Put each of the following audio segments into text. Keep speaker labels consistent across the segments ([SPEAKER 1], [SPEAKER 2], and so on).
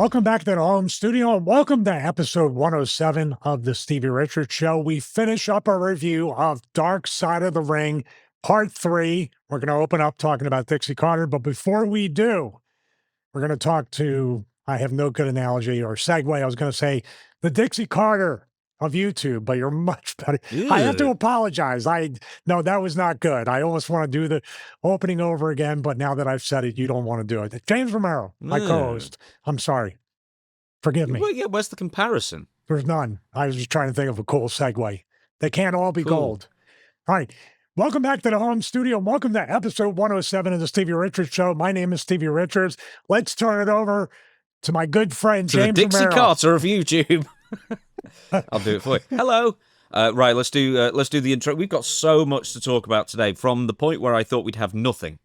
[SPEAKER 1] Welcome back to the home studio, and welcome to episode 107 of the Stevie Richards Show. We finish up a review of Dark Side of the Ring, Part 3. We're going to open up talking about Dixie Carter, but before we do, we're going to talk to, I have no good analogy or segue. I was going to say the Dixie Carter of YouTube, but you're much better.
[SPEAKER 2] Ew.
[SPEAKER 1] I have to apologize. No, that was not good. I almost want to do the opening over again, but now that I've said it, you don't want to do it. James Romero, my co-host, I'm sorry. Forgive me.
[SPEAKER 2] Well, yeah, where's the comparison?
[SPEAKER 1] There's none. I was just trying to think of a cool segue. They can't all be gold. All right. Welcome back to the home studio. Welcome to episode 107 of the Stevie Richards Show. My name is Stevie Richards. Let's turn it over to my good friend, James
[SPEAKER 2] the Dixie
[SPEAKER 1] Romero.
[SPEAKER 2] Carter of YouTube. I'll do it for you. Hello. Right, let's do the intro. We've got so much to talk about today, from the point where I thought we'd have nothing.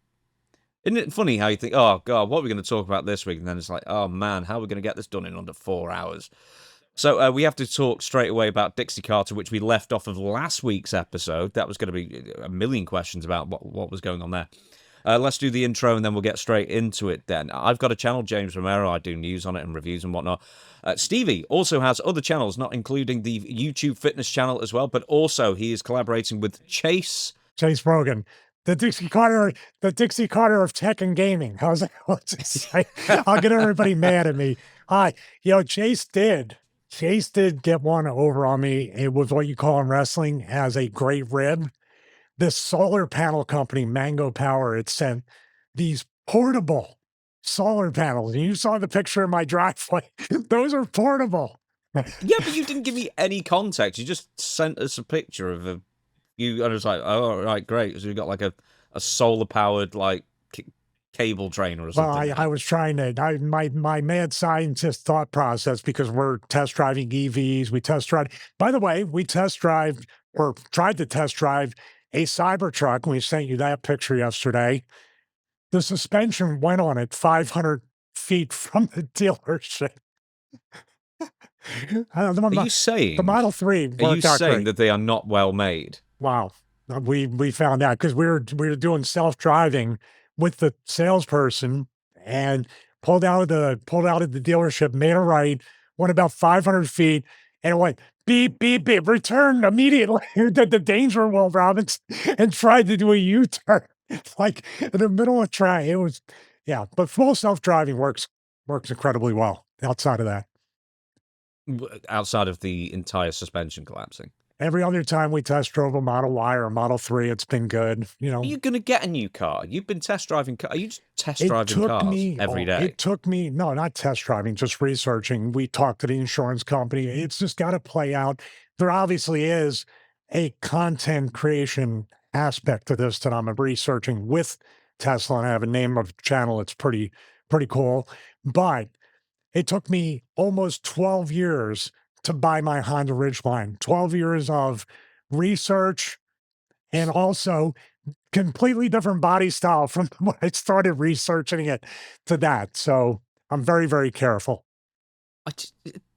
[SPEAKER 2] Isn't it funny how you think, oh, God, what are we going to talk about this week? And then it's like, oh, man, how are we going to get this done in under 4 hours? So we have to talk straight away about Dixie Carter, which we left off of last week's episode. That was going to be a million questions about what was going on there. Let's do the intro, and then we'll get straight into it then. I've got a channel, James Romero. I do news on it and reviews and whatnot. Stevie also has other channels, not including the YouTube fitness channel as well, but also he is collaborating with Chase
[SPEAKER 1] Rogan. The Dixie Carter of tech and gaming. How's that? I'll get everybody mad at me. Hi. Chase did get one over on me. It was what you call in wrestling as a great rib. This solar panel company, Mango Power, it sent these portable solar panels. And you saw the picture in my driveway. Those are portable.
[SPEAKER 2] Yeah, but you didn't give me any context. You just sent us a picture of you, and I was like, oh, right, great. So you got like a solar-powered, like, cable train or something.
[SPEAKER 1] Well, I was trying to, my mad scientist thought process, because we're test driving EVs. By the way, we tried to test drive a Cybertruck. We sent you that picture yesterday. The suspension went on it 500 feet from the dealership.
[SPEAKER 2] Are you saying
[SPEAKER 1] the Model 3 worked out
[SPEAKER 2] Are you saying
[SPEAKER 1] great.
[SPEAKER 2] that they are not well made?
[SPEAKER 1] Wow. We found out because we were doing self-driving with the salesperson and pulled out of the dealership, made a right, went about 500 feet, and it went beep, beep, beep, returned immediately to the danger wall, Robbins, and tried to do a U-turn. Like in the middle of track. It was, yeah, but full self-driving works incredibly well outside of that.
[SPEAKER 2] Outside of the entire suspension collapsing.
[SPEAKER 1] Every other time we test drove a Model Y or a Model 3, it's been good.
[SPEAKER 2] Are you going to get a new car? You've been test driving cars. Are you just test driving cars every day?
[SPEAKER 1] It took me, no, not test driving, just researching. We talked to the insurance company. It's just got to play out. There obviously is a content creation aspect to this that I'm researching with Tesla, and I have a name of the channel. It's pretty cool. But it took me almost 12 years to buy my Honda Ridgeline. 12 years of research and also completely different body style from when I started researching it to that. So I'm very, very careful.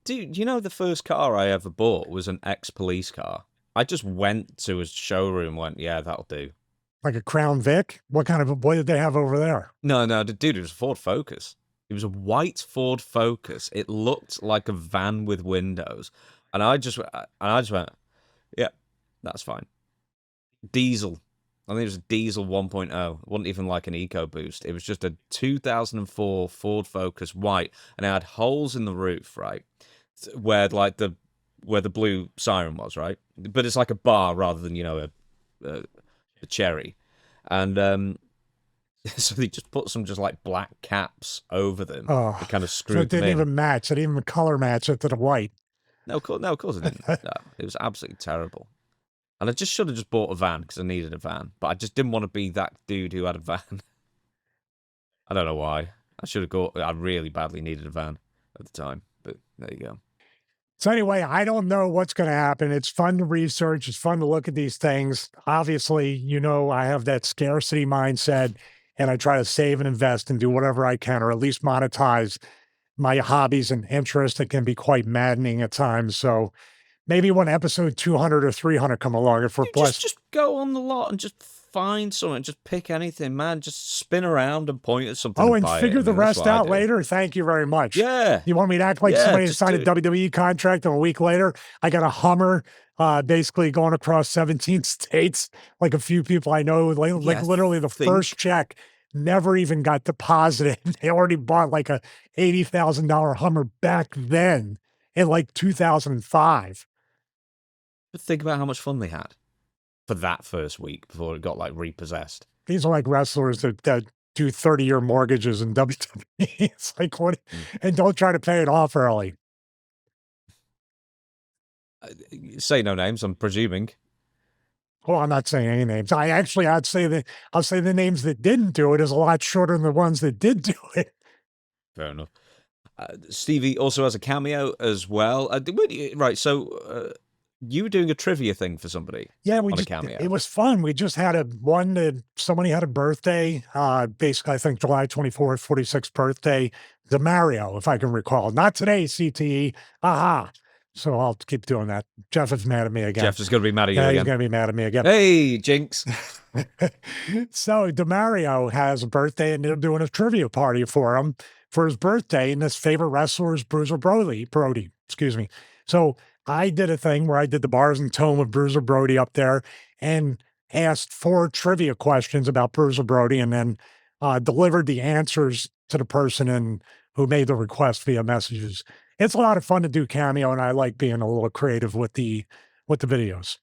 [SPEAKER 2] Dude, the first car I ever bought was an ex-police car. I just went to a showroom and went, yeah, that'll do.
[SPEAKER 1] Like a Crown Vic? What did they have over there?
[SPEAKER 2] No, dude, it was a Ford Focus. It was a white Ford Focus. It looked like a van with windows. And I just went, yeah, that's fine. Diesel. I think it was a diesel 1.0. It wasn't even like an EcoBoost. It was just a 2004 Ford Focus white. And it had holes in the roof, right? Where the blue siren was, right? But it's like a bar rather than, a cherry. And so they just put some like black caps over them.
[SPEAKER 1] Oh,
[SPEAKER 2] to kind of screw
[SPEAKER 1] so it didn't
[SPEAKER 2] them in.
[SPEAKER 1] even match. It didn't even color match it to the white.
[SPEAKER 2] No, of course it didn't. No, it was absolutely terrible. And I should have just bought a van because I needed a van. But I just didn't want to be that dude who had a van. I don't know why. I really badly needed a van at the time. But there you go.
[SPEAKER 1] So anyway, I don't know what's going to happen. It's fun to research. It's fun to look at these things. Obviously, I have that scarcity mindset, and I try to save and invest and do whatever I can, or at least monetize my hobbies and interests that can be quite maddening at times. So maybe when episode 200 or 300 come along, if we're blessed.
[SPEAKER 2] Just go on the lot and just find something. Just pick anything, man. Just spin around and point at something.
[SPEAKER 1] Oh, and
[SPEAKER 2] buy
[SPEAKER 1] figure
[SPEAKER 2] it.
[SPEAKER 1] the
[SPEAKER 2] That's
[SPEAKER 1] rest
[SPEAKER 2] what I
[SPEAKER 1] out
[SPEAKER 2] do.
[SPEAKER 1] later? Thank you very much.
[SPEAKER 2] Yeah.
[SPEAKER 1] You want me to act like somebody
[SPEAKER 2] just
[SPEAKER 1] signed a WWE contract and a week later I got a Hummer basically going across 17 states, like a few people I know, like literally the first check never even got deposited. They already bought like a $80,000 Hummer back then in like 2005.
[SPEAKER 2] But think about how much fun they had for that first week before it got like repossessed.
[SPEAKER 1] These are like wrestlers that do 30-year mortgages in WWE. It's like, what? And don't try to pay it off early.
[SPEAKER 2] Say no names, I'm presuming.
[SPEAKER 1] Well, I'm not saying any names. I'll say the names that didn't do it is a lot shorter than the ones that did do it.
[SPEAKER 2] Fair enough. Stevie also has a cameo as well. Right, so you were doing a trivia thing for somebody.
[SPEAKER 1] Yeah,
[SPEAKER 2] on a cameo.
[SPEAKER 1] It was fun. We just had somebody had a birthday, basically I think July 24th, 46th birthday, DeMario, if I can recall. Not today, CTE. Aha. So I'll keep doing that. Jeff is mad at me again.
[SPEAKER 2] Jeff is going to be mad at you
[SPEAKER 1] Yeah,
[SPEAKER 2] again.
[SPEAKER 1] he's going to be mad at me again.
[SPEAKER 2] Hey, Jinx.
[SPEAKER 1] So DeMario has a birthday and they're doing a trivia party for him for his birthday, and his favorite wrestler is Bruiser Brody. Excuse me. So I did a thing where I did the bars and tone of Bruiser Brody up there and asked 4 trivia questions about Bruiser Brody, and then delivered the answers to the person who made the request via messages. It's a lot of fun to do cameo, and I like being a little creative with the videos.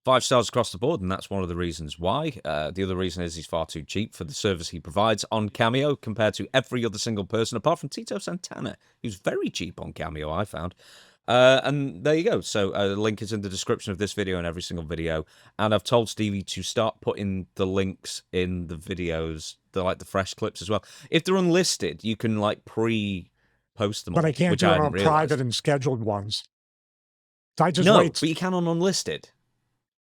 [SPEAKER 2] 5 stars across the board, and that's one of the reasons why. The other reason is he's far too cheap for the service he provides on Cameo compared to every other single person, apart from Tito Santana, who's very cheap on Cameo, I found. And there you go. So the link is in the description of this video and every single video. And I've told Stevie to start putting the links in the videos, the fresh clips as well. If they're unlisted, you can pre-post them.
[SPEAKER 1] But I can't
[SPEAKER 2] which
[SPEAKER 1] do it
[SPEAKER 2] I
[SPEAKER 1] on
[SPEAKER 2] hadn't realized.
[SPEAKER 1] private and scheduled ones. I just
[SPEAKER 2] No,
[SPEAKER 1] wait.
[SPEAKER 2] but you can on unlisted,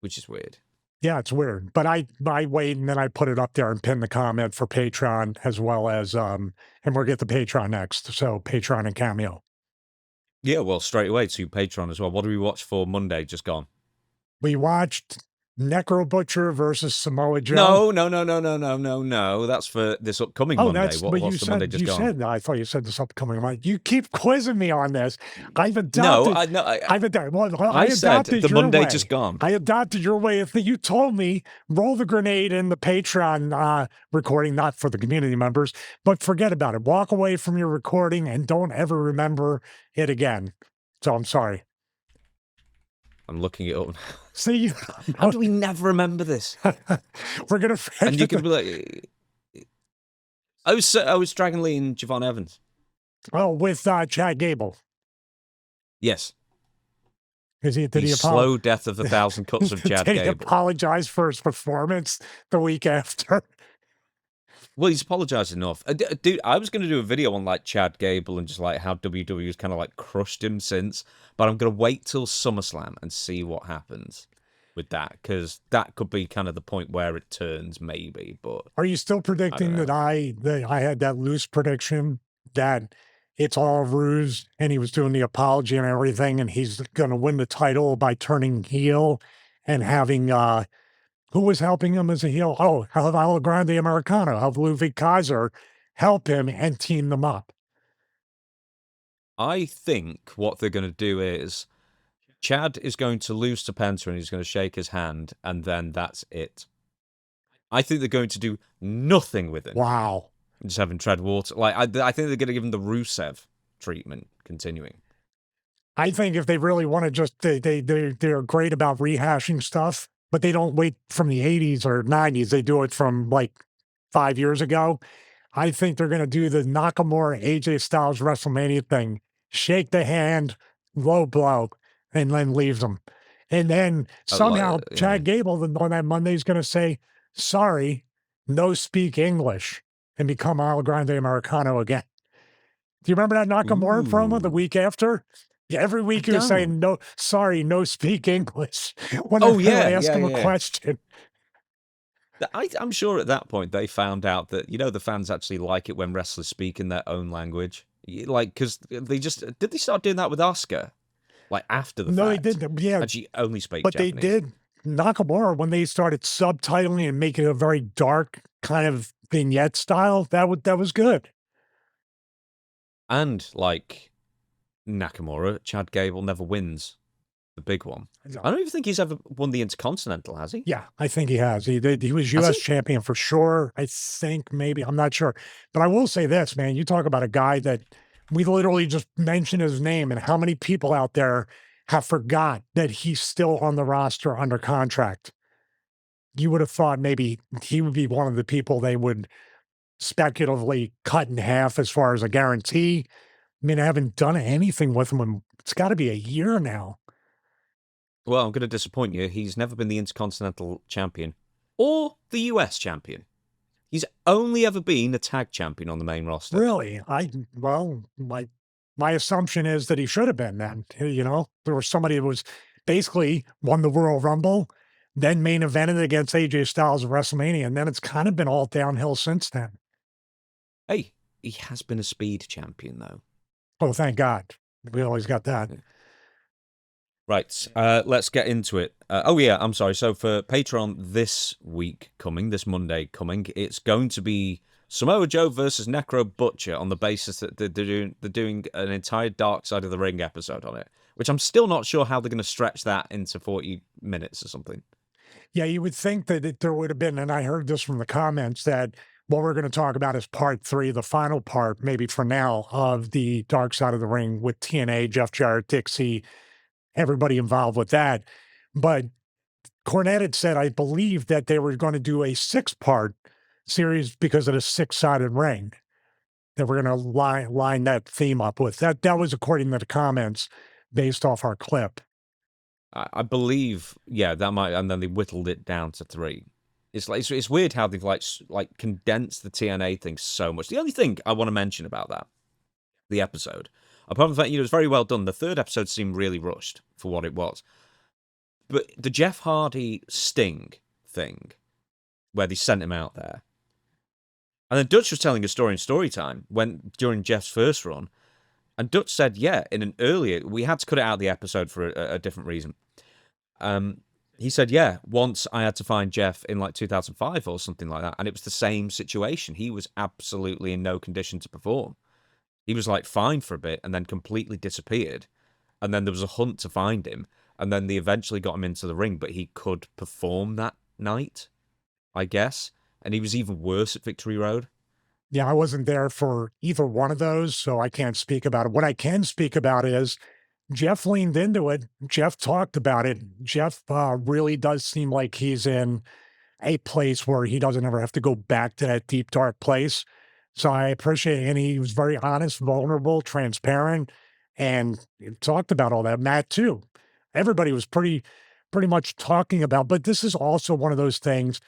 [SPEAKER 2] which is weird.
[SPEAKER 1] Yeah, it's weird. But I wait and then I put it up there and pin the comment for Patreon as well as and we'll get the Patreon next. So Patreon and Cameo.
[SPEAKER 2] Yeah, well, straight away to Patreon as well. What do we watch for Monday just gone?
[SPEAKER 1] We watched Necro Butcher versus Samoa Joe.
[SPEAKER 2] No. That's for this upcoming Monday. What's the Monday just gone?
[SPEAKER 1] I thought you said this upcoming Monday. You keep quizzing me on this.
[SPEAKER 2] I said the Monday just gone.
[SPEAKER 1] I adopted your way of thinking. You told me roll the grenade in the Patreon recording, not for the community members, but forget about it. Walk away from your recording and don't ever remember it again. So I'm sorry.
[SPEAKER 2] I'm looking it up.
[SPEAKER 1] See,
[SPEAKER 2] how do we never remember this?
[SPEAKER 1] We're gonna.
[SPEAKER 2] And you can be like, I was Dragon Lee and Javon Evans.
[SPEAKER 1] Oh, with Chad Gable.
[SPEAKER 2] Yes.
[SPEAKER 1] Did he
[SPEAKER 2] slow death of 1,000 cuts of Chad Gable.
[SPEAKER 1] Did he apologize for his performance the week after?
[SPEAKER 2] Well, he's apologized enough. Dude, I was going to do a video on Chad Gable and just how WWE's kind of crushed him since, but I'm going to wait till SummerSlam and see what happens with that, because that could be kind of the point where it turns, maybe. But
[SPEAKER 1] are you still predicting that I had that loose prediction that it's all a ruse and he was doing the apology and everything, and he's going to win the title by turning heel and having who was helping him as a heel? Oh, have El Grande Americano, have Ludwig Kaiser help him and team them up.
[SPEAKER 2] I think what they're going to do is Chad is going to lose to Penta and he's going to shake his hand, and then that's it. I think they're going to do nothing with him.
[SPEAKER 1] Wow.
[SPEAKER 2] Just have him tread water. I think they're going to give him the Rusev treatment continuing.
[SPEAKER 1] I think if they really want to just, they're great about rehashing stuff, but they don't wait from the 80s or 90s. They do it from 5 years ago. I think they're going to do the Nakamura AJ Styles WrestleMania thing. Shake the hand, low blow, and then leaves them. And then somehow Chad Gable on that Monday is going to say, sorry, no speak English, and become El Grande Americano again. Do you remember that Nakamura promo the week after? Yeah, every week he was saying, no, sorry, no speak English. When they ask him a question.
[SPEAKER 2] I'm sure at that point they found out that, the fans actually like it when wrestlers speak in their own language. Because did they start doing that with Asuka? After the fact?
[SPEAKER 1] No, they didn't. Yeah.
[SPEAKER 2] And she only spoke
[SPEAKER 1] But
[SPEAKER 2] Japanese.
[SPEAKER 1] they did. Nakamura, when they started subtitling and making it a very dark kind of vignette style, that was good.
[SPEAKER 2] And like Nakamura, Chad Gable never wins the big one. I don't even think he's ever won the Intercontinental, has he?
[SPEAKER 1] Yeah, I think he has. He did. He was
[SPEAKER 2] Has
[SPEAKER 1] U.S.
[SPEAKER 2] he?
[SPEAKER 1] champion for sure. I think maybe. I'm not sure. But I will say this, man. You talk about a guy that we literally just mentioned his name, and how many people out there have forgot that he's still on the roster under contract. You would have thought maybe he would be one of the people they would speculatively cut in half as far as a guarantee. I mean, I haven't done anything with him in, it's got to be a year now.
[SPEAKER 2] Well, I'm going to disappoint you. He's never been the Intercontinental champion or the US champion. He's only ever been a tag champion on the main roster.
[SPEAKER 1] Really? Well, my assumption is that he should have been then. You know, there was somebody that was basically won the Royal Rumble, then main evented against AJ Styles at WrestleMania, and then it's kind of been all downhill since then.
[SPEAKER 2] Hey, he has been a speed champion, though.
[SPEAKER 1] Oh, thank God. We always got that.
[SPEAKER 2] Right, let's get into it. Oh, yeah, I'm sorry. So for Patreon this Monday coming, it's going to be Samoa Joe versus Necro Butcher on the basis that they're doing an entire Dark Side of the Ring episode on it, which I'm still not sure how they're going to stretch that into 40 minutes or something.
[SPEAKER 1] Yeah, you would think that there would have been, and I heard this from the comments, that what we're going to talk about is part 3, the final part, maybe for now, of the Dark Side of the Ring with TNA, Jeff Jarrett, Dixie, everybody involved with that. But Cornette had said, I believe, that they were going to do a 6-part series because of the 6-sided ring that we're going to line that theme up with. That was according to the comments based off our clip.
[SPEAKER 2] I believe, yeah, that might, and then they whittled it down to 3. It's weird how they've like condensed the TNA thing so much. The only thing I want to mention about the episode, apart from the fact it was very well done, the 3rd episode seemed really rushed for what it was. But the Jeff Hardy Sting thing, where they sent him out there, and then Dutch was telling a story in Storytime during Jeff's first run. And Dutch said, yeah, we had to cut it out of the episode for a different reason. He said, yeah, once I had to find Jeff in like 2005 or something like that. And it was the same situation. He was absolutely in no condition to perform. He was like fine for a bit and then completely disappeared. And then there was a hunt to find him. And then they eventually got him into the ring, but he could perform that night, I guess. And he was even worse at Victory Road.
[SPEAKER 1] Yeah, I wasn't there for either one of those, so I can't speak about it. What I can speak about is Jeff leaned into it. Jeff talked about it. Jeff really does seem like he's in a place where he doesn't ever have to go back to that deep, dark place. So I appreciate it. And he was very honest, vulnerable, transparent, and talked about all that. Matt, too. Everybody was pretty much talking about, but this is also one of those things.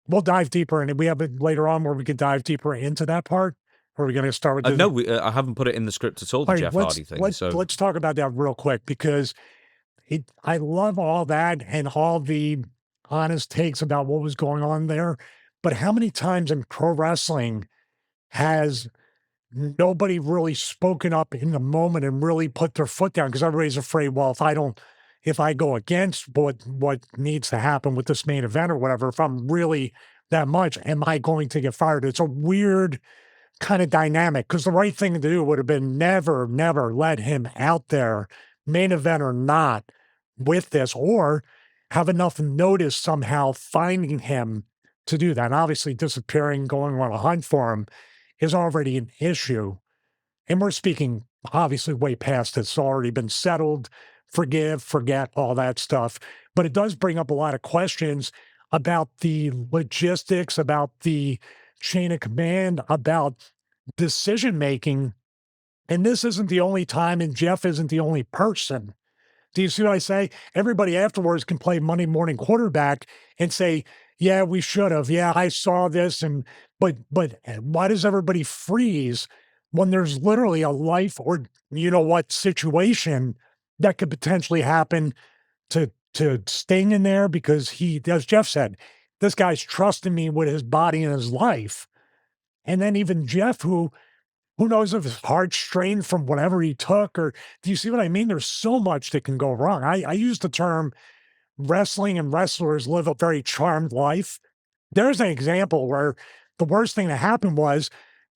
[SPEAKER 1] We'll dive deeper in it. We have it later on where we can dive deeper into that part. Or are we going to start with?
[SPEAKER 2] No, I haven't put it in the script at all. The Jeff Hardy thing.
[SPEAKER 1] Let's talk about that real quick because I love all that and all the honest takes about what was going on there. But how many times in pro wrestling has nobody really spoken up in the moment and really put their foot down? Because everybody's afraid, well, if I go against what needs to happen with this main event or whatever, if I'm really that much, am I going to get fired? It's a weird kind of dynamic because the right thing to do would have been never let him out there, main event or not, with this, or have enough notice somehow finding him to do that. And obviously disappearing, going on a hunt for him is already an issue. And we're speaking obviously way past it. It's already been settled. Forgive, forget, all that stuff. But it does bring up a lot of questions about the logistics, about the chain of command, about decision-making. And this isn't the only time, and Jeff isn't the only person. Do you see what I say? Everybody afterwards can play Monday morning quarterback and say, yeah, we should have. Yeah, I saw this. But why does everybody freeze when there's literally a life or you know what situation that could potentially happen to Sting in there? Because he, as Jeff said, this guy's trusting me with his body and his life. And then even Jeff, who knows if his heart strained from whatever he took, or do you see what I mean? There's so much that can go wrong. I use the term wrestling and wrestlers live a very charmed life. There's an example where the worst thing that happened was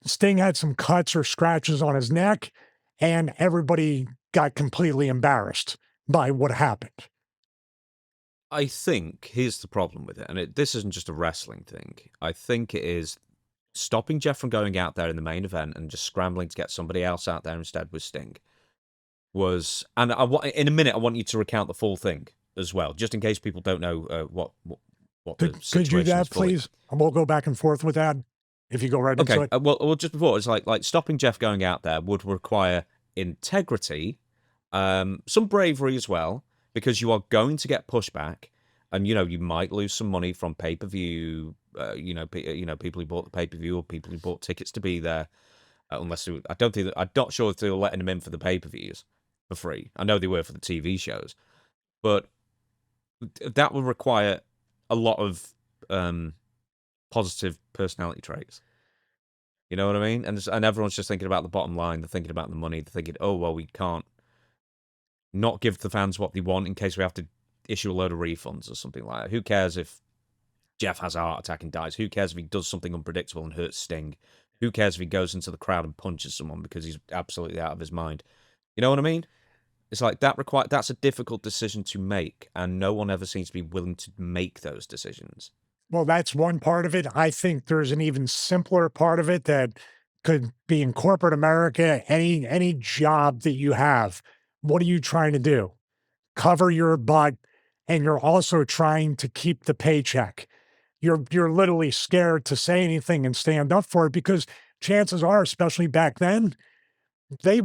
[SPEAKER 1] Sting had some cuts or scratches on his neck, and everybody got completely embarrassed by what happened.
[SPEAKER 2] I think here's the problem with it, and this isn't just a wrestling thing. I think it is stopping Jeff from going out there in the main event and just scrambling to get somebody else out there instead with Sting. And in a minute, I want you to recount the full thing as well, just in case people don't know what the situation is.
[SPEAKER 1] Could you do that, please? And we'll go back and forth with that if you go right into it.
[SPEAKER 2] Well, just before, it's like stopping Jeff going out there would require integrity, some bravery as well, because you are going to get pushback, and you might lose some money from pay-per-view. People who bought the pay-per-view or people who bought tickets to be there. I'm not sure if they were letting them in for the pay-per-views for free. I know they were for the TV shows, but that would require a lot of positive personality traits. You know what I mean? And everyone's just thinking about the bottom line. They're thinking about the money. They're thinking, oh, well, we can't not give the fans what they want in case we have to issue a load of refunds or something like that. Who cares if Jeff has a heart attack and dies? Who cares if he does something unpredictable and hurts Sting? Who cares if he goes into the crowd and punches someone because he's absolutely out of his mind? You know what I mean? It's like that's a difficult decision to make, and no one ever seems to be willing to make those decisions.
[SPEAKER 1] Well, that's one part of it. I think there's an even simpler part of it that could be in corporate America. Any job that you have, what are you trying to do? Cover your butt, and you're also trying to keep the paycheck. You're literally scared to say anything and stand up for it because chances are, especially back then, you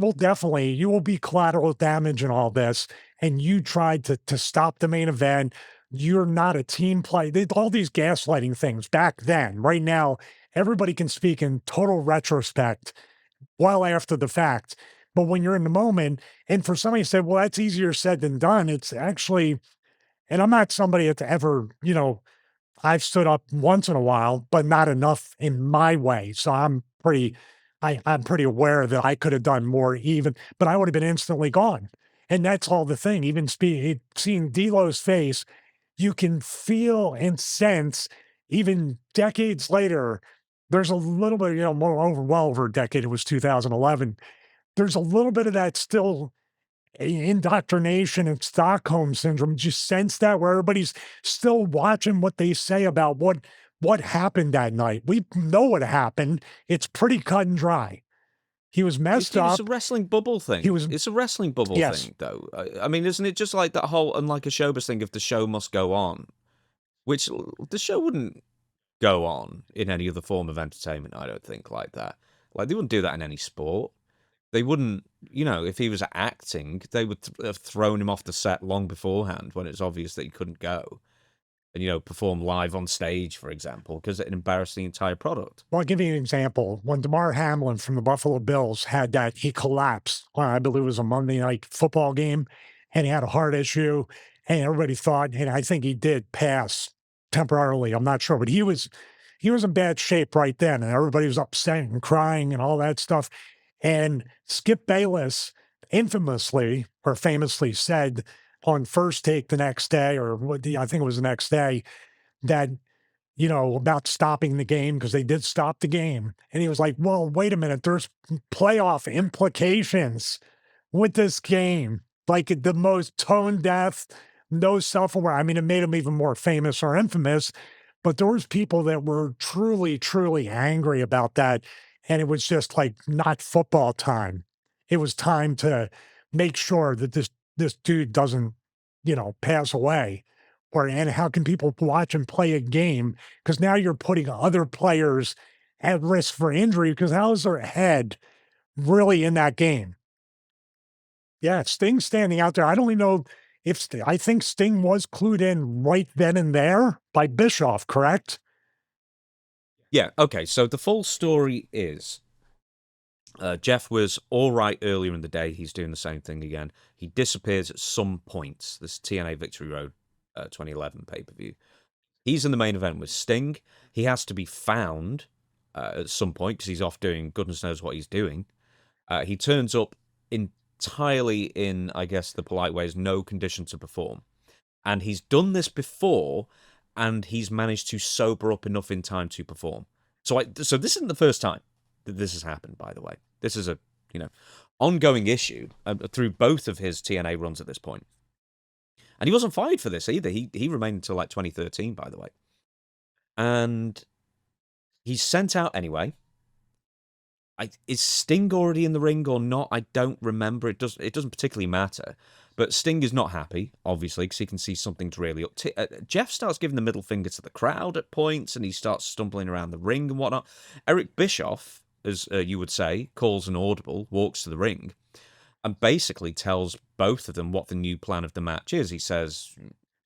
[SPEAKER 1] will be collateral damage in all this. And you tried to stop the main event. You're not a team play. All these gaslighting things back then. Right now, everybody can speak in total retrospect well after the fact. But when you're in the moment, and for somebody to say, well, that's easier said than done, it's actually, and I'm not somebody that's ever, I've stood up once in a while, but not enough in my way. So I'm pretty aware that I could have done more even, but I would have been instantly gone. And that's all the thing. Even seeing D'Lo's face, you can feel and sense, even decades later, there's a little bit, well over a decade, it was 2011. There's a little bit of that still indoctrination and Stockholm syndrome. Just sense that where everybody's still watching what they say about what happened that night. We know what happened. It's pretty cut and dry. He was messed up.
[SPEAKER 2] It's a wrestling bubble thing. It's a wrestling bubble thing, though. I mean, isn't it just like that whole unlike a showbiz thing of the show must go on, which the show wouldn't go on in any other form of entertainment, I don't think, like that. Like, they wouldn't do that in any sport. They wouldn't, if he was acting, they would have thrown him off the set long beforehand when it's obvious that he couldn't go and, perform live on stage, for example, because it embarrassed the entire product.
[SPEAKER 1] Well, I'll give you an example. When Damar Hamlin from the Buffalo Bills had that, he collapsed. I believe it was a Monday night football game, and he had a heart issue, and everybody thought, and I think he did pass temporarily. I'm not sure, but he was in bad shape right then, and everybody was upset and crying and all that stuff. And Skip Bayless infamously or famously said on First Take the next day, I think it was the next day, that, about stopping the game because they did stop the game. And he was like, well, wait a minute, there's playoff implications with this game. Like the most tone deaf, no self-aware. I mean, it made him even more famous or infamous, but there was people that were truly, truly angry about that. And it was just like not football time. It was time to make sure that this dude doesn't, pass away. And how can people watch and play a game? Because now you're putting other players at risk for injury because how is their head really in that game? Yeah, Sting standing out there. I don't even know if I think Sting was clued in right then and there by Bischoff, correct?
[SPEAKER 2] Yeah, okay, so the full story is Jeff was all right earlier in the day. He's doing the same thing again. He disappears at some point. This TNA Victory Road 2011 pay-per-view. He's in the main event with Sting. He has to be found at some point because he's off doing goodness knows what he's doing. He turns up entirely in, I guess the polite way is, no condition to perform. And he's done this before, and he's managed to sober up enough in time to perform. So this isn't the first time that this has happened, by the way. This is a ongoing issue through both of his TNA runs at this point. And he wasn't fired for this either. He remained until like 2013, by the way. And he's sent out anyway. Is Sting already in the ring or not? I don't remember. It doesn't particularly matter. But Sting is not happy, obviously, because he can see something's really up. Jeff starts giving the middle finger to the crowd at points, and he starts stumbling around the ring and whatnot. Eric Bischoff, as you would say, calls an audible, walks to the ring, and basically tells both of them what the new plan of the match is. He says,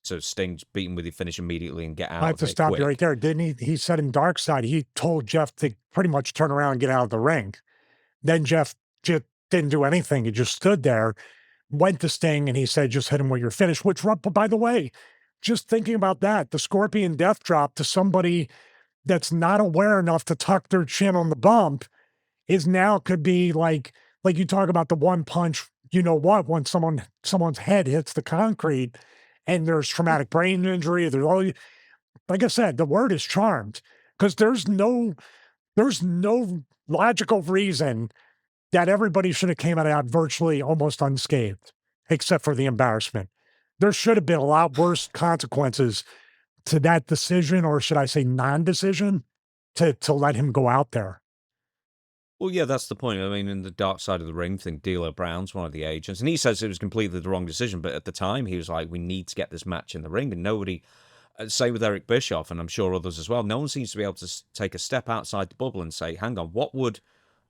[SPEAKER 2] so Sting, beat him with your finish immediately and get out of it.
[SPEAKER 1] I have to stop you right there. Didn't he? He said in Dark Side, he told Jeff to pretty much turn around and get out of the ring. Then Jeff just didn't do anything. He just stood there, went to Sting, and he said, just hit him with your finish, which, by the way, just thinking about that, the Scorpion Death Drop to somebody that's not aware enough to tuck their chin on the bump is now could be like you talk about the one punch, you know what, when someone's head hits the concrete and there's traumatic brain injury, there's all, like I said, the word is charmed, because there's no logical reason that everybody should have came out of that virtually almost unscathed, except for the embarrassment. There should have been a lot worse consequences to that decision, or should I say non-decision, to let him go out there.
[SPEAKER 2] Well, yeah, that's the point. I mean, in the Dark Side of the Ring thing, D'Lo Brown's one of the agents, and he says it was completely the wrong decision, but at the time, he was like, we need to get this match in the ring, and nobody, same with Eric Bischoff, and I'm sure others as well, no one seems to be able to take a step outside the bubble and say, hang on, what would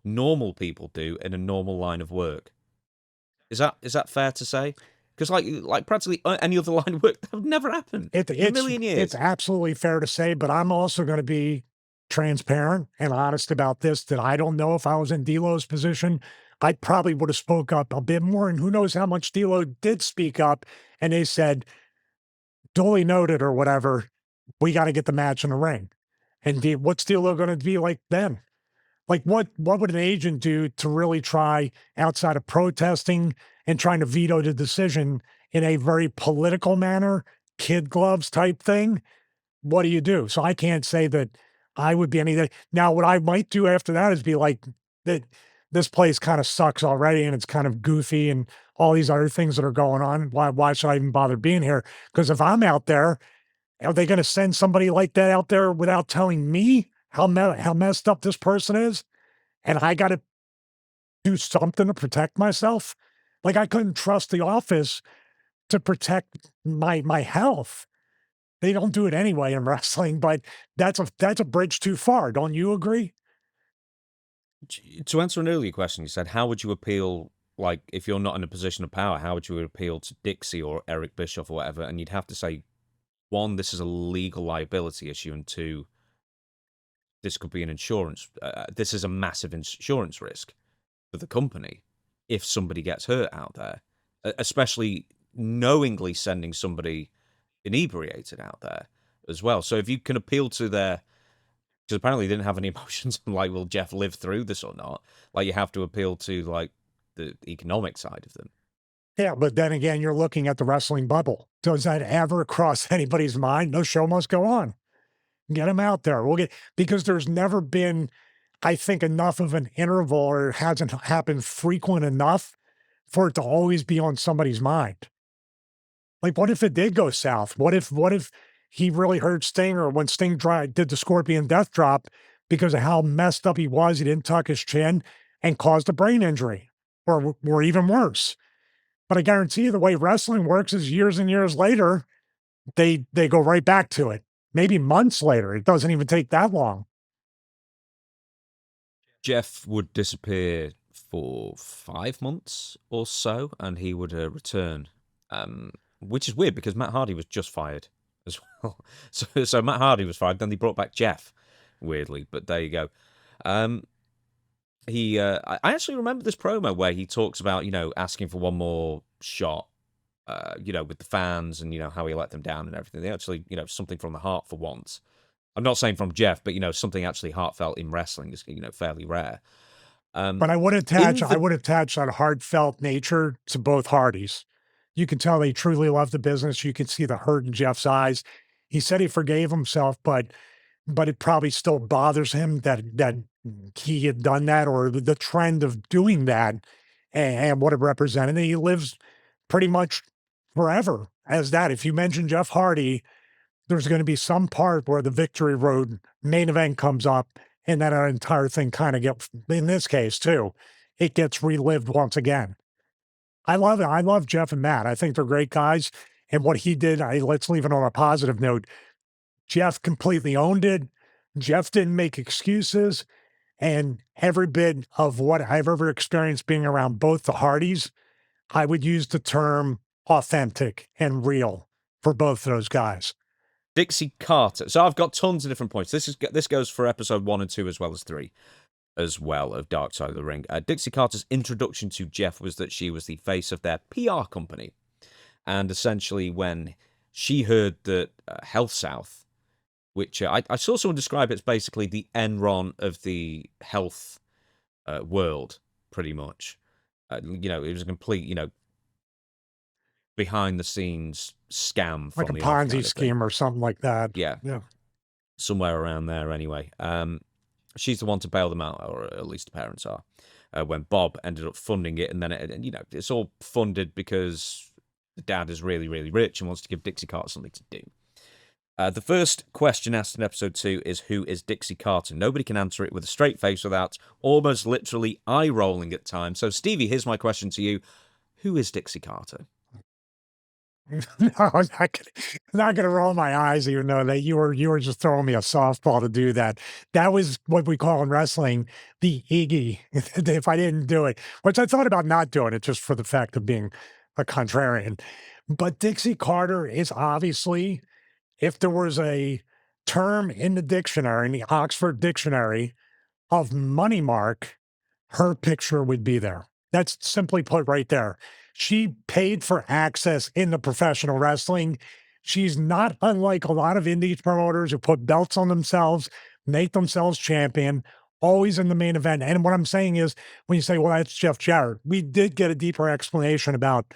[SPEAKER 2] normal people do in a normal line of work? Is that fair to say? Because like practically any other line of work, that would never happen in a million years.
[SPEAKER 1] It's absolutely fair to say, but I'm also going to be transparent and honest about this, that I don't know if I was in D'Lo's position, I probably would have spoke up a bit more, and who knows how much D'Lo did speak up, and they said, duly noted or whatever, we got to get the match in the ring. And what's D'Lo going to be like then? Like, what would an agent do to really try, outside of protesting and trying to veto the decision in a very political manner, kid gloves type thing? What do you do? So I can't say that I would be anything. Now, what I might do after that is be like, that this place kind of sucks already, and it's kind of goofy and all these other things that are going on. Why should I even bother being here? Because if I'm out there, are they going to send somebody like that out there without telling me how messed up this person is? And I got to do something to protect myself? Like, I couldn't trust the office to protect my health. They don't do it anyway in wrestling, but that's a bridge too far. Don't you agree?
[SPEAKER 2] To answer an earlier question, you said, how would you appeal, like, if you're not in a position of power, how would you appeal to Dixie or Eric Bischoff or whatever? And you'd have to say, one, this is a legal liability issue, and two, this could be an insurance. This is a massive insurance risk for the company if somebody gets hurt out there, especially knowingly sending somebody inebriated out there as well. So if you can appeal to their, because apparently they didn't have any emotions, like, will Jeff live through this or not? Like, you have to appeal to, like, the economic side of them.
[SPEAKER 1] Yeah, but then again, you're looking at the wrestling bubble. Does that ever cross anybody's mind? No, show must go on. Get them out there. Because there's never been, I think, enough of an interval, or it hasn't happened frequent enough for it to always be on somebody's mind. Like, what if it did go south? What if he really hurt Sting, or when Sting did the Scorpion Death Drop, because of how messed up he was, he didn't tuck his chin and caused a brain injury, or even worse. But I guarantee you, the way wrestling works is years and years later, they go right back to it. Maybe months later. It doesn't even take that long.
[SPEAKER 2] Jeff would disappear for 5 months or so, and he would return, which is weird because Matt Hardy was just fired as well. So Matt Hardy was fired, then they brought back Jeff, weirdly, but there you go. I actually remember this promo where he talks about, asking for one more shot, with the fans, and, how he let them down and everything. They actually, something from the heart for once. I'm not saying from Jeff, but, something actually heartfelt in wrestling is, fairly rare.
[SPEAKER 1] But I would attach that heartfelt nature to both Hardys. You can tell they truly love the business. You can see the hurt in Jeff's eyes. He said he forgave himself, but it probably still bothers him that he had done that, or the trend of doing that, and what it represented. And he lives pretty much forever as that. If you mention Jeff Hardy, there's going to be some part where the Victory Road main event comes up, and then our entire thing kind of gets, in this case too, it gets relived once again. I love it. I love Jeff and Matt. I think they're great guys. And what he did, let's leave it on a positive note. Jeff completely owned it. Jeff didn't make excuses. And every bit of what I've ever experienced being around both the Hardys, I would use the term authentic and real for both those guys.
[SPEAKER 2] Dixie Carter. So I've got tons of different points. This goes for episode 1 and 2 as well as 3. As well of Dark Side of the Ring. Dixie Carter's introduction to Jeff was that she was the face of their PR company. And essentially when she heard that Health South, which I saw someone describe it as basically the Enron of the health world, pretty much. It was a complete, behind-the-scenes scam.
[SPEAKER 1] Like a Ponzi scheme or something like that.
[SPEAKER 2] Yeah. Somewhere around there anyway. She's the one to bail them out, or at least the parents are, when Bob ended up funding it. And then, it's all funded because the dad is really, really rich and wants to give Dixie Carter something to do. The first question asked in episode 2 is, who is Dixie Carter? Nobody can answer it with a straight face without almost literally eye-rolling at times. So, Stevie, here's my question to you. Who is Dixie Carter?
[SPEAKER 1] No, I'm not gonna roll my eyes, even though that you were just throwing me a softball to do that. That was what we call in wrestling the Iggy. If I didn't do it, which I thought about not doing it just for the fact of being a contrarian. But Dixie Carter is obviously, if there was a term in the dictionary, in the Oxford Dictionary of money mark, her picture would be there. That's simply put right there. She paid for access into professional wrestling. She's not unlike a lot of indie promoters who put belts on themselves, make themselves champion, always in the main event. And what I'm saying is, when you say, well, that's Jeff Jarrett, we did get a deeper explanation about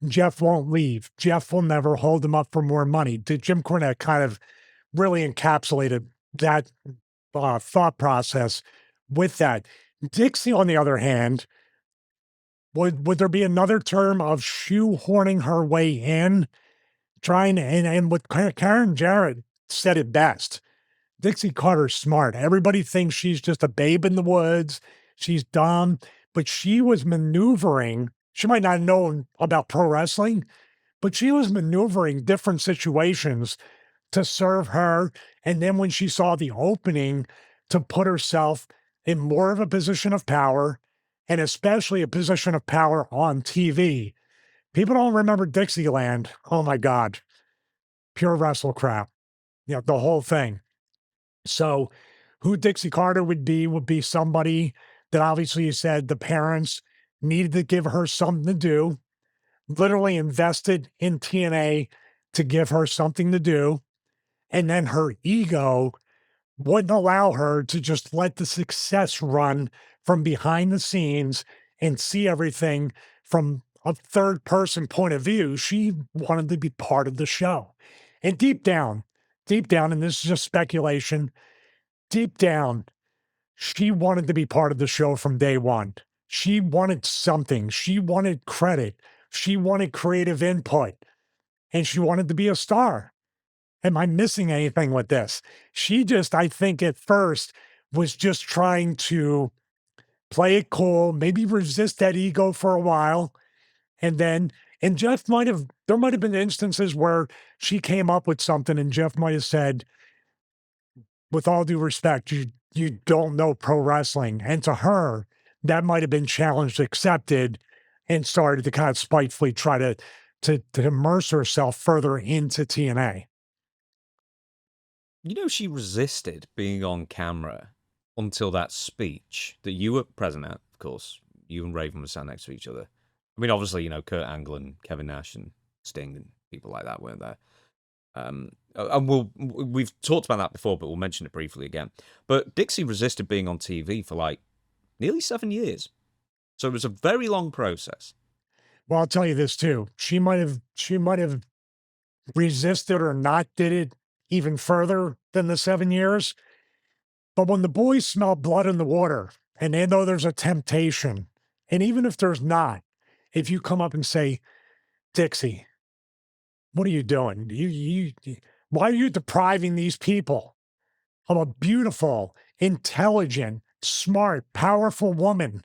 [SPEAKER 1] Jeff won't leave. Jeff will never hold him up for more money. Jim Cornette kind of really encapsulated that thought process with that. Dixie, on the other hand, would there be another term of shoehorning her way in, trying and what Karen Jarrett said it best. Dixie Carter's smart. Everybody thinks she's just a babe in the woods. She's dumb, but she was maneuvering. She might not have known about pro wrestling, but she was maneuvering different situations to serve her. And then when she saw the opening to put herself in more of a position of power, and especially a position of power on TV. People don't remember Dixieland. Oh my God. Pure wrestle crap. The whole thing. So who Dixie Carter would be somebody that obviously you said the parents needed to give her something to do, literally invested in TNA to give her something to do. And then her ego wouldn't allow her to just let the success run from behind the scenes and see everything from a third person point of view. She wanted to be part of the show. And deep down, and this is just speculation, deep down, she wanted to be part of the show from day one. She wanted something. She wanted credit. She wanted creative input. And she wanted to be a star. Am I missing anything with this? She just, I think at first, was just trying to play it cool, maybe resist that ego for a while. And Jeff there might have been instances where she came up with something and Jeff might have said, with all due respect, you don't know pro wrestling. And to her, that might have been challenged, accepted, and started to kind of spitefully try to immerse herself further into TNA.
[SPEAKER 2] She resisted being on camera until that speech that you were present at, of course. You and Raven were sat next to each other. I mean, obviously, Kurt Angle and Kevin Nash and Sting and people like that weren't there. And we've talked about that before, but we'll mention it briefly again. But Dixie resisted being on TV for nearly 7 years. So it was a very long process.
[SPEAKER 1] Well, I'll tell you this too. She might have resisted or not did it even further than the 7 years. But when the boys smell blood in the water and they know there's a temptation, and even if there's not, if you come up and say, Dixie, what are you doing? Why are you depriving these people of a beautiful, intelligent, smart, powerful woman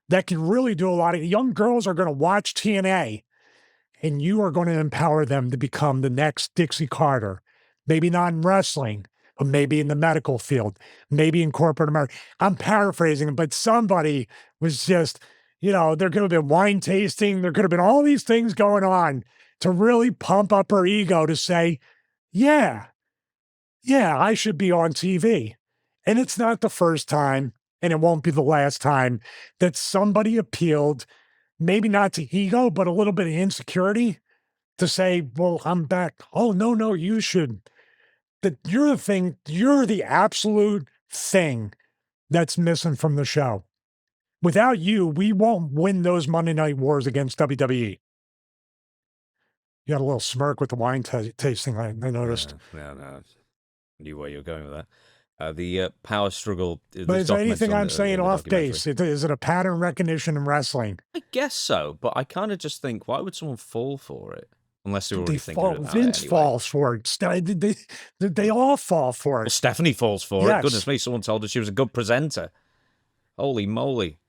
[SPEAKER 1] that can really do a lot of young girls are going to watch TNA and you are going to empower them to become the next Dixie Carter. Maybe not in wrestling, but maybe in the medical field, maybe in corporate America. I'm paraphrasing, but somebody was just, there could have been wine tasting. There could have been all these things going on to really pump up her ego to say, yeah, yeah, I should be on TV. And it's not the first time, and it won't be the last time that somebody appealed, maybe not to ego, but a little bit of insecurity to say, well, I'm back. Oh, no, you should. That you're the thing, you're the absolute thing that's missing from the show. Without you, we won't win those Monday Night Wars against WWE. You had a little smirk with the wine tasting, I noticed.
[SPEAKER 2] No. Knew where you were going with that. The power struggle.
[SPEAKER 1] But is there anything I'm saying off base? Is it a pattern recognition in wrestling?
[SPEAKER 2] I guess so, but I kind of just think, why would someone fall for it? Unless they're already thinking about
[SPEAKER 1] Vince
[SPEAKER 2] it anyway.
[SPEAKER 1] falls for it. They all fall for it.
[SPEAKER 2] Well, Stephanie falls for it. Goodness me, someone told her she was a good presenter. Holy moly.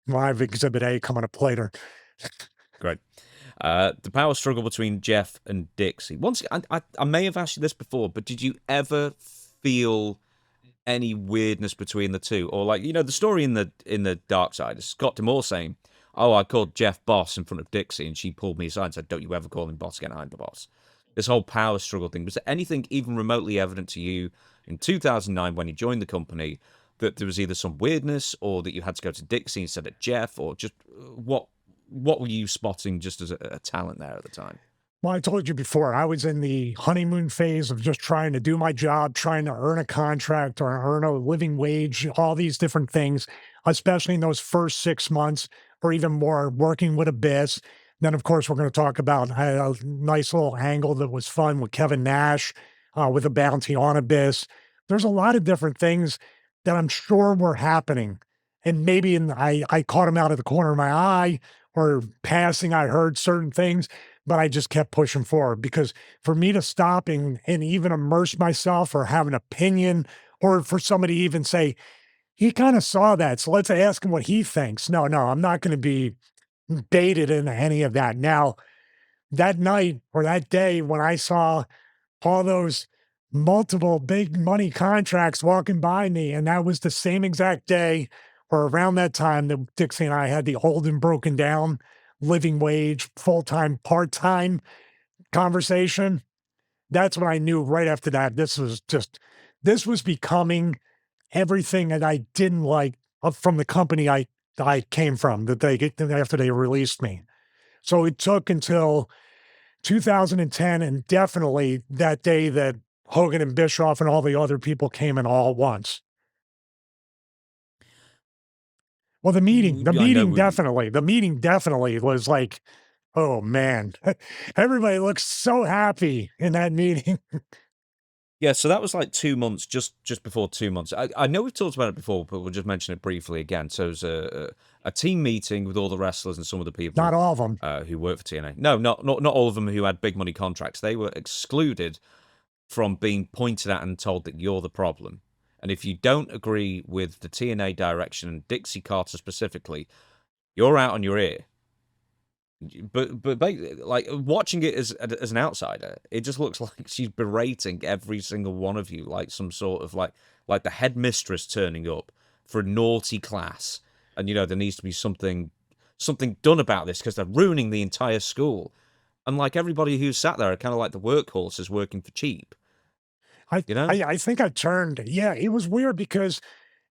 [SPEAKER 1] Live Exhibit A coming up later.
[SPEAKER 2] Great. The power struggle between Jeff and Dixie. Once I may have asked you this before, but did you ever feel any weirdness between the two? Or like, the story in the Dark Side is Scott D'Amore saying, oh, I called Jeff boss in front of Dixie, and she pulled me aside and said, don't you ever call him boss again, I'm the boss. This whole power struggle thing, was there anything even remotely evident to you in 2009 when you joined the company that there was either some weirdness or that you had to go to Dixie instead of Jeff, or just what were you spotting just as a talent there at the time?
[SPEAKER 1] Well, I told you before, I was in the honeymoon phase of just trying to do my job, trying to earn a contract or earn a living wage, all these different things, especially in those first 6 months or even more working with Abyss. Then, of course, we're going to talk about a nice little angle that was fun with Kevin Nash with a bounty on Abyss. There's a lot of different things that I'm sure were happening. And maybe I caught him out of the corner of my eye or passing, I heard certain things, but I just kept pushing forward because for me to stop and even immerse myself or have an opinion or for somebody to even say, he kind of saw that, so let's ask him what he thinks. No, I'm not going to be baited into any of that. Now, that night or that day when I saw all those multiple big money contracts walking by me, and that was the same exact day or around that time that Dixie and I had the old and broken down living wage, full-time, part-time conversation. That's when I knew right after that, this was becoming everything that I didn't like from the company I came from after they released me. So it took until 2010 and definitely that day that Hogan and Bischoff and all the other people came in all at once. Well, the meeting definitely was like, oh man, everybody looks so happy in that meeting.
[SPEAKER 2] Yeah, so that was like 2 months, just before 2 months. I know we've talked about it before, but we'll just mention it briefly again. So it was a team meeting with all the wrestlers and some of the people.
[SPEAKER 1] Not all of them.
[SPEAKER 2] Who work for TNA. No, not all of them who had big money contracts. They were excluded from being pointed at and told that you're the problem. And if you don't agree with the TNA direction, and Dixie Carter specifically, you're out on your ear. But like watching it as an outsider, it just looks like she's berating every single one of you, like some sort of like the headmistress turning up for a naughty class, and there needs to be something done about this because they're ruining the entire school. And like everybody who's sat there are kind of like the workhorses working for cheap.
[SPEAKER 1] I think I turned. Yeah, it was weird because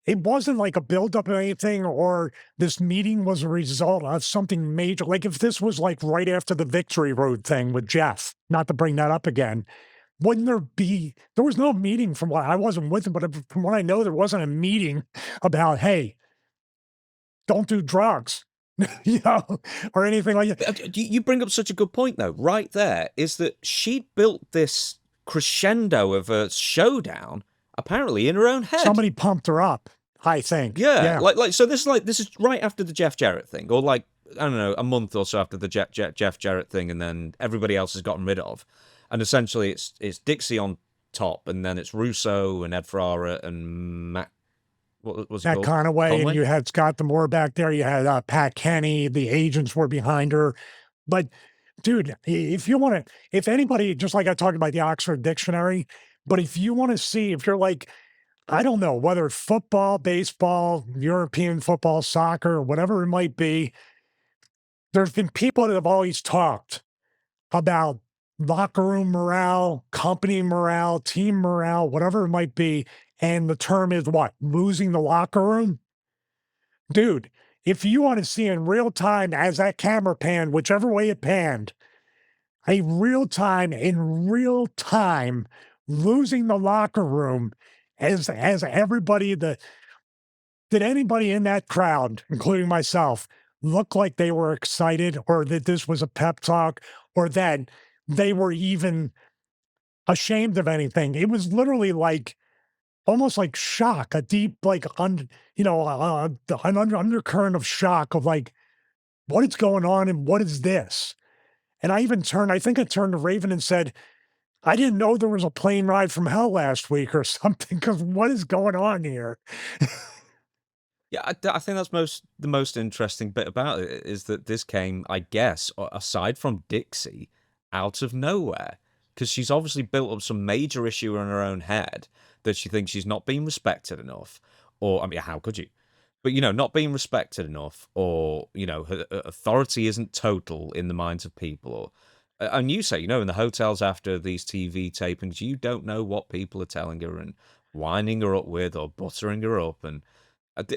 [SPEAKER 1] it wasn't like a buildup of anything there was a result of something major. Like if this was like right after the Victory Road thing with Jeff, not to bring that up again, wouldn't there was no meeting from what I wasn't with him, but from what I know, there wasn't a meeting about, hey, don't do drugs. you know, or anything like that.
[SPEAKER 2] You bring up such a good point, though. Right there is that she built this crescendo of a showdown, apparently in her own head.
[SPEAKER 1] Somebody pumped her up, I think.
[SPEAKER 2] Yeah,
[SPEAKER 1] Yeah.
[SPEAKER 2] so this is right after the Jeff Jarrett thing, or like I don't know, a month or so after the Jeff Jarrett thing, and then everybody else has gotten rid of, and essentially it's Dixie on top, and then it's Russo and Ed Ferrara and Matt. What was it
[SPEAKER 1] Matt
[SPEAKER 2] called?
[SPEAKER 1] Conaway, and
[SPEAKER 2] Conway?
[SPEAKER 1] you had Scott Demore back there. You had Pat Kenny. The agents were behind her. But, dude, if you want to, if anybody, just like I talked about the Oxford Dictionary, but if you want to see, if you're like, I don't know, whether it's football, baseball, European football, soccer, whatever it might be, there's been people that have always talked about locker room morale, company morale, team morale, whatever it might be. And the term is what? Losing the locker room? Dude, if you want to see in real time as that camera panned, whichever way it panned, a real time, in real time, losing the locker room as everybody, did anybody in that crowd, including myself, look like they were excited or that this was a pep talk or that they were even ashamed of anything? It was literally like almost like shock, a deep, like, an undercurrent of shock of like, what is going on and what is this? And I think I turned to Raven and said, I didn't know there was a plane ride from hell last week or something because what is going on here?
[SPEAKER 2] Yeah, I think that's the most interesting bit about it is that this came, I guess, aside from Dixie, out of nowhere. Because she's obviously built up some major issue in her own head that she thinks she's not being respected enough. Or, I mean, how could you? But, not being respected enough, or, her authority isn't total in the minds of people. Or, and you say, in the hotels after these TV tapings, you don't know what people are telling her and winding her up with or buttering her up. And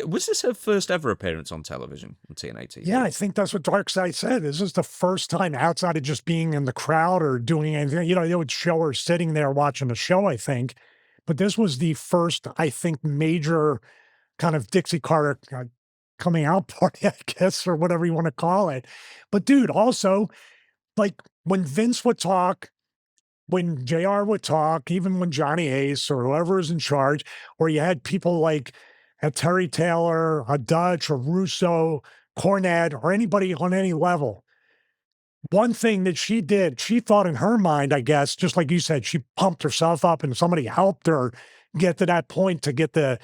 [SPEAKER 2] was this her first ever appearance on television on TNA TV?
[SPEAKER 1] Yeah, I think that's what Darkseid said. This is the first time outside of just being in the crowd or doing anything. They would show her sitting there watching the show, I think. But this was the first, I think, major kind of Dixie Carter coming out party, I guess, or whatever you want to call it. But dude, also, like when Vince would talk, when JR would talk, even when Johnny Ace or whoever is in charge, or you had people like a Terry Taylor, a Dutch, or Russo, Cornette, or anybody on any level. One thing that she did, she thought in her mind, I guess, just like you said, she pumped herself up and somebody helped her get to that point to get the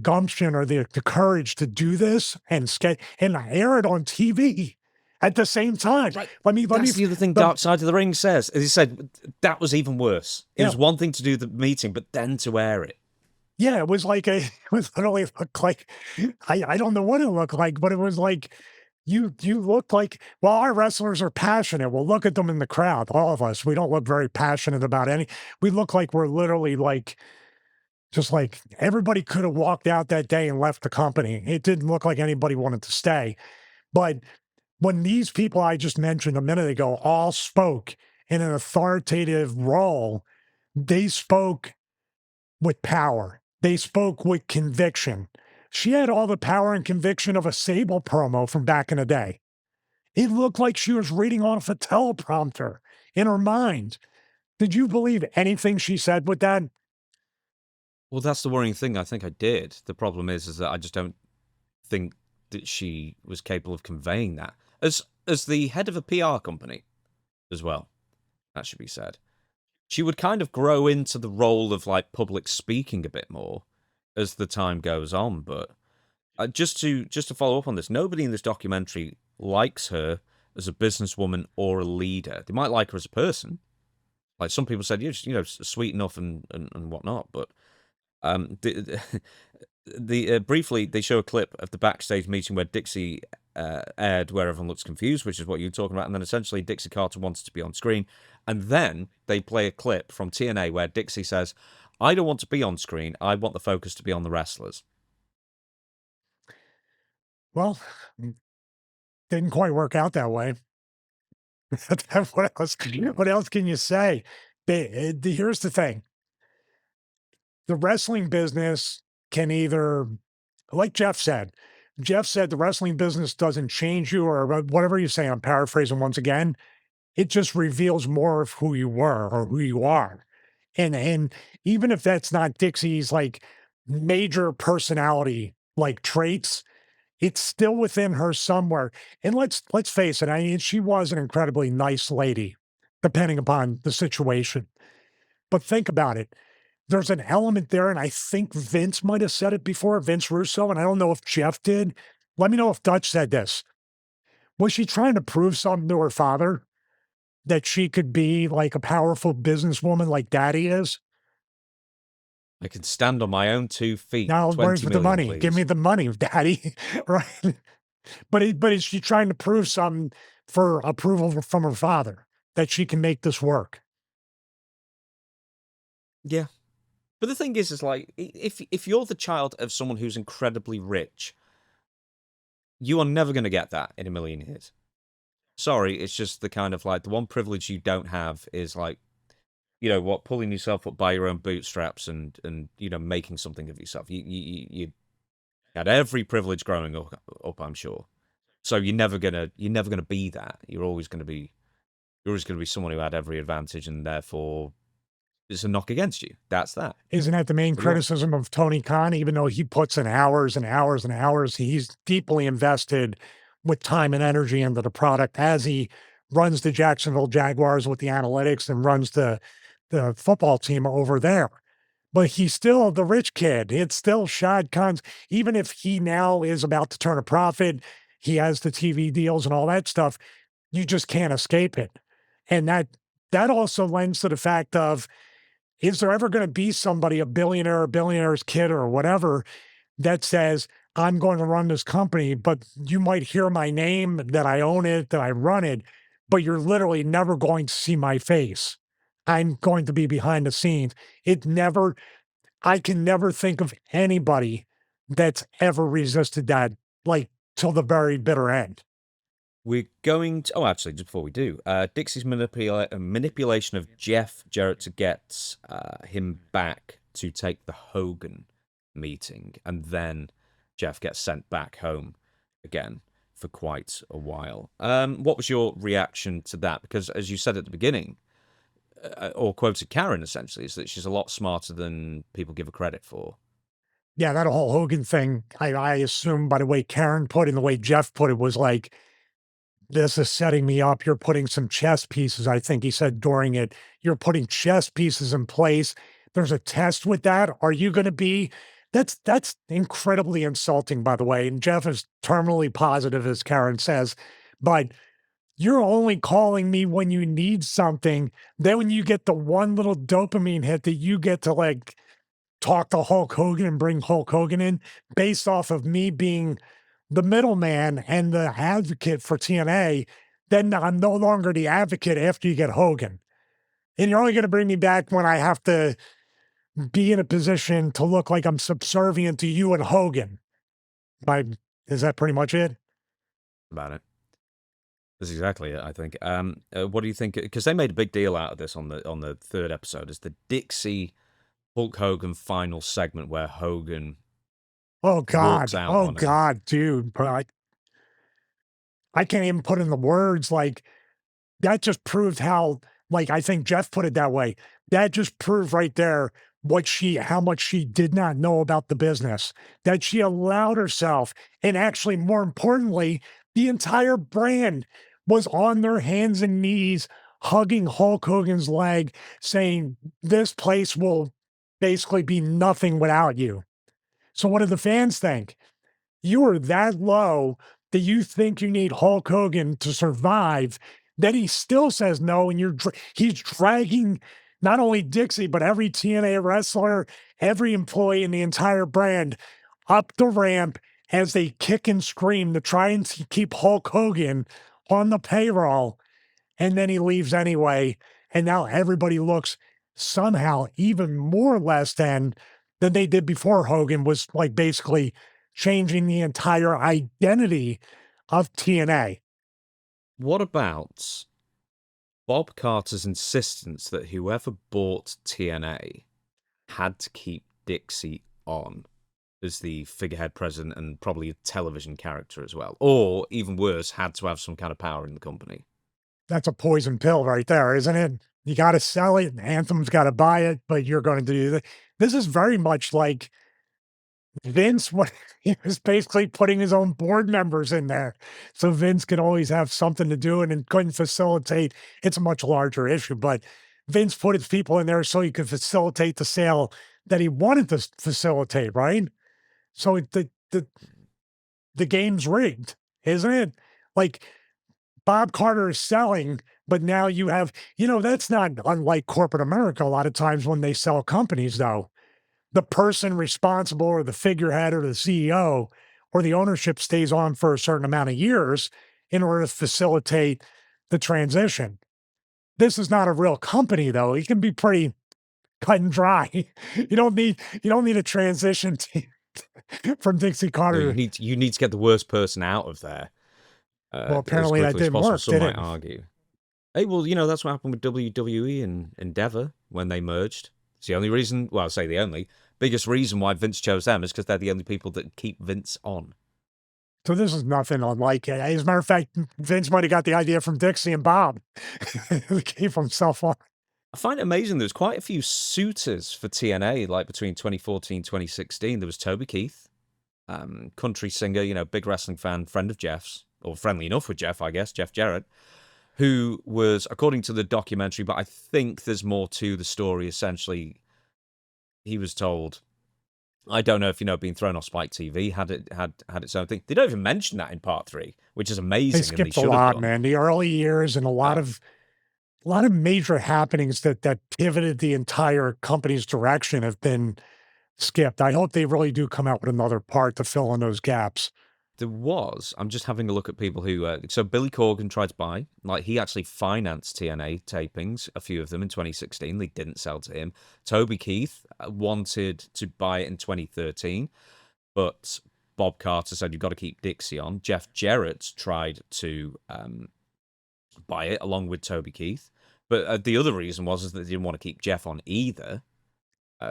[SPEAKER 1] gumption or the courage to do this and air it on TV at the same time.
[SPEAKER 2] Right.
[SPEAKER 1] Let me
[SPEAKER 2] That's the other thing Dark Side of the Ring says. He said that was even worse. It was one thing to do the meeting, but then to air it.
[SPEAKER 1] Yeah, it was literally looked like, I don't know what it looked like, but it was like, you look like, well, our wrestlers are passionate. Well, look at them in the crowd. All of us, we don't look very passionate about we look like we're literally like, just like everybody could have walked out that day and left the company. It didn't look like anybody wanted to stay. But when these people I just mentioned a minute ago all spoke in an authoritative role, they spoke with power. They spoke with conviction. She had all the power and conviction of a Sable promo from back in the day. It looked like she was reading off a teleprompter in her mind. Did you believe anything she said with that?
[SPEAKER 2] Well, that's the worrying thing. I think I did. The problem is that I just don't think that she was capable of conveying that as the head of a PR company as well. That should be said. She would kind of grow into the role of like public speaking a bit more as the time goes on. But just to follow up on this, nobody in this documentary likes her as a businesswoman or a leader. They might like her as a person. Like some people said, you're sweet enough and whatnot. But briefly they show a clip of the backstage meeting where Dixie aired where everyone looks confused, which is what you're talking about, and then essentially Dixie Carter wanted to be on screen, and then they play a clip from TNA where Dixie says, I don't want to be on screen, I want the focus to be on the wrestlers.
[SPEAKER 1] Well, didn't quite work out that way. What else can you say? Here's the thing. The wrestling business can either, like Jeff said, Jeff said the wrestling business doesn't change you or whatever you say. I'm paraphrasing once again. It just reveals more of who you were or who you are. And even if that's not Dixie's like major personality like traits, it's still within her somewhere. And let's face it, I mean, she was an incredibly nice lady, depending upon the situation. But think about it. There's an element there, and I think Vince might have said it before, Vince Russo, and I don't know if Jeff did. Let me know if Dutch said this. Was she trying to prove something to her father that she could be like a powerful businesswoman like Daddy is?
[SPEAKER 2] I can stand on my own 2 feet.
[SPEAKER 1] Now, where's
[SPEAKER 2] 20
[SPEAKER 1] the
[SPEAKER 2] million,
[SPEAKER 1] money? Give
[SPEAKER 2] please.
[SPEAKER 1] me the money, Daddy. Right? But is she trying to prove something for approval from her father that she can make this work?
[SPEAKER 2] Yeah. But the thing is like, if you're the child of someone who's incredibly rich, you are never going to get that in a million years. Sorry, it's just the kind of like, the one privilege you don't have is like, pulling yourself up by your own bootstraps and making something of yourself. You had every privilege growing up, I'm sure. So you're never gonna be that. You're always gonna be someone who had every advantage, and therefore it's a knock against you. That's that.
[SPEAKER 1] Isn't that the main
[SPEAKER 2] What do you want?
[SPEAKER 1] criticism of Tony Khan? Even though he puts in hours and hours and hours, he's deeply invested with time and energy into the product as he runs the Jacksonville Jaguars with the analytics and runs the football team over there. But he's still the rich kid. It's still Shad Khan's, even if he now is about to turn a profit, he has the TV deals and all that stuff. You just can't escape it. And that also lends to the fact of, is there ever going to be somebody, a billionaire, a billionaire's kid, or whatever, that says, I'm going to run this company, but you might hear my name, that I own it, that I run it, but you're literally never going to see my face. I'm going to be behind the scenes. I can never think of anybody that's ever resisted that, like till the very bitter end.
[SPEAKER 2] We're going to. Oh, actually, just before we do, Dixie's manipulation of Jeff Jarrett to get him back to take the Hogan meeting, and then Jeff gets sent back home again for quite a while. What was your reaction to that? Because as you said at the beginning, or quoted Karen essentially, is that she's a lot smarter than people give her credit for.
[SPEAKER 1] Yeah, that whole Hogan thing, I assume by the way Karen put it and the way Jeff put it was like, this is setting me up. You're putting some chess pieces. I think he said during it, you're putting chess pieces in place. There's a test with that. Are you going to be? That's incredibly insulting, by the way. And Jeff is terminally positive, as Karen says, but you're only calling me when you need something. Then when you get the one little dopamine hit that you get to like talk to Hulk Hogan and bring Hulk Hogan in based off of me being the middleman and the advocate for TNA, then I'm no longer the advocate after you get Hogan. And you're only going to bring me back when I have to be in a position to look like I'm subservient to you and Hogan. By, is that pretty much it?
[SPEAKER 2] About it. That's exactly it, I think. What do you think? Because they made a big deal out of this on the third episode. Is the Dixie Hulk Hogan final segment where Hogan
[SPEAKER 1] Oh
[SPEAKER 2] walks
[SPEAKER 1] God.
[SPEAKER 2] out
[SPEAKER 1] Oh
[SPEAKER 2] on him?
[SPEAKER 1] God, dude. But I can't even put in the words like that just proved how, like, I think Jeff put it that way. That just proved right there how much she did not know about the business, that she allowed herself. And actually, more importantly, the entire brand was on their hands and knees, hugging Hulk Hogan's leg, saying, this place will basically be nothing without you. So, what do the fans think? You are that low that you think you need Hulk Hogan to survive, then he still says no, and he's dragging not only Dixie, but every TNA wrestler, every employee in the entire brand up the ramp as they kick and scream to try and keep Hulk Hogan on the payroll. And then he leaves anyway. And now everybody looks somehow even more less than they did before Hogan was like basically changing the entire identity of TNA.
[SPEAKER 2] What about Bob Carter's insistence that whoever bought TNA had to keep Dixie on? as the figurehead president and probably a television character as well. Or, even worse, had to have some kind of power in the company.
[SPEAKER 1] That's a poison pill right there, isn't it? You got to sell it, and Anthem's got to buy it, but you're going to do that. This is very much like Vince, what he was basically putting his own board members in there. So Vince could always have something to do and couldn't facilitate. It's a much larger issue, but Vince put his people in there so he could facilitate the sale that he wanted to facilitate, right? So the game's rigged, isn't it? Like Bob Carter is selling, but now you have, that's not unlike corporate America a lot of times when they sell companies, though. The person responsible or the figurehead or the CEO or the ownership stays on for a certain amount of years in order to facilitate the transition. This is not a real company, though. It can be pretty cut and dry. You don't need a transition team from Dixie Carter.
[SPEAKER 2] You need to get the worst person out of there.
[SPEAKER 1] Well, apparently that didn't work,
[SPEAKER 2] some
[SPEAKER 1] did
[SPEAKER 2] might
[SPEAKER 1] it?
[SPEAKER 2] argue. Hey, well, that's what happened with WWE and Endeavor when they merged. It's the only reason, well, I'll say the only, biggest reason why Vince chose them is because they're the only people that keep Vince on.
[SPEAKER 1] So this is nothing unlike it. As a matter of fact, Vince might have got the idea from Dixie and Bob. He keep himself on.
[SPEAKER 2] I find it amazing there's quite a few suitors for TNA, like between 2014 2016. There was Toby Keith, country singer, big wrestling fan, friend of Jeff's, or friendly enough with Jeff, I guess, Jeff Jarrett, who was, according to the documentary, but I think there's more to the story, essentially, he was told, I don't know if being thrown off Spike TV had its own thing. They don't even mention that in part 3, which is amazing.
[SPEAKER 1] They skipped a lot, man. The early years and a lot of major happenings that pivoted the entire company's direction have been skipped. I hope they really do come out with another part to fill in those gaps.
[SPEAKER 2] There was. I'm just having a look at people who. So Billy Corgan tried to buy. Like, he actually financed TNA tapings, a few of them in 2016. They didn't sell to him. Toby Keith wanted to buy it in 2013, but Bob Carter said, you've got to keep Dixie on. Jeff Jarrett tried to buy it along with Toby Keith. But the other reason was that they didn't want to keep Jeff on either.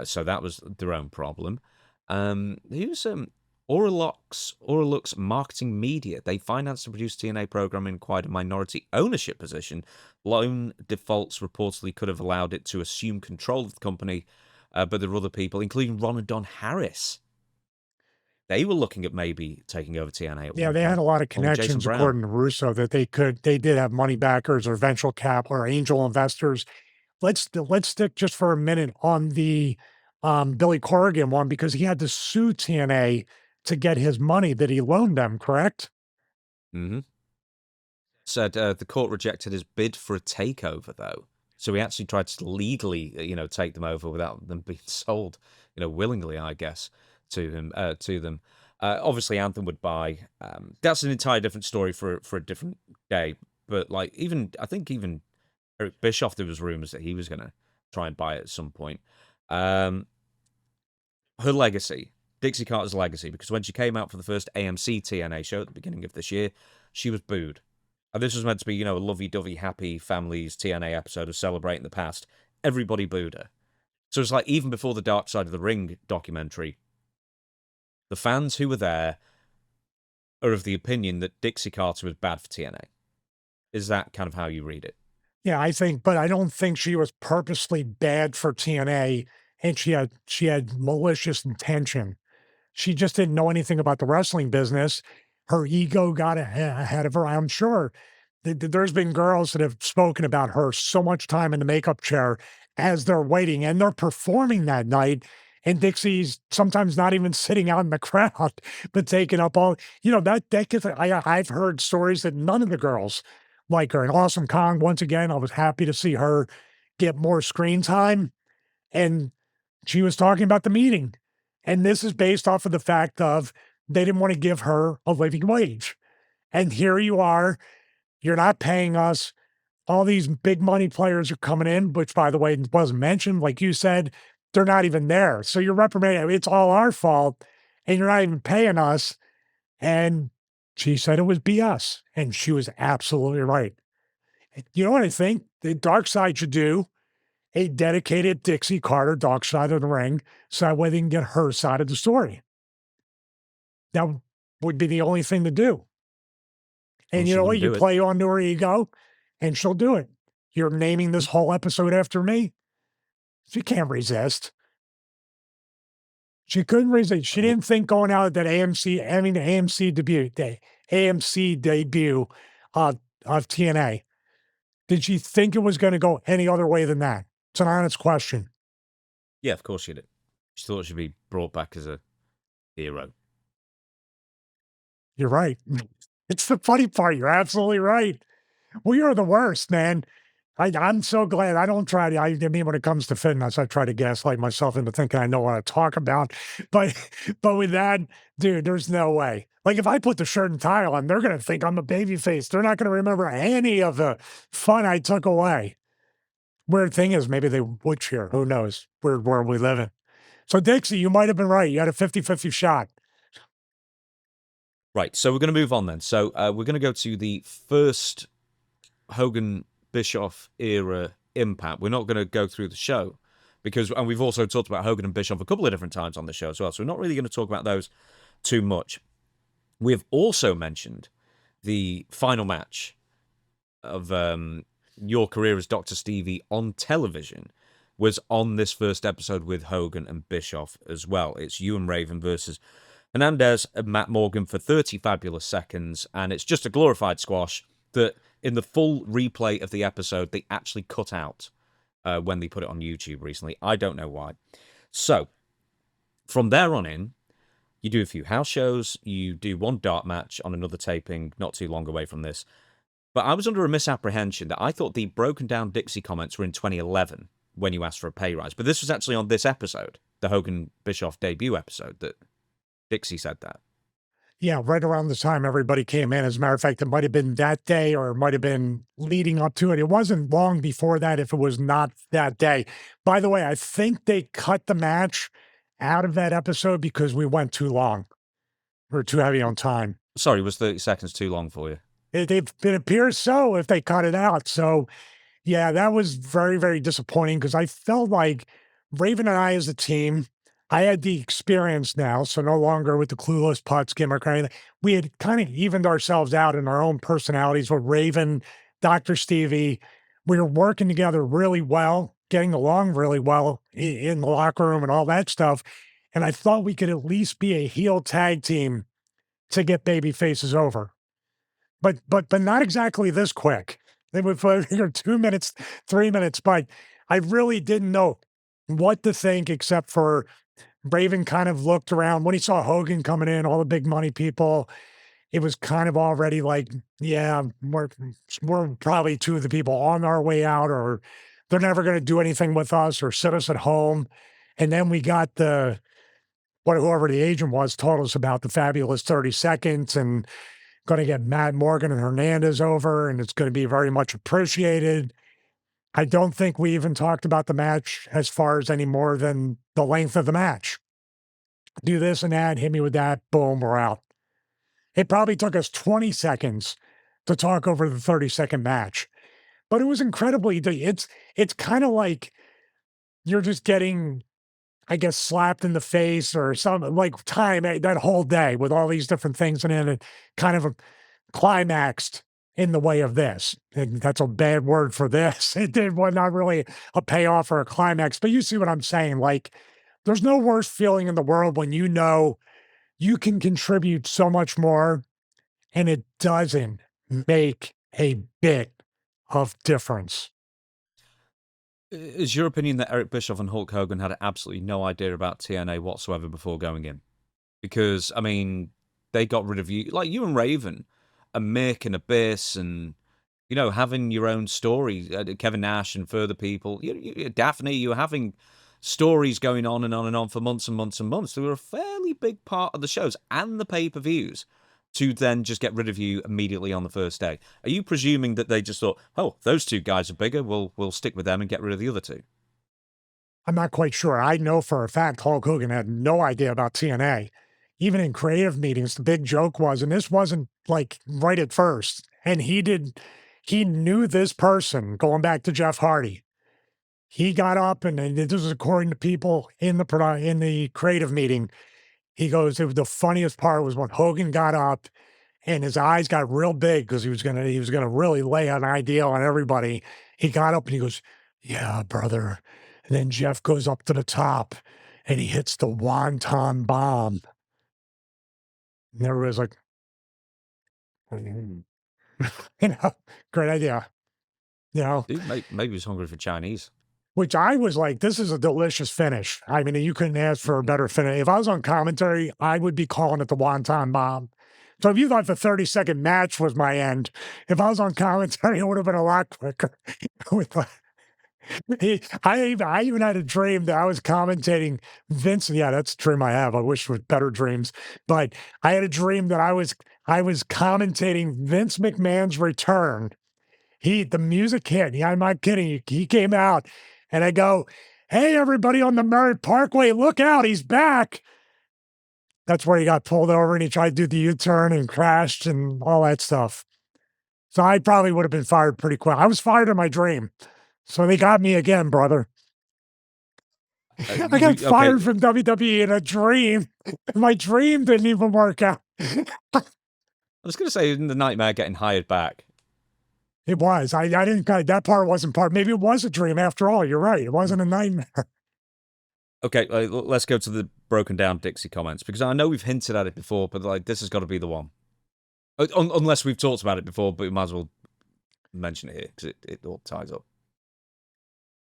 [SPEAKER 2] So that was their own problem. Who's Oralux Marketing Media. They financed and produced TNA programming in quite a minority ownership position. Loan defaults reportedly could have allowed it to assume control of the company, but there were other people, including Ron and Don Harris. They were looking at maybe taking over TNA.
[SPEAKER 1] Yeah, they had a lot of connections, according to Russo, that they did have money backers or venture capital or angel investors. Let's stick just for a minute on the Billy Corrigan one, because he had to sue TNA to get his money that he loaned them, correct?
[SPEAKER 2] Mm-hmm. Said the court rejected his bid for a takeover, though. So he actually tried to legally, take them over without them being sold, willingly, I guess, to them. Obviously, Anthem would buy. That's an entirely different story for a different day. But I think even Eric Bischoff, there was rumors that he was going to try and buy it at some point. Her legacy. Dixie Carter's legacy, because when she came out for the first AMC TNA show at the beginning of this year, she was booed. And this was meant to be, a lovey-dovey, happy families TNA episode of celebrating the past. Everybody booed her. So it's like, even before the Dark Side of the Ring documentary, the fans who were there are of the opinion that Dixie Carter was bad for TNA. Is that kind of how you read it?
[SPEAKER 1] Yeah, but I don't think she was purposely bad for TNA, and she had malicious intention. She just didn't know anything about the wrestling business. Her ego got ahead of her. I'm sure there's been girls that have spoken about her so much time in the makeup chair as they're waiting, and they're performing that night. And Dixie's sometimes not even sitting out in the crowd, but taking up all, that gets, I've heard stories that none of the girls like her. And Awesome Kong, once again, I was happy to see her get more screen time. And she was talking about the meeting. And this is based off of the fact of they didn't want to give her a living wage. And here you are, you're not paying us. All these big money players are coming in, which, by the way, wasn't mentioned. Like you said, they're not even there. So you're reprimanding. It's all our fault, and you're not even paying us. And she said it was BS. And she was absolutely right. You know what I think the Dark Side should do? A dedicated Dixie Carter Dark Side of the Ring, so that way they can get her side of the story. That would be the only thing to do. And
[SPEAKER 2] Well,
[SPEAKER 1] you
[SPEAKER 2] she
[SPEAKER 1] know what?
[SPEAKER 2] wouldn't
[SPEAKER 1] You
[SPEAKER 2] do it.
[SPEAKER 1] play on to her ego, and she'll do it. You're naming this whole episode after me? She can't resist. She couldn't resist. She didn't think going out at that AMC debut of TNA. Did she think it was going to go any other way than that? It's an honest question.
[SPEAKER 2] Yeah, of course she did. She thought she'd be brought back as a hero.
[SPEAKER 1] You're right. It's the funny part. You're absolutely right. We are the worst, man. I'm so glad I don't try to. I mean, when it comes to fitness, I try to gaslight myself into thinking I know what to talk about. But, but with that, dude, there's no way. Like if I put the shirt and tie on, they're gonna think I'm a baby face. They're not gonna remember any of the fun I took away. Weird thing is, maybe they would cheer. Who knows? Weird world we live in. So Dixie, you might have been right. You had a 50-50 shot.
[SPEAKER 2] Right, so we're going to move on then. So we're going to go to the first Hogan Bischoff era Impact. We're not going to go through the show and we've also talked about Hogan and Bischoff a couple of different times on the show as well. So we're not really going to talk about those too much. We have also mentioned the final match of Your Career as Dr. Stevie on television was on this first episode with Hogan and Bischoff as well. It's you and Raven versus Hernandez and Matt Morgan for 30 fabulous seconds, and it's just a glorified squash that in the full replay of the episode, they actually cut out when they put it on YouTube recently. I don't know why. So, from there on in, you do a few house shows, you do one dart match on another taping not too long away from this. But I was under a misapprehension that I thought the broken down Dixie comments were in 2011 when you asked for a pay rise. But this was actually on this episode, the Hogan Bischoff debut episode, that Dixie said that.
[SPEAKER 1] Yeah, right around the time everybody came in. As a matter of fact, it might have been that day or it might have been leading up to it. It wasn't long before that if it was not that day. By the way, I think they cut the match out of that episode because we went too long. We were too heavy on time.
[SPEAKER 2] Sorry, was 30 seconds too long for you?
[SPEAKER 1] It appears so if they cut it out. So, yeah, that was very, very disappointing because I felt like Raven and I as a team, I had the experience now, so no longer with the clueless putts gimmick or anything. We had kind of evened ourselves out in our own personalities with Raven, Dr. Stevie. We were working together really well, getting along really well in the locker room and all that stuff. And I thought we could at least be a heel tag team to get baby faces over. But not exactly this quick. They would put 2 minutes, 3 minutes, but I really didn't know what to think except for Raven kind of looked around when he saw Hogan coming in, all the big money people. It was kind of already like, yeah, we're probably two of the people on our way out, or they're never going to do anything with us or sit us at home. And then we got whoever the agent was told us about the fabulous 30 seconds and going to get Matt Morgan and Hernandez over, and it's going to be very much appreciated. I don't think we even talked about the match as far as any more than the length of the match. Do this and that, hit me with that, boom, we're out. It probably took us 20 seconds to talk over the 30-second match, but it was incredibly, it's kind of like you're just getting, I guess, slapped in the face or something like time that whole day with all these different things and then it kind of climaxed in the way of this. And that's a bad word for this. It did was not really a payoff or a climax, but you see what I'm saying. Like, there's no worse feeling in the world when you know you can contribute so much more and it doesn't make a bit of difference.
[SPEAKER 2] Is your opinion that Eric Bischoff and Hulk Hogan had absolutely no idea about TNA whatsoever before going in? Because, I mean, they got rid of you. Like, you and Raven, and Mick and Abyss, and, you know, having your own story. Kevin Nash and further people. Daphne, you were having stories going on and on and on for months and months and months. They were a fairly big part of the shows and the pay-per-views to then just get rid of you immediately on the first day. Are you presuming that they just thought, oh, those two guys are bigger, we'll stick with them and get rid of the other two?
[SPEAKER 1] I'm not quite sure. I know for a fact Hulk Hogan had no idea about TNA. Even in creative meetings, the big joke was, and this wasn't like right at first, and he knew this person going back to Jeff Hardy. He got up and this is according to people in the creative meeting. He goes, the funniest part was when Hogan got up and his eyes got real big because he was gonna really lay an idea on everybody. He got up and he goes, "Yeah, brother." And then Jeff goes up to the top and he hits the wonton bomb. And everybody's like, "Mhm." you know, great idea. You know,
[SPEAKER 2] Dude, maybe he's hungry for Chinese.
[SPEAKER 1] which I was like, this is a delicious finish. I mean, you couldn't ask for a better finish. If I was on commentary, I would be calling it the wonton bomb. So if you thought the 30-second match was my end, if I was on commentary, it would have been a lot quicker. With I even had a dream that I was commentating Vince. Yeah, that's a dream I have. I wish with better dreams. But I had a dream that I was commentating Vince McMahon's return. The music hit. Yeah, I'm not kidding. He came out and I go, "Hey, everybody on the Merritt Parkway, look out, he's back." That's where he got pulled over and he tried to do the U-turn and crashed and all that stuff. So I probably would have been fired pretty quick. I was fired in my dream. So they got me again, brother. I got
[SPEAKER 2] Okay.
[SPEAKER 1] fired from WWE in a dream. My dream didn't even work out.
[SPEAKER 2] I was going to say, in the nightmare getting hired back.
[SPEAKER 1] It was. I didn't, that part wasn't part. Maybe it was a dream after all. You're right. It wasn't a nightmare.
[SPEAKER 2] Okay, let's go to the broken down Dixie comments, because I know we've hinted at it before, but like this has got to be the one. Unless we've talked about it before, but we might as well mention it here because it all ties up.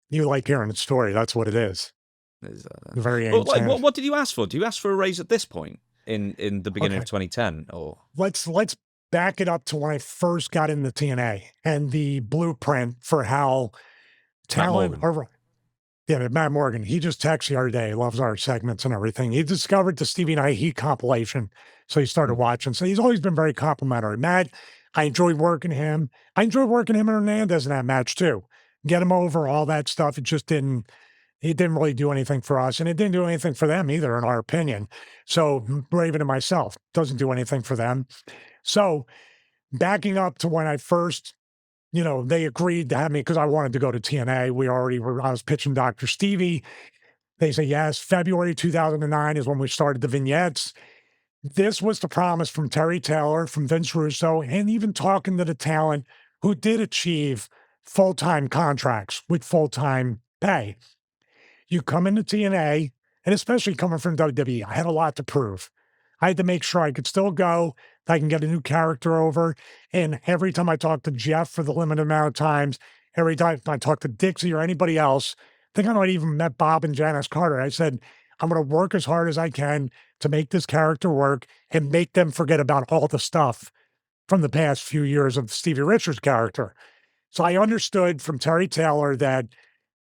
[SPEAKER 1] You like hearing the story. That's what it is. Very
[SPEAKER 2] Well, like,
[SPEAKER 1] ancient.
[SPEAKER 2] what did you ask for? Do you ask for a raise at this point in the beginning of 2010, or
[SPEAKER 1] Let's back it up to when I first got into TNA and the blueprint for how talent Matt Morgan. He just texts the other day, loves our segments and everything. He discovered the Stevie and I Heat compilation. So he started watching. So he's always been very complimentary. Matt, I enjoyed working him. I enjoyed working him and Hernandez in that match too. Get him over, all that stuff. It didn't really do anything for us. And it didn't do anything for them either, in our opinion. So Raven and myself doesn't do anything for them. So backing up to when I first they agreed to have me because I wanted to go to TNA. I was pitching Dr. Stevie. They say yes. February 2009 is when we started the vignettes. This was the promise from Terry Taylor, from Vince Russo, and even talking to the talent who did achieve full-time contracts with full-time pay. You come into TNA, and especially coming from WWE, I had a lot to prove. I had to make sure I could still go, I can get a new character over. And every time I talk to Jeff for the limited amount of times, every time I talk to Dixie or anybody else, I think I might even met Bob and Janice Carter. I said, I'm going to work as hard as I can to make this character work and make them forget about all the stuff from the past few years of Stevie Richards' character. So I understood from Terry Taylor that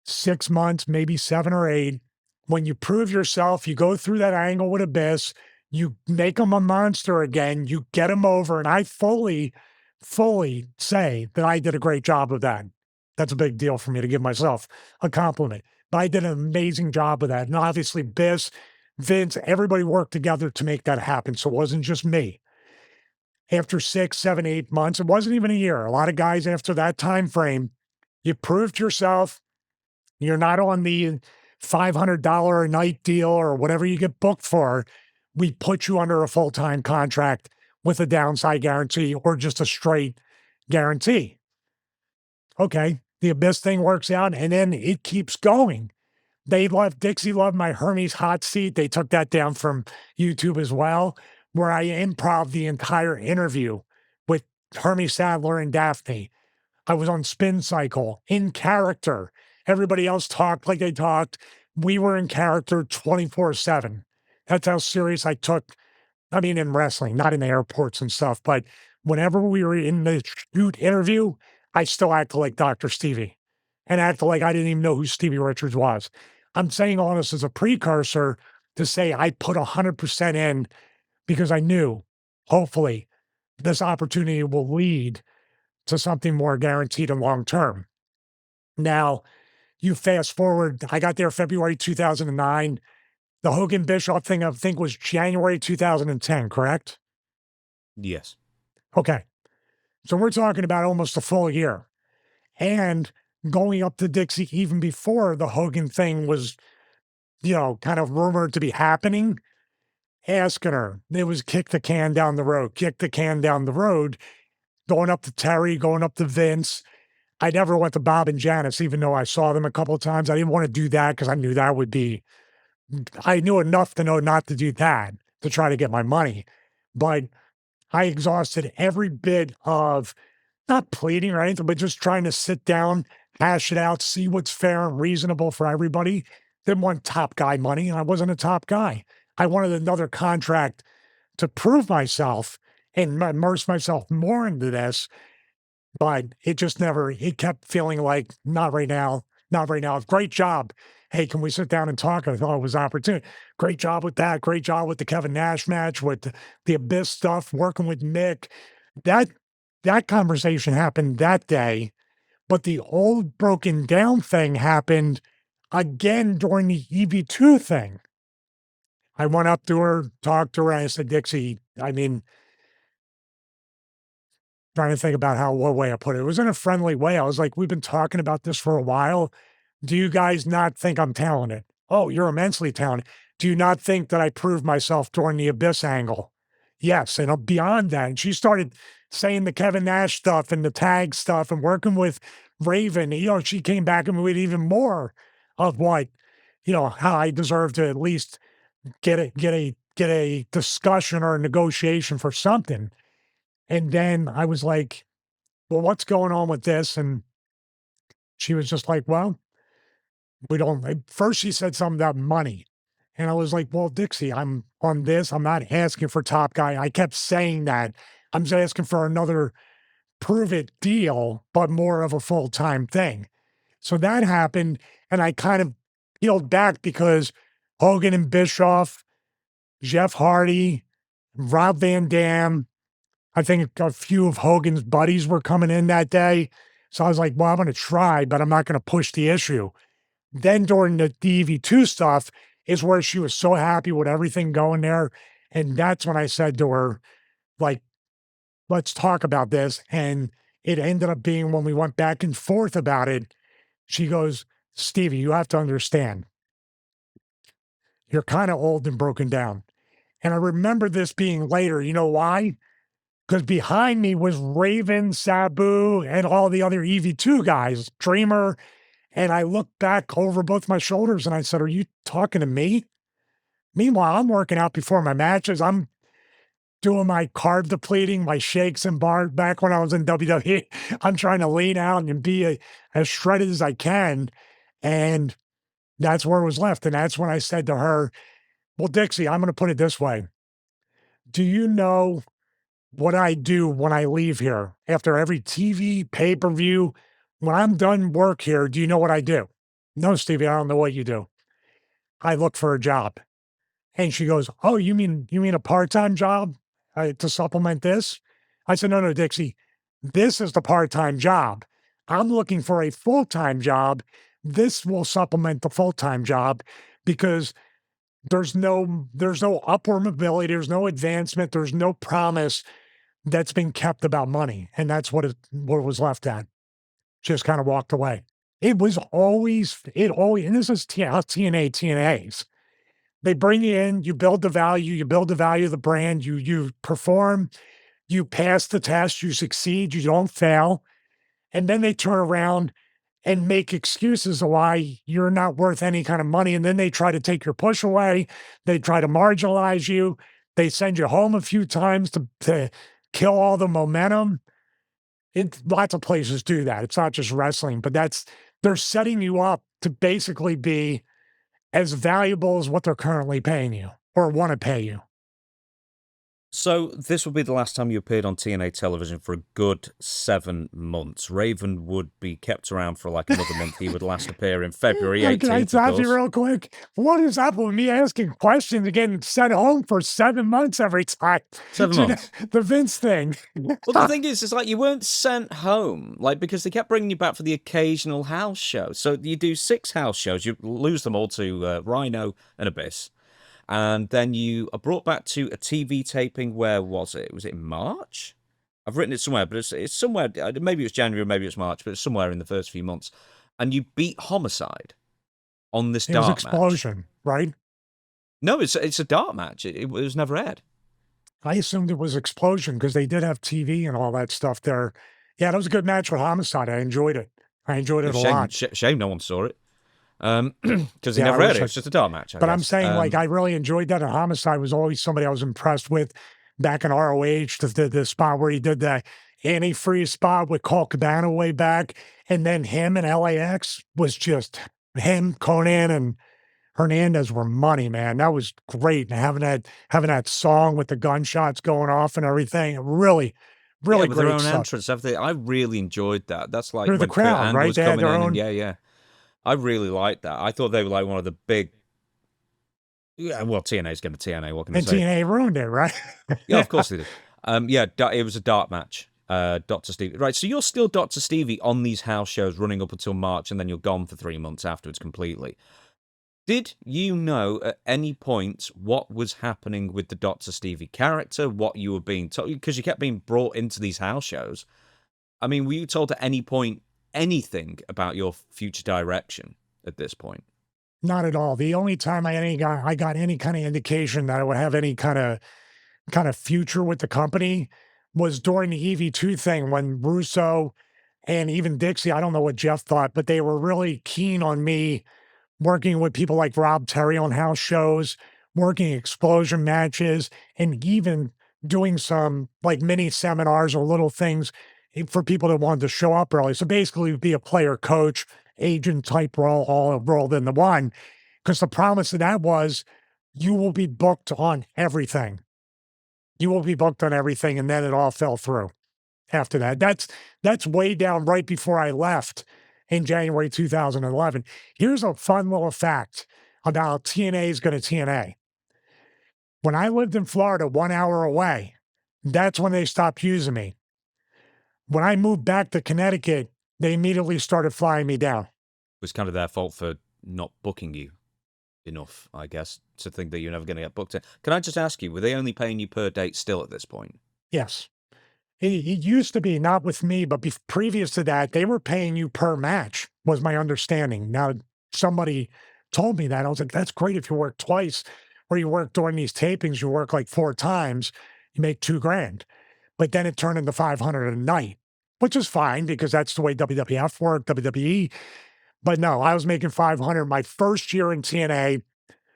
[SPEAKER 1] 6 months, maybe 7 or 8, when you prove yourself, you go through that angle with Abyss, you make them a monster again, you get them over. And I fully say that I did a great job of that. That's a big deal for me to give myself a compliment. But I did an amazing job of that. And obviously, Biss, Vince, everybody worked together to make that happen. So it wasn't just me. After 6, 7, 8 months, it wasn't even a year. A lot of guys after that time frame, you proved yourself. You're not on the $500 a night deal or whatever you get booked for. We put you under a full-time contract with a downside guarantee or just a straight guarantee. Okay, the Abyss thing works out, and then it keeps going. Dixie loved my Hermes hot seat. They took that down from YouTube as well, where I improv the entire interview with Hermes Sadler and Daphne. I was on Spin Cycle in character. Everybody else talked like they talked. We were in character 24/7. That's how serious I took. I mean, in wrestling, not in the airports and stuff, but whenever we were in the shoot interview, I still acted like Dr. Stevie and acted like I didn't even know who Stevie Richards was. I'm saying all this as a precursor to say I put 100% in because I knew, hopefully, this opportunity will lead to something more guaranteed and long term. Now, you fast forward, I got there February 2009. The Hogan Bischoff thing, I think, was January 2010, correct?
[SPEAKER 2] Yes.
[SPEAKER 1] Okay. So we're talking about almost a full year. And going up to Dixie even before the Hogan thing was, kind of rumored to be happening. asking her. It was kick the can down the road, kick the can down the road, going up to Terry, going up to Vince. I never went to Bob and Janice, even though I saw them a couple of times. I didn't want to do that because I knew that would be, I knew enough to know not to do that to try to get my money. But I exhausted every bit of not pleading or anything, but just trying to sit down, hash it out, see what's fair and reasonable for everybody. Didn't want top guy money, and I wasn't a top guy. I wanted another contract to prove myself and immerse myself more into this, but it just never, it kept feeling like, not right now, not right now. Great job. Hey, can we sit down and talk? I thought it was opportunity. Great job with that. Great job with the Kevin Nash match, with the Abyss stuff, working with Mick. That that conversation happened that day, but the old broken down thing happened again during the EV2 thing. I went up to her, talked to her, and I said, Dixie, I mean, trying to think about what way I put it. It was in a friendly way. I was like, we've been talking about this for a while. Do you guys not think I'm talented? Oh, you're immensely talented. Do you not think that I proved myself during the Abyss angle? Yes. And beyond that, and she started saying the Kevin Nash stuff and the tag stuff and working with Raven. She came back and with even more of what, how I deserve to at least get a discussion or a negotiation for something. And then I was like, well, what's going on with this? And she was just like, well, we don't. First, she said something about money. And I was like, well, Dixie, I'm on this. I'm not asking for top guy. I kept saying that. I'm just asking for another prove it deal, but more of a full time thing. So that happened. And I kind of peeled back because Hogan and Bischoff, Jeff Hardy, Rob Van Dam, I think a few of Hogan's buddies were coming in that day. So I was like, well, I'm going to try, but I'm not going to push the issue. Then during the DV2 stuff is where she was so happy with everything going there. And that's when I said to her, like, let's talk about this. And it ended up being when we went back and forth about it, she goes, Stevie, you have to understand, you're kind of old and broken down. And I remember this being later. You know why? Because behind me was Raven, Sabu, and all the other EV2 guys, Dreamer. And I looked back over both my shoulders and I said, are you talking to me? Meanwhile, I'm working out before my matches. I'm doing my carb depleting, my shakes and bars back when I was in WWE. I'm trying to lean out and be as shredded as I can. And that's where it was left. And that's when I said to her, well, Dixie, I'm going to put it this way. Do you know what I do when I leave here after every TV, pay-per-view? When I'm done work here, do you know what I do? No, Stevie, I don't know what you do. I look for a job. And she goes, oh, you mean a part-time job to supplement this? I said, no, Dixie, this is the part-time job. I'm looking for a full-time job. This will supplement the full-time job because there's no upward mobility, there's no advancement, there's no promise that's been kept about money. And that's what it was left at. Just kind of walked away. It always, and this is how TNAs. They bring you in, you build the value of the brand, you perform, you pass the test, you succeed, you don't fail. And then they turn around and make excuses of why you're not worth any kind of money. And then they try to take your push away. They try to marginalize you. They send you home a few times to kill all the momentum. Lots of places do that. It's not just wrestling, but they're setting you up to basically be as valuable as what they're currently paying you or want to pay you.
[SPEAKER 2] So this will be the last time you appeared on TNA television for a good 7 months. Raven would be kept around for like another month. He would last appear in February 18th.
[SPEAKER 1] Can I stop you real quick? What is up with me asking questions and getting sent home for 7 months every time?
[SPEAKER 2] 7 months.
[SPEAKER 1] The Vince thing.
[SPEAKER 2] Well, the thing is, it's like you weren't sent home, like because they kept bringing you back for the occasional house show. So you do 6 house shows, you lose them all to Rhino and Abyss. And then you are brought back to a TV taping. Where was it? Was it in March? I've written it somewhere, but it's somewhere. Maybe it's January, maybe it's March, but it's somewhere in the first few months. And you beat Homicide on this dark
[SPEAKER 1] explosion,
[SPEAKER 2] match.
[SPEAKER 1] Right?
[SPEAKER 2] No, it's a dark match. It was never aired.
[SPEAKER 1] I assumed it was Explosion because they did have TV and all that stuff there. Yeah, that was a good match with Homicide. I enjoyed it. I enjoyed it a lot.
[SPEAKER 2] Shame no one saw it. Because he
[SPEAKER 1] Yeah, I
[SPEAKER 2] never aired
[SPEAKER 1] wish
[SPEAKER 2] it.
[SPEAKER 1] I
[SPEAKER 2] It's just a dark match, I
[SPEAKER 1] But I'm
[SPEAKER 2] guess.
[SPEAKER 1] saying, like, I really enjoyed that. And Homicide was always somebody I was impressed with back in ROH. The spot where he did the antifreeze spot with Colt Cabana way back. And then him and LAX was just him, Conan, and Hernandez were money, man. That was great. And having that song with the gunshots going off and everything. Really,
[SPEAKER 2] Yeah,
[SPEAKER 1] really
[SPEAKER 2] with their
[SPEAKER 1] great
[SPEAKER 2] own
[SPEAKER 1] stuff.
[SPEAKER 2] entrance, everything. I really enjoyed that. That's like
[SPEAKER 1] Through the
[SPEAKER 2] when Kurt
[SPEAKER 1] crowd,
[SPEAKER 2] Angle
[SPEAKER 1] right?
[SPEAKER 2] was
[SPEAKER 1] They had
[SPEAKER 2] coming
[SPEAKER 1] their
[SPEAKER 2] in, and
[SPEAKER 1] own.
[SPEAKER 2] yeah. I really liked that. I thought they were like one of the big. Yeah, well, TNA's going to TNA. What can I
[SPEAKER 1] And
[SPEAKER 2] say?
[SPEAKER 1] TNA ruined it, right?
[SPEAKER 2] Yeah, of course they did. It was a dark match. Dr. Stevie. Right, so you're still Dr. Stevie on these house shows running up until March, and then you're gone for 3 months afterwards completely. Did you know at any point what was happening with the Dr. Stevie character, what you were being told? Because you kept being brought into these house shows. I mean, were you told at any point anything about your future direction at this point?
[SPEAKER 1] Not at all. The only time I got any kind of indication that I would have any kind of future with the company was during the EV2 thing when Russo and even Dixie, I don't know what Jeff thought, but they were really keen on me working with people like Rob Terry on house shows, working explosion matches, and even doing some like mini seminars or little things for people that wanted to show up early. So basically, be a player coach, agent type role, all rolled into one. Because the promise of that was you will be booked on everything. You will be booked on everything. And then it all fell through after that. That's way down right before I left in January 2011. Here's a fun little fact about TNA is going to TNA. When I lived in Florida, 1 hour away, that's when they stopped using me. When I moved back to Connecticut, they immediately started flying me down.
[SPEAKER 2] It was kind of their fault for not booking you enough, I guess, to think that you're never going to get booked in. Can I just ask you, were they only paying you per date still at this point?
[SPEAKER 1] Yes. It used to be, not with me, but previous to that, they were paying you per match, was my understanding. Now, somebody told me that. I was like, that's great if you work twice, or you work during these tapings, you work like 4 times, you make $2,000. But then it turned into 500 a night, which is fine because that's the way WWF worked, WWE. But no, I was making 500. My first year in TNA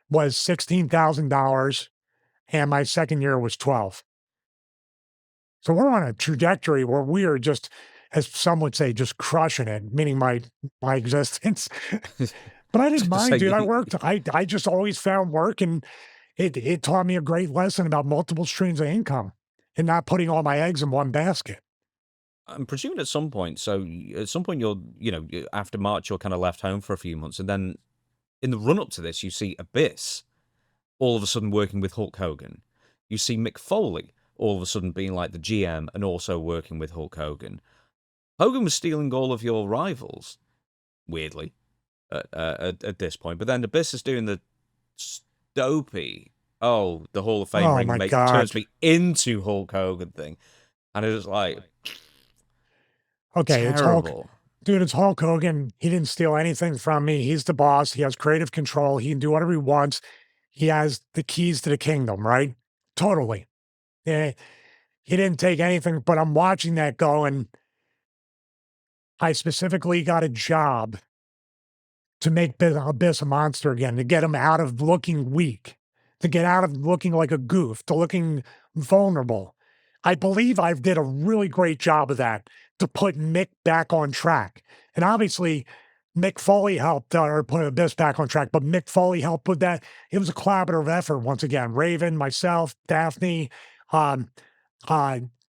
[SPEAKER 1] was $16,000, and my second year was 12. So we're on a trajectory where we are just, as some would say, just crushing it, meaning my existence. But I didn't mind, dude. I worked. I just always found work, and it taught me a great lesson about multiple streams of income and not putting all my eggs in one basket.
[SPEAKER 2] I'm presuming at some point. So at some point, after March, you're kind of left home for a few months, and then in the run up to this, you see Abyss all of a sudden working with Hulk Hogan. You see Mick Foley all of a sudden being like the GM and also working with Hulk Hogan. Hogan was stealing all of your rivals, weirdly, at this point. But then Abyss is doing the dopey, the Hall of Fame
[SPEAKER 1] Oh
[SPEAKER 2] ring
[SPEAKER 1] my God.
[SPEAKER 2] turns me into Hulk Hogan thing. And it was like,
[SPEAKER 1] okay,
[SPEAKER 2] terrible.
[SPEAKER 1] It's Hulk Hogan. He didn't steal anything from me. He's the boss. He has creative control. He can do whatever he wants. He has the keys to the kingdom, right? Totally. Yeah, he didn't take anything, but I'm watching that going. I specifically got a job to make Abyss a monster again, to get him out of looking weak, to get out of looking like a goof, to looking vulnerable. I believe I did a really great job of that to put Mick back on track. And obviously, Mick Foley helped or put Abyss back on track, but Mick Foley helped with that. It was a collaborative effort once again. Raven, myself, Daphne,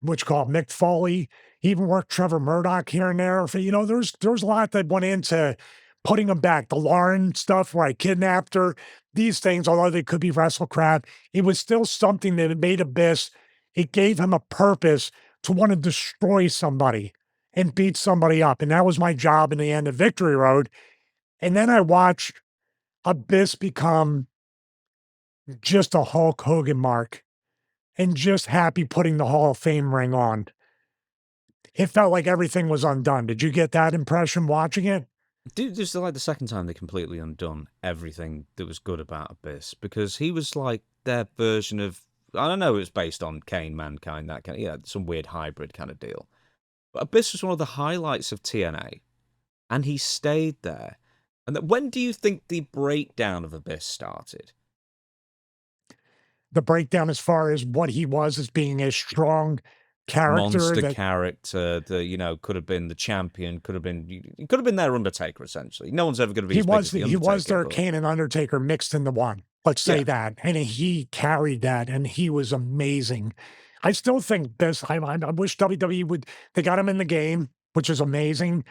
[SPEAKER 1] which called Mick Foley, even worked Trevor Murdoch here and there. There's a lot that went into putting him back. The Lauren stuff where I kidnapped her, these things, although they could be wrestle crap, it was still something that made Abyss. It gave him a purpose to want to destroy somebody and beat somebody up. And that was my job in the end of Victory Road. And then I watched Abyss become just a Hulk Hogan mark and just happy putting the Hall of Fame ring on. It felt like everything was undone. Did you get that impression watching it?
[SPEAKER 2] Dude, this is like the second time they completely undone everything that was good about Abyss, because he was like their version of, I don't know, it was based on Kane, Mankind, that kind of, yeah, some weird hybrid kind of deal. But Abyss was one of the highlights of TNA, and he stayed there. And when do you think the breakdown of Abyss started?
[SPEAKER 1] The breakdown as far as what he was as being a strong character
[SPEAKER 2] Monster
[SPEAKER 1] that
[SPEAKER 2] character that, you know, could have been the champion, could have been, he could have been their Undertaker, essentially. No one's ever going to be
[SPEAKER 1] he
[SPEAKER 2] as big
[SPEAKER 1] was
[SPEAKER 2] as the
[SPEAKER 1] he was
[SPEAKER 2] Undertaker,
[SPEAKER 1] their
[SPEAKER 2] but
[SPEAKER 1] Kane and Undertaker mixed into one. Let's say
[SPEAKER 2] yeah.
[SPEAKER 1] that, and he carried that, and he was amazing. I still think this. I wish WWE would. They got him in the game, which is amazing.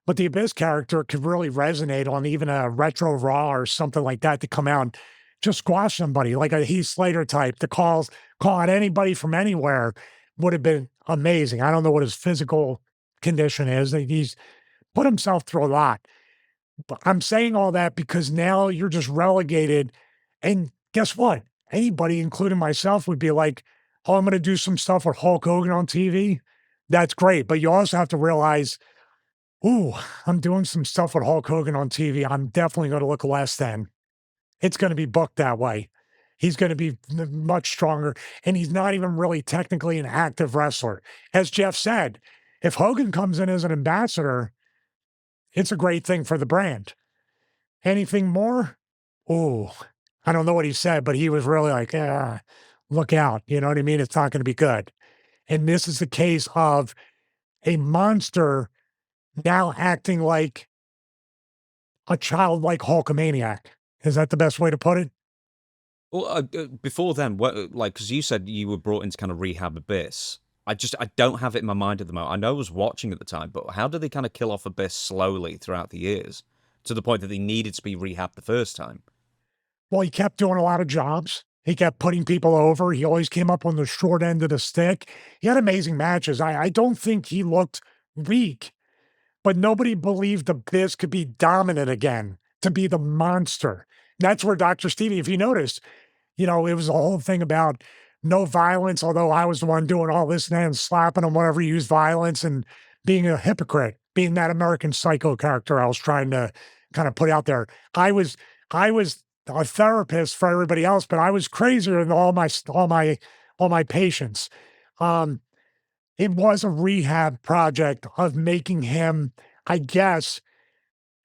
[SPEAKER 1] But the Abyss character could really resonate on even a retro Raw or something like that to come out and just squash somebody like a Heath Slater type. To call out anybody from anywhere would have been amazing. I don't know what his physical condition is. He's put himself through a lot. But I'm saying all that because now you're just relegated. And guess what? Anybody, including myself, would be like, oh, I'm going to do some stuff with Hulk Hogan on TV. That's great. But you also have to realize, ooh, I'm doing some stuff with Hulk Hogan on TV. I'm definitely going to look less than. It's going to be booked that way. He's going to be much stronger. And he's not even really technically an active wrestler. As Jeff said, if Hogan comes in as an ambassador, it's a great thing for the brand. Anything more? Oh, I don't know what he said, but he was really like, look out. You know what I mean? It's not going to be good. And this is the case of a monster now acting like a childlike Hulkamaniac. Is that the best way to put it?
[SPEAKER 2] Well, before then, what, like, because you said you were brought into kind of Rehab Abyss. I don't have it in my mind at the moment. I know I was watching at the time, but how did they kind of kill off Abyss slowly throughout the years to the point that they needed to be rehabbed the first time?
[SPEAKER 1] Well, he kept doing a lot of jobs. He kept putting people over. He always came up on the short end of the stick. He had amazing matches. I don't think he looked weak, but nobody believed the Biz could be dominant again, to be the monster. That's where Dr. Stevie, if you noticed, it was a whole thing about no violence, although I was the one doing all this and that and slapping him whenever he used violence and being a hypocrite, being that American Psycho character I was trying to kind of put out there. I was a therapist for everybody else, but I was crazier than all my patients. Um, it was a rehab project of making him, I guess,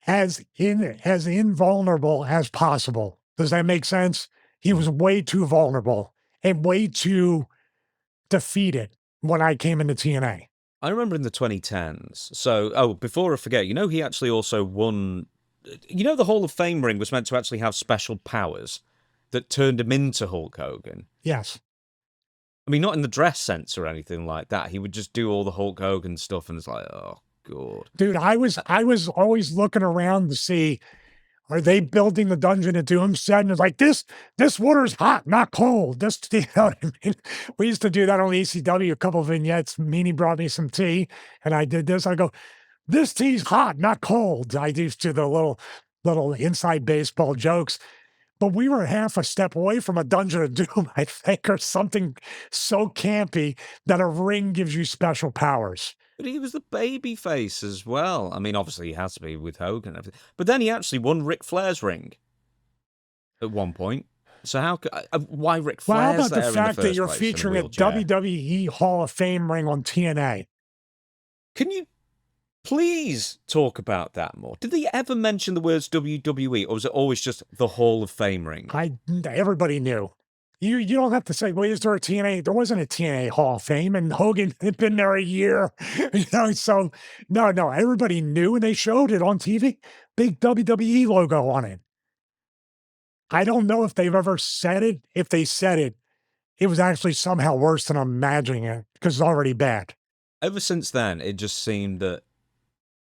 [SPEAKER 1] as invulnerable as possible. Does that make sense? He was way too vulnerable and way too defeated when I came into TNA.
[SPEAKER 2] I remember in the 2010s. So, before I forget, he actually also won. The Hall of Fame ring was meant to actually have special powers that turned him into Hulk Hogan.
[SPEAKER 1] Yes.
[SPEAKER 2] I mean, not in the dress sense or anything like that. He would just do all the Hulk Hogan stuff, and it's like, oh god,
[SPEAKER 1] Dude, I was always looking around to see, are they building the Dungeon of Doom set? And it's like, this water's hot, not cold. This, you know what I mean? We used to do that on the ECW, a couple of vignettes. Meanie brought me some tea, and I did this. I go, this tea's hot, not cold. I used to the little inside baseball jokes. But we were half a step away from a Dungeon of Doom, I think, or something so campy that a ring gives you special powers.
[SPEAKER 2] but he was the baby face as well. I mean, obviously he has to be with Hogan and everything. But then he actually won Ric Flair's ring at one point. So why Ric
[SPEAKER 1] Well, how
[SPEAKER 2] Flair's
[SPEAKER 1] about the
[SPEAKER 2] there in the
[SPEAKER 1] fact that
[SPEAKER 2] first
[SPEAKER 1] you're
[SPEAKER 2] place in
[SPEAKER 1] featuring a
[SPEAKER 2] wheelchair?
[SPEAKER 1] WWE Hall of Fame ring on TNA?
[SPEAKER 2] Can you please talk about that more? Did they ever mention the words WWE, or was it always just the Hall of Fame ring?
[SPEAKER 1] Everybody knew. You don't have to say, well, is there a TNA? There wasn't a TNA Hall of Fame, and Hogan had been there a year. So no, everybody knew, and they showed it on TV. Big WWE logo on it. I don't know if they've ever said it. If they said it, it was actually somehow worse than I'm imagining it because it's already bad.
[SPEAKER 2] Ever since then, it just seemed that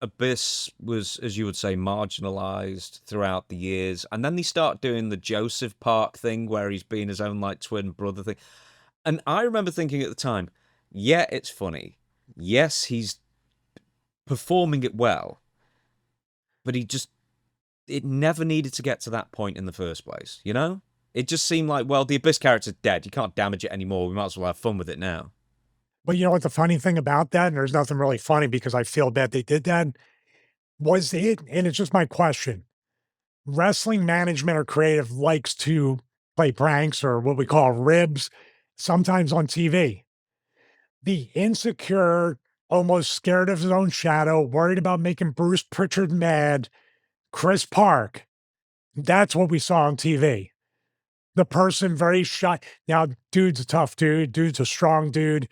[SPEAKER 2] Abyss was, as you would say, marginalized throughout the years. And then they start doing the Joseph Park thing where he's being his own like twin brother thing. And I remember thinking at the time, yeah, it's funny. Yes, he's performing it well. But it never needed to get to that point in the first place, you know? It just seemed like, well, the Abyss character's dead. You can't damage it anymore. We might as well have fun with it now.
[SPEAKER 1] But you know what the funny thing about that, and there's nothing really funny because I feel bad they did that. Was it, and it's just my question, wrestling management or creative likes to play pranks or what we call ribs, sometimes on TV. The insecure, almost scared of his own shadow, worried about making Bruce Pritchard mad, Chris Park. That's what we saw on TV. The person very shy. Now, dude's a tough dude. Dude's a strong dude.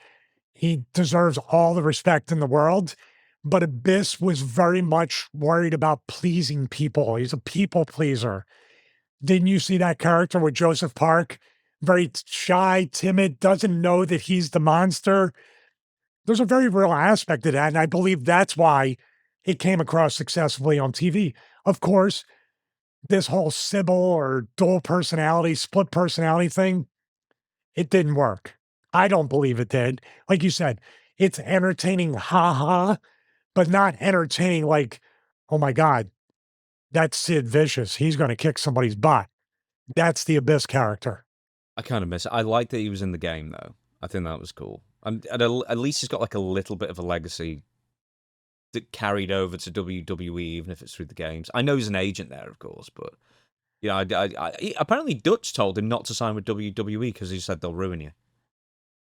[SPEAKER 1] He deserves all the respect in the world. But Abyss was very much worried about pleasing people. He's a people pleaser. Didn't you see that character with Joseph Park? Very shy, timid, doesn't know that he's the monster. There's a very real aspect to that. And I believe that's why it came across successfully on TV. Of course, this whole Sybil or dual personality, split personality thing, it didn't work. I don't believe it did. Like you said, it's entertaining, ha ha, but not entertaining like, oh my God, that's Sid Vicious. He's going to kick somebody's butt. That's the Abyss character.
[SPEAKER 2] I kind of miss it. I like that he was in the game, though. I think that was cool. And at least he's got like a little bit of a legacy that carried over to WWE, even if it's through the games. I know he's an agent there, of course, but yeah, apparently Dutch told him not to sign with WWE because he said they'll ruin you.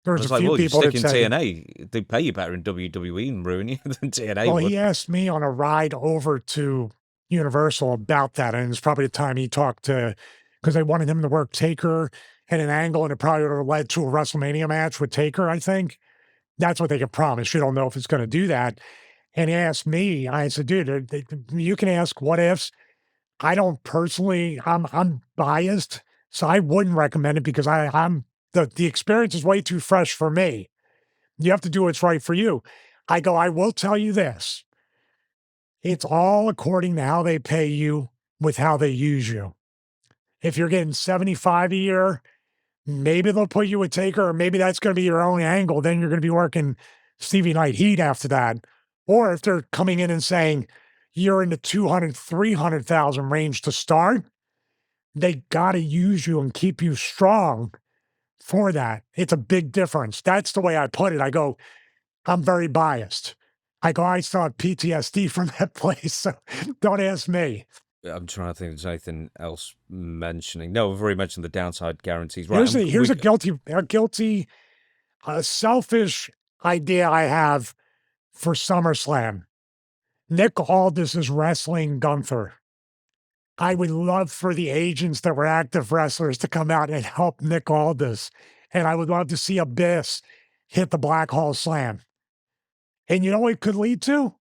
[SPEAKER 1] There's a few people
[SPEAKER 2] you
[SPEAKER 1] that
[SPEAKER 2] stick
[SPEAKER 1] said
[SPEAKER 2] in TNA, they pay you better in WWE and ruin you than TNA
[SPEAKER 1] well,
[SPEAKER 2] would.
[SPEAKER 1] he asked me on a ride over to Universal about that, and it's probably the time he talked to, because they wanted him to work Taker at an angle, and it probably would have led to a WrestleMania match with Taker, I think. That's what they can promise. You don't know if it's going to do that. And he asked me, I said, dude, you can ask what ifs. I don't personally, I'm biased, so I wouldn't recommend it because I'm the experience is way too fresh for me. You have to do what's right for you. I go, I will tell you this. It's all according to how they pay you with how they use you. If you're getting 75 a year, maybe they'll put you with Taker, or maybe that's going to be your only angle. Then you're going to be working Stevie Night Heat after that. Or if they're coming in and saying you're in the 200, 300,000 range to start, they got to use you and keep you strong for that. It's a big difference. That's the way I put it. I go, I'm very biased. I go, I still have PTSD from that place, so don't ask me.
[SPEAKER 2] I'm trying to think if there's anything else mentioning. No, we've already mentioned the downside guarantees. Right.
[SPEAKER 1] Here's a selfish idea I have for SummerSlam. Nick Aldis is wrestling Gunther. I would love for the agents that were active wrestlers to come out and help Nick Aldis. And I would love to see Abyss hit the Black Hall Slam. And you know what it could lead to?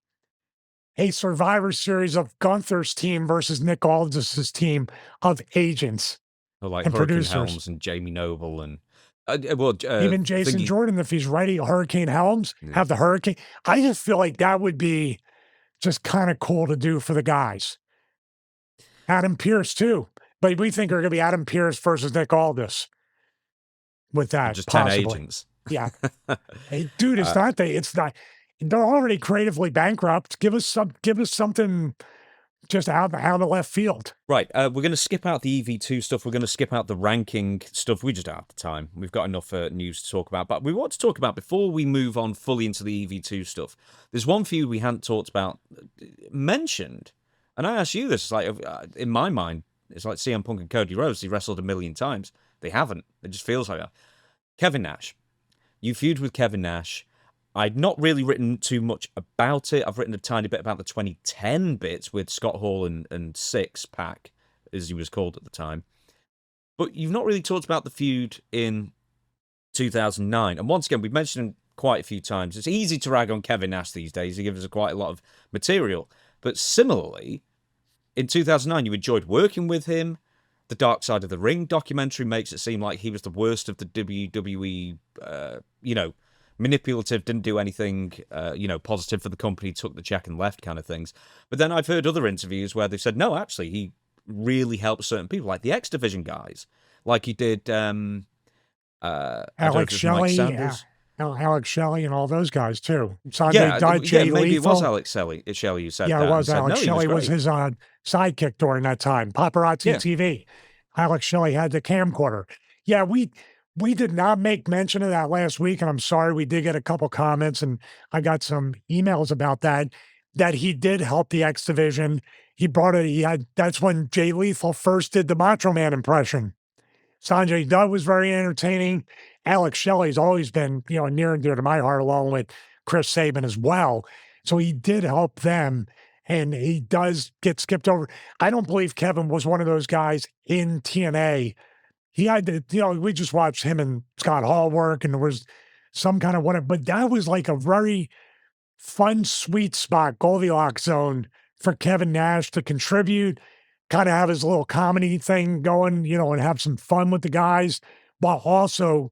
[SPEAKER 1] A Survivor Series of Gunther's team versus Nick Aldis' team of agents.
[SPEAKER 2] Like
[SPEAKER 1] and
[SPEAKER 2] Hurricane
[SPEAKER 1] producers.
[SPEAKER 2] Helms and Jamie Noble and
[SPEAKER 1] even Jason Jordan, if he's ready, Hurricane Helms, have the Hurricane. I just feel like that would be just kind of cool to do for the guys. Adam Pearce too, but we think are going to be Adam Pearce versus Nick Aldis with that.
[SPEAKER 2] Just
[SPEAKER 1] possibly.
[SPEAKER 2] 10 agents.
[SPEAKER 1] Yeah, hey, dude, it's not. They're already creatively bankrupt. Give us something just out of left field.
[SPEAKER 2] Right. We're going to skip out the EV2 stuff. We're going to skip out the ranking stuff. We just don't have the time. We've got enough news to talk about. But we want to talk about, before we move on fully into the EV2 stuff, there's one feud we hadn't talked about, mentioned. And I ask you this, like, in my mind, it's like CM Punk and Cody Rhodes. They wrestled a million times. They haven't. It just feels like that. Kevin Nash. You feud with Kevin Nash. I'd not really written too much about it. I've written a tiny bit about the 2010 bits with Scott Hall and Six Pack, as he was called at the time. But you've not really talked about the feud in 2009. And once again, we've mentioned him quite a few times. It's easy to rag on Kevin Nash these days. He gives us quite a lot of material. But similarly, in 2009, you enjoyed working with him. The Dark Side of the Ring documentary makes it seem like he was the worst of the WWE, manipulative, didn't do anything, positive for the company, took the check and left kind of things. But then I've heard other interviews where they've said, no, actually, he really helped certain people, like the X Division guys, like he did
[SPEAKER 1] Alex Shelley, Alex Shelley, and all those guys too. Sunday Dutch,
[SPEAKER 2] maybe it was Alex Shelley who said that.
[SPEAKER 1] Yeah, it was Alex Shelley was his sidekick during that time. Paparazzi TV. Alex Shelley had the camcorder. Yeah, we did not make mention of that last week, and I'm sorry. We did get a couple comments, and I got some emails about that. that he did help the X Division. He brought it, that's when Jay Lethal first did the Macho Man impression. Sanjay Dutt was very entertaining. Alex Shelley's always been, near and dear to my heart, along with Chris Sabin as well. So he did help them, and he does get skipped over. I don't believe Kevin was one of those guys in TNA. He had to, we just watched him and Scott Hall work, and there was some kind of whatever, but that was like a very fun, sweet spot, Goldilocks zone for Kevin Nash to contribute, kind of have his little comedy thing going, and have some fun with the guys, while also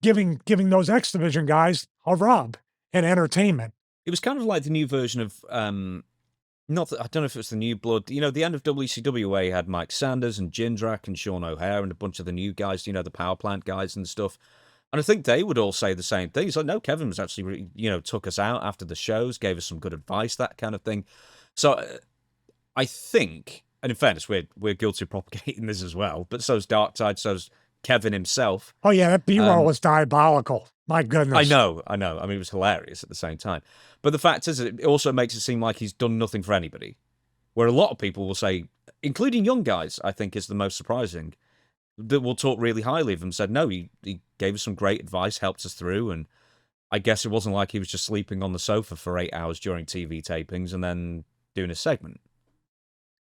[SPEAKER 1] giving those X Division guys a rub and entertainment.
[SPEAKER 2] It was kind of like the new version of not that, I don't know if it's the new blood. The end of WCW where you had Mike Sanders and Jindrak and Sean O'Hare and a bunch of the new guys, the power plant guys and stuff. And I think they would all say the same thing. It's like, no, Kevin was actually, took us out after the shows, gave us some good advice, that kind of thing. So I think, and in fairness, we're guilty of propagating this as well, but so's Darktide, so's Kevin himself.
[SPEAKER 1] Oh, yeah, that B-roll was diabolical. My goodness.
[SPEAKER 2] I know. I mean, it was hilarious at the same time. But the fact is, it also makes it seem like he's done nothing for anybody. Where a lot of people will say, including young guys, I think is the most surprising, that will talk really highly of him, said, no, he gave us some great advice, helped us through, and I guess it wasn't like he was just sleeping on the sofa for 8 hours during TV tapings and then doing a segment.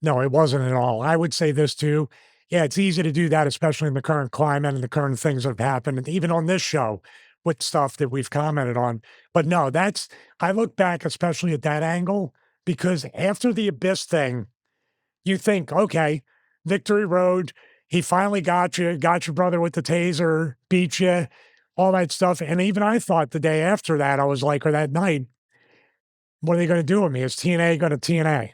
[SPEAKER 1] No, it wasn't at all. I would say this too. Yeah, it's easy to do that, especially in the current climate and the current things that have happened, and even on this show with stuff that we've commented on. But no, I look back especially at that angle, because after the Abyss thing, you think, okay, Victory Road, he finally got your brother with the taser, beat you, all that stuff. And even I thought the day after that, I was like, or that night, what are they going to do with me? Is TNA going to TNA?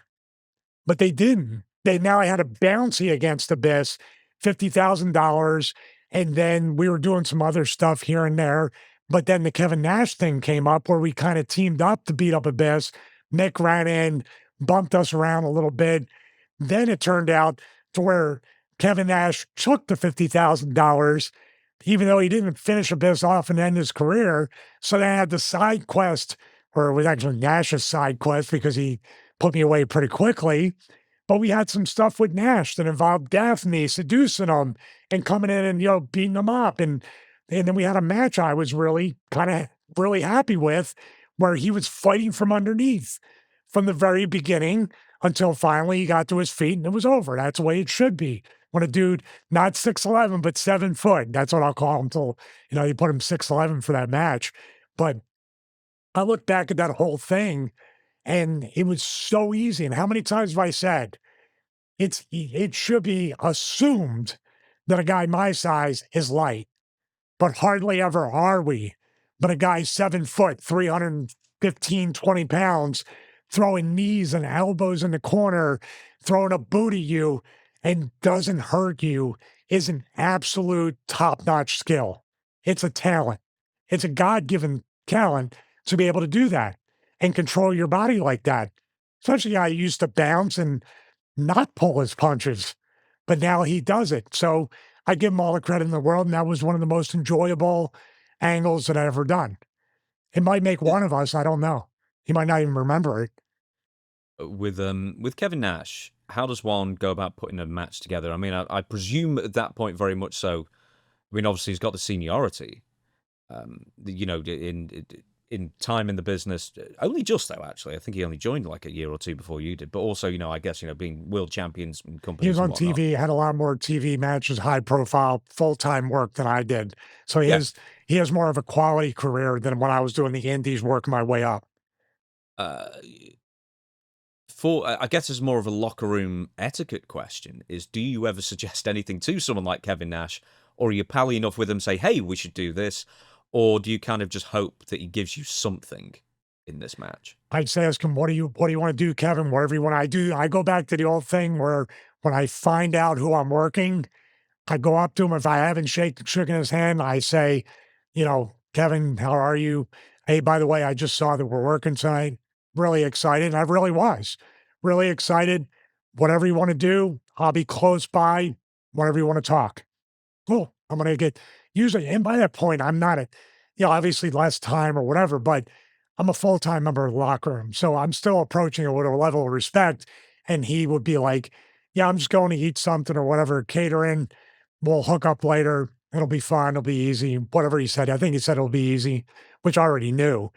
[SPEAKER 1] But they didn't. They now had a bounty against Abyss, $50,000. And then we were doing some other stuff here and there. But then the Kevin Nash thing came up where we kind of teamed up to beat up Abyss. Mick ran in, bumped us around a little bit. Then it turned out to where Kevin Nash took the $50,000, even though he didn't finish Abyss off and end his career. So they had the side quest, or it was actually Nash's side quest because he put me away pretty quickly. But we had some stuff with Nash that involved Daphne seducing him and coming in and, beating him up. And then we had a match I was really happy with, where he was fighting from underneath from the very beginning until finally he got to his feet and it was over. That's the way it should be. When a dude, not 6'11", but 7 foot, that's what I'll call him till, you put him 6'11" for that match. But I look back at that whole thing and it was so easy. And how many times have I said, it should be assumed that a guy my size is light, but hardly ever are we. But a guy 7 foot, 315, 20 pounds, throwing knees and elbows in the corner, throwing a boot at you, and doesn't hurt you is an absolute top-notch skill. It's a talent. It's a God-given talent to be able to do that and control your body like that. Especially how he used to bounce and not pull his punches, but now he does it. So I give him all the credit in the world, and that was one of the most enjoyable angles that I ever done. It might make one of us, I don't know. He might not even remember it.
[SPEAKER 2] With Kevin Nash, how does one go about putting a match together? I mean, I presume at that point very much so. I mean, obviously he's got the seniority, in time in the business. Only just though, actually. I think he only joined like a year or two before you did. But also, I guess being world champions and companies.
[SPEAKER 1] He was on TV, had a lot more TV matches, high profile, full-time work than I did. So he has more of a quality career than when I was doing the indies, working my way up.
[SPEAKER 2] I guess it's more of a locker room etiquette question, is do you ever suggest anything to someone like Kevin Nash, or are you pally enough with him, say, hey, we should do this, or do you kind of just hope that he gives you something in this match? I'd
[SPEAKER 1] say, ask him, what do you want to do, Kevin? Whatever you want. I go back to the old thing where when I find out who I'm working, I go up to him. If I haven't shaken his hand, I say, Kevin, how are you? Hey, by the way, I just saw that we're working tonight. Really excited. And I really was really excited. Whatever you want to do, I'll be close by. Whatever you want to talk. Cool. I'm going to get usually, and by that point, I'm not obviously less time or whatever, but I'm a full-time member of the locker room, so I'm still approaching it with a level of respect. And he would be like, "Yeah, I'm just going to eat something or whatever, catering. We'll hook up later. It'll be fun. It'll be easy." Whatever he said. I think he said it'll be easy, which I already knew.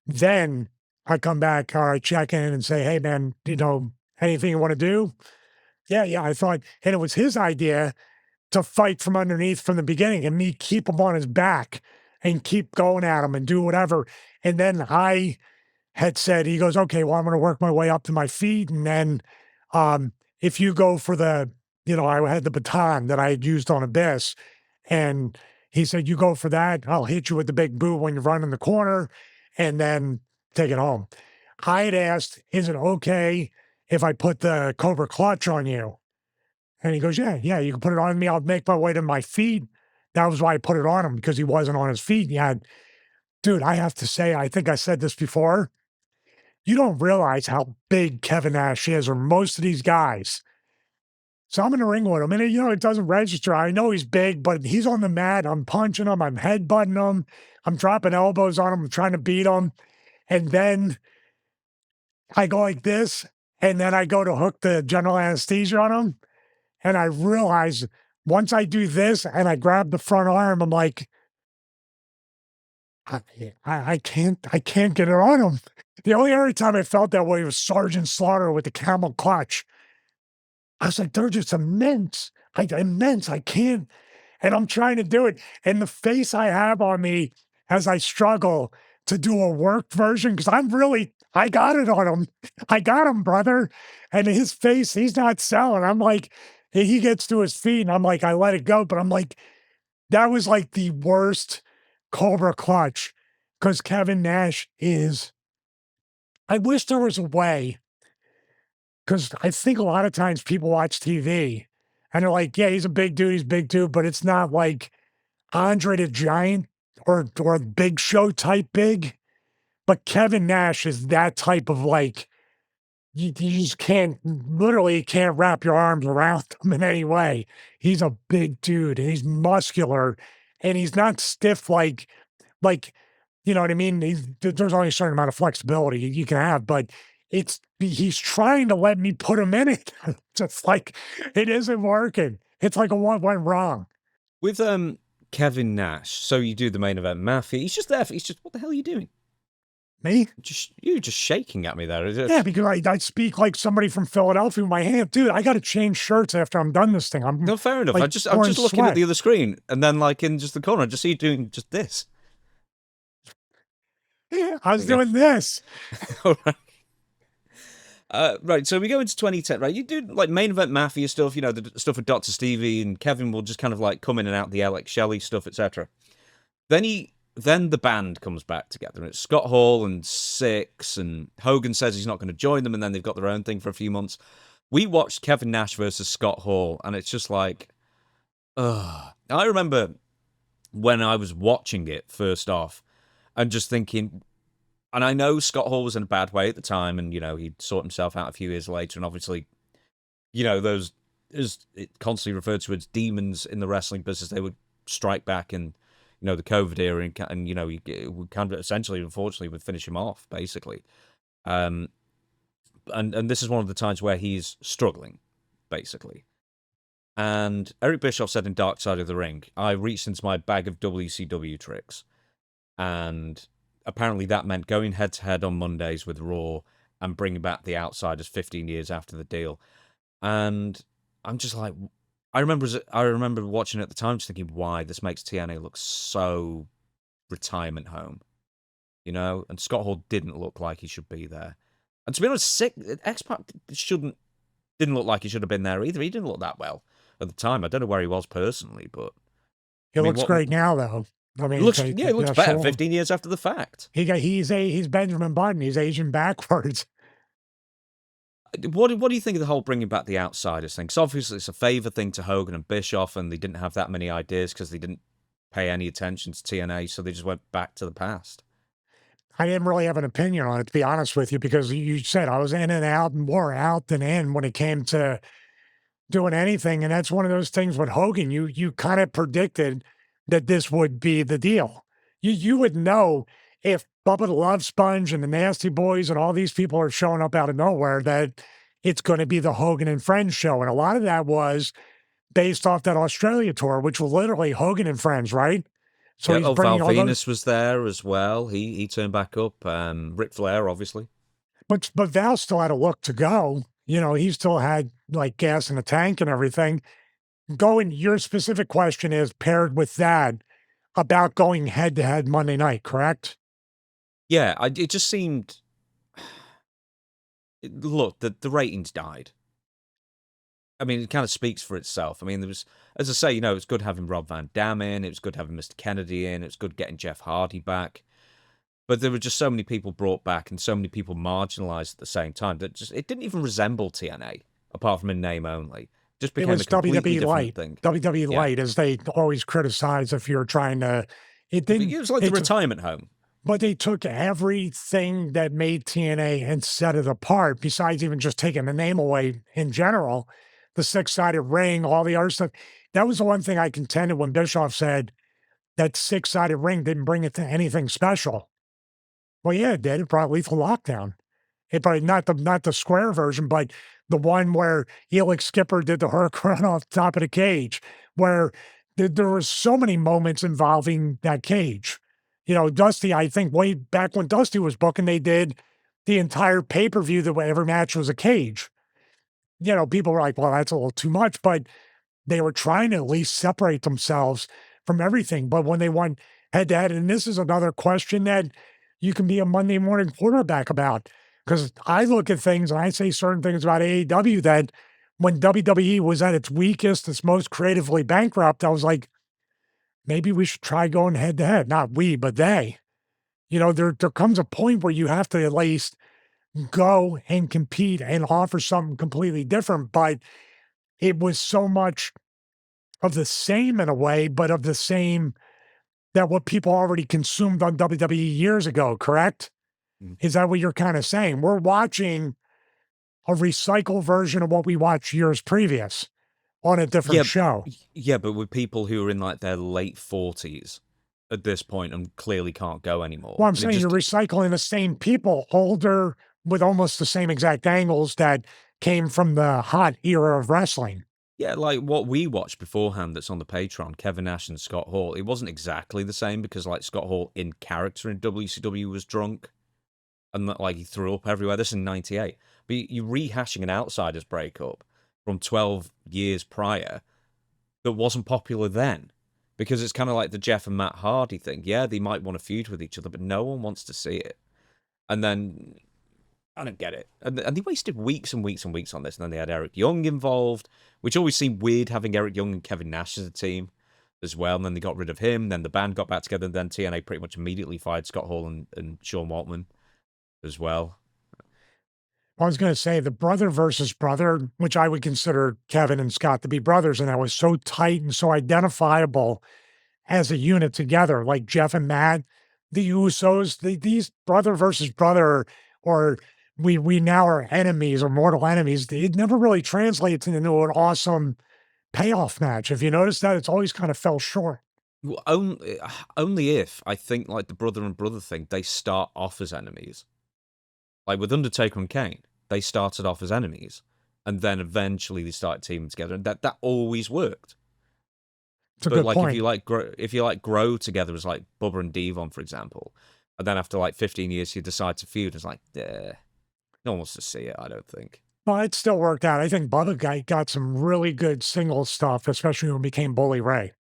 [SPEAKER 1] Then I come back or I check in and say, "Hey, man, anything you want to do?" Yeah, yeah. I thought, and it was his idea to fight from underneath from the beginning and me keep him on his back and keep going at him and do whatever. And then I had said, he goes, "Okay, well, I'm going to work my way up to my feet. And then if you go for I had the baton that I had used on Abyss. And he said, you go for that. I'll hit you with the big boot when you run in the corner and then take it home." I had asked, "Is it okay if I put the Cobra Clutch on you?" And he goes, "Yeah, yeah, you can put it on me. I'll make my way to my feet." That was why I put it on him because he wasn't on his feet. Yeah, dude, I have to say, I think I said this before. You don't realize how big Kevin Nash is, or most of these guys. So I'm in the ring with him, and it doesn't register. I know he's big, but he's on the mat. I'm punching him. I'm headbutting him. I'm dropping elbows on him. I'm trying to beat him. And then I go like this, and then I go to hook the general anesthesia on him. And I realize once I do this and I grab the front arm, I'm like, I can't get it on him. The only other time I felt that way was Sergeant Slaughter with the camel clutch. I was like, they're just immense. Immense. I can't. And I'm trying to do it. And the face I have on me as I struggle to do a worked version, because I got it on him. I got him, brother. And his face, he's not selling. I'm like, he gets to his feet and I'm like, I let it go. But I'm like, that was like the worst Cobra Clutch because Kevin Nash is. I wish there was a way, because I think a lot of times people watch TV and they're like, yeah, he's big dude, but it's not like Andre the Giant or Big Show type big. But Kevin Nash is that type of like, you just literally can't wrap your arms around him in any way. He's a big dude and he's muscular and he's not stiff like, you know what I mean? There's only a certain amount of flexibility you can have, but he's trying to let me put him in it. Just like it isn't working. It's like what went wrong.
[SPEAKER 2] With Kevin Nash, so you do the main event Mafia. He's just there. He's just, what the hell are you doing?
[SPEAKER 1] Me?
[SPEAKER 2] You're just shaking at me there.
[SPEAKER 1] Yeah, because I speak like somebody from Philadelphia with my hand. Dude, I got to change shirts after I'm done this thing.
[SPEAKER 2] No, fair enough.
[SPEAKER 1] Like,
[SPEAKER 2] I'm just looking at the other screen, and then like in just the corner, I just see you doing just this.
[SPEAKER 1] Yeah, I was doing this.
[SPEAKER 2] All right. Right, so we go into 2010, right? You do like main event Mafia stuff, the stuff with Dr. Stevie, and Kevin will just kind of like come in and out the Alex Shelley stuff, etc. Then the band comes back together, and it's Scott Hall and Six, and Hogan says he's not going to join them, and then they've got their own thing for a few months. We watched Kevin Nash versus Scott Hall, and it's just like, ugh. I remember when I was watching it first off, and just thinking, and I know Scott Hall was in a bad way at the time, and, he'd sort himself out a few years later, and obviously, those, as it constantly referred to as demons in the wrestling business, they would strike back in, the COVID era, and we kind of essentially, unfortunately, would finish him off, basically. And this is one of the times where he's struggling, basically. And Eric Bischoff said in Dark Side of the Ring, I reached into my bag of WCW tricks, and apparently that meant going head-to-head on Mondays with Raw and bringing back the Outsiders 15 years after the deal. And I'm just like, I remember watching it at the time, just thinking, why this makes TNA look so retirement home, And Scott Hall didn't look like he should be there. And to be honest, X-Pac didn't look like he should have been there either. He didn't look that well at the time. I don't know where he was personally, but
[SPEAKER 1] he looks great now, though. I mean,
[SPEAKER 2] he looks better 15 years after the fact.
[SPEAKER 1] He's Benjamin Button. He's aging backwards.
[SPEAKER 2] What do you think of the whole bringing back the Outsiders thing? Because obviously it's a favor thing to Hogan and Bischoff, and they didn't have that many ideas because they didn't pay any attention to TNA, so they just went back to the past.
[SPEAKER 1] I didn't really have an opinion on it, to be honest with you, because you said I was in and out and more out than in when it came to doing anything. And that's one of those things with Hogan. You kind of predicted that this would be the deal. You would know if Bubba the Love Sponge and the Nasty Boys and all these people are showing up out of nowhere, that it's going to be the Hogan and Friends show. And a lot of that was based off that Australia tour, which was literally Hogan and Friends, right? So
[SPEAKER 2] Yeah,
[SPEAKER 1] he's
[SPEAKER 2] oh, Val
[SPEAKER 1] bringing all those.
[SPEAKER 2] Venus was there as well. He turned back up. Ric Flair, obviously.
[SPEAKER 1] But Val still had a look to go. You know, he still had like gas in the tank and everything. Going, your specific question is paired with that about going head to head Monday night, correct?
[SPEAKER 2] Yeah, it just seemed. Look, the ratings died. I mean, it kind of speaks for itself. I mean, there was, as I say, you know, it's good having Rob Van Dam in. It was good having Mr. Kennedy in. It was good getting Jeff Hardy back. But there were just so many people brought back and so many people marginalized at the same time that just it didn't even resemble TNA, apart from in name only. It just
[SPEAKER 1] It
[SPEAKER 2] became
[SPEAKER 1] was
[SPEAKER 2] a completely
[SPEAKER 1] WWE
[SPEAKER 2] different
[SPEAKER 1] Light.
[SPEAKER 2] thing.
[SPEAKER 1] WWE
[SPEAKER 2] Yeah.
[SPEAKER 1] Light, as they always criticize if you're trying to. It didn't.
[SPEAKER 2] It was like the retirement home.
[SPEAKER 1] But they took everything that made TNA and set it apart, besides even just taking the name away in general, the six-sided ring, all the other stuff. That was the one thing I contended when Bischoff said that six-sided ring didn't bring it to anything special. Well, yeah, it did. It brought Lethal Lockdown. It brought not the square version, but the one where Helix Skipper did the hurricane off the top of the cage, where there was so many moments involving that cage. You know, Dusty, I think way back when Dusty was booking, they did the entire pay-per-view that every match was a cage. You know, people were like, well, that's a little too much, but they were trying to at least separate themselves from everything. But when they went head to head, and this is another question that you can be a Monday morning quarterback about, because I look at things and I say certain things about AEW that when WWE was at its weakest, its most creatively bankrupt, I was like, maybe we should try going head to head. Not we, but they. You know, there comes a point where you have to at least go and compete and offer something completely different. But it was so much of the same in a way, but of the same that what people already consumed on WWE years ago, correct?
[SPEAKER 2] Mm.
[SPEAKER 1] Is that what you're kind of saying? We're watching a recycled version of what we watched years previous on a different show.
[SPEAKER 2] Yeah, but with people who are in like their late 40s at this point and clearly can't go anymore.
[SPEAKER 1] Well, I'm saying you're recycling the same people, older, with almost the same exact angles that came from the hot era of wrestling.
[SPEAKER 2] Yeah, like what we watched beforehand that's on the Patreon, Kevin Nash and Scott Hall, it wasn't exactly the same because like Scott Hall in character in WCW was drunk and like he threw up everywhere. This is in 98. But you're rehashing an Outsiders breakup from 12 years prior that wasn't popular then. Because it's kind of like the Jeff and Matt Hardy thing. Yeah, they might want to feud with each other, but no one wants to see it. And then, I don't get it. And they wasted weeks and weeks and weeks on this. And then they had Eric Young involved, which always seemed weird having Eric Young and Kevin Nash as a team as well. And then they got rid of him. Then the band got back together. And then TNA pretty much immediately fired Scott Hall and Sean Waltman as well.
[SPEAKER 1] I was going to say the brother versus brother, which I would consider Kevin and Scott to be brothers, and that was so tight and so identifiable as a unit together, like Jeff and Matt, the Usos, these brother versus brother, or we now are enemies or mortal enemies. It never really translates into an awesome payoff match. If you notice that, it's always kind of fell short.
[SPEAKER 2] Well, only if I think like the brother and brother thing, they start off as enemies. Like with Undertaker and Kane, they started off as enemies, and then eventually they started teaming together, and that always worked.
[SPEAKER 1] It's a
[SPEAKER 2] But
[SPEAKER 1] good
[SPEAKER 2] like
[SPEAKER 1] point.
[SPEAKER 2] if you grow together as like Bubba and Devon, for example, and then after like 15 years you decide to feud, it's like, no one wants to see it. I don't think.
[SPEAKER 1] Well, it still worked out. I think Bubba got some really good single stuff, especially when he became Bully Ray.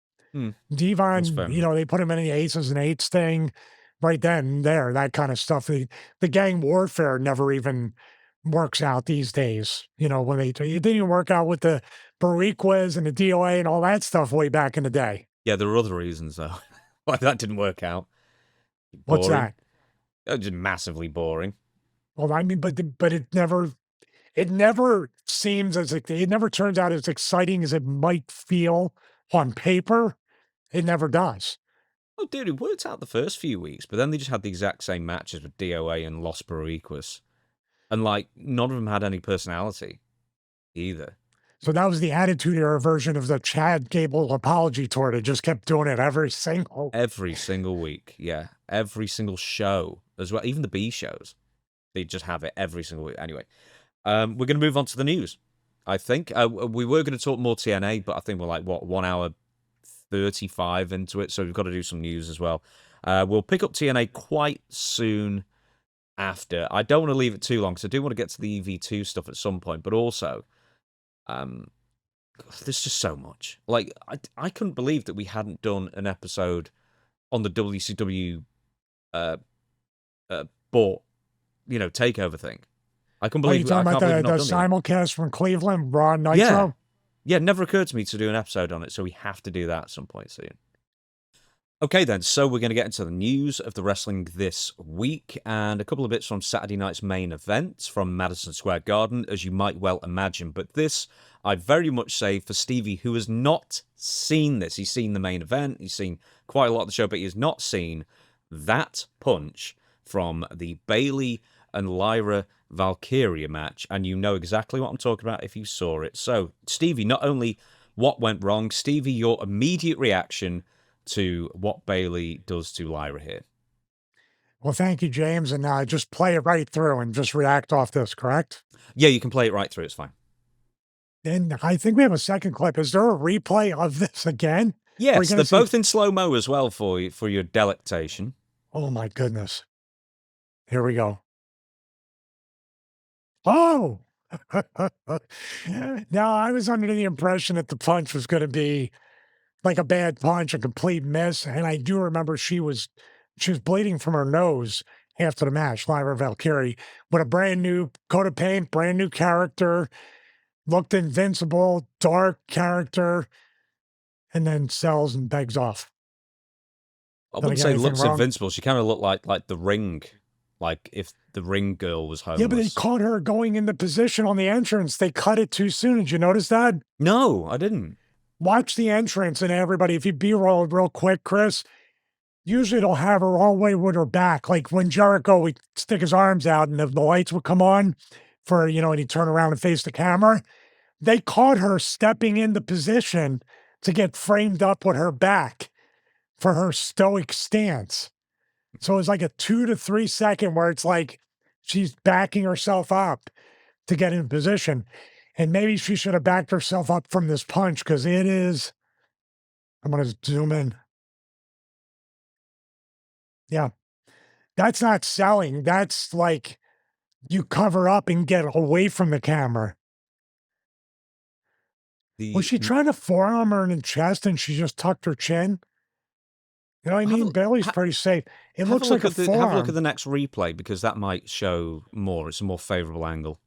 [SPEAKER 1] Devon, you know, they put him in the aces and eights thing right then and there, that kind of stuff. The gang warfare never even works out these days. You know, when it didn't even work out with the Bariquas and the DOA and all that stuff way back in the day.
[SPEAKER 2] Yeah, there are other reasons though why that didn't work out.
[SPEAKER 1] What's
[SPEAKER 2] Boring.
[SPEAKER 1] that?
[SPEAKER 2] Just massively boring.
[SPEAKER 1] Well, I mean, but it never seems as it never turns out as exciting as it might feel on paper. It never does.
[SPEAKER 2] Oh, dude, it worked out the first few weeks, but then they just had the exact same matches with DOA and Los Boricuas. And, like, none of them had any personality either.
[SPEAKER 1] So that was the Attitude Era version of the Chad Gable apology tour. They just kept doing it every
[SPEAKER 2] single week. Yeah, every single show as well. Even the B shows, they just have it every single week. Anyway, we're going to move on to the news. I think we were going to talk more TNA, but I think we're like 1 hour 35 into it, so we've got to do some news as well. We'll pick up TNA quite soon after. I don't want to leave it too long because I do want to get to the EV2 stuff at some point, but also, there's just so much. Like, I couldn't believe that we hadn't done an episode on the WCW bought, takeover thing. I couldn't believe.
[SPEAKER 1] Are you talking about the simulcast from Cleveland, Raw Nitro?
[SPEAKER 2] Yeah, it never occurred to me to do an episode on it, so we have to do that at some point soon. Okay, then, so we're going to get into the news of the wrestling this week, and a couple of bits from Saturday night's main event from Madison Square Garden, as you might well imagine. But this, I very much say, for Stevie, who has not seen this. He's seen the main event, he's seen quite a lot of the show, but he has not seen that punch from the Bayley and Lyra Valkyria match, and you know exactly what I'm talking about if you saw it. So, Stevie, not only what went wrong, Stevie, your immediate reaction to what Bayley does to Lyra here.
[SPEAKER 1] Well, thank you, James, and just play it right through and just react off this, correct?
[SPEAKER 2] Yeah, you can play it right through, it's fine.
[SPEAKER 1] And I think we have a second clip. Is there a replay of this again?
[SPEAKER 2] Yes, they're both in slow-mo as well for your delectation.
[SPEAKER 1] Oh, my goodness. Here we go. Oh! Now, I was under the impression that the punch was going to be like a bad punch, a complete miss. And I do remember she was bleeding from her nose after the match, Lyra Valkyria, with a brand new coat of paint, brand new character, looked invincible, dark character, and then sells and begs off.
[SPEAKER 2] I wouldn't say looks invincible. She kind of looked like the Ring. Like if the Ring girl was homeless.
[SPEAKER 1] Yeah, but they caught her going into position on the entrance. They cut it too soon. Did you notice that?
[SPEAKER 2] No, I didn't.
[SPEAKER 1] Watch the entrance, and everybody, if you B-roll real quick, Chris, usually it'll have her all the way with her back. Like when Jericho would stick his arms out and the lights would come on and he'd turn around and face the camera. They caught her stepping into position to get framed up with her back for her stoic stance. So it was like a 2 to 3 second where it's like she's backing herself up to get in position. And maybe she should have backed herself up from this punch because it is. I'm going to zoom in. Yeah. That's not selling. That's like you cover up and get away from the camera. Was she trying to forearm her in the chest and she just tucked her chin? You know what I mean? Bayley's pretty safe. It looks like a forearm.
[SPEAKER 2] Have a look at the next replay because that might show more. It's a more favorable angle.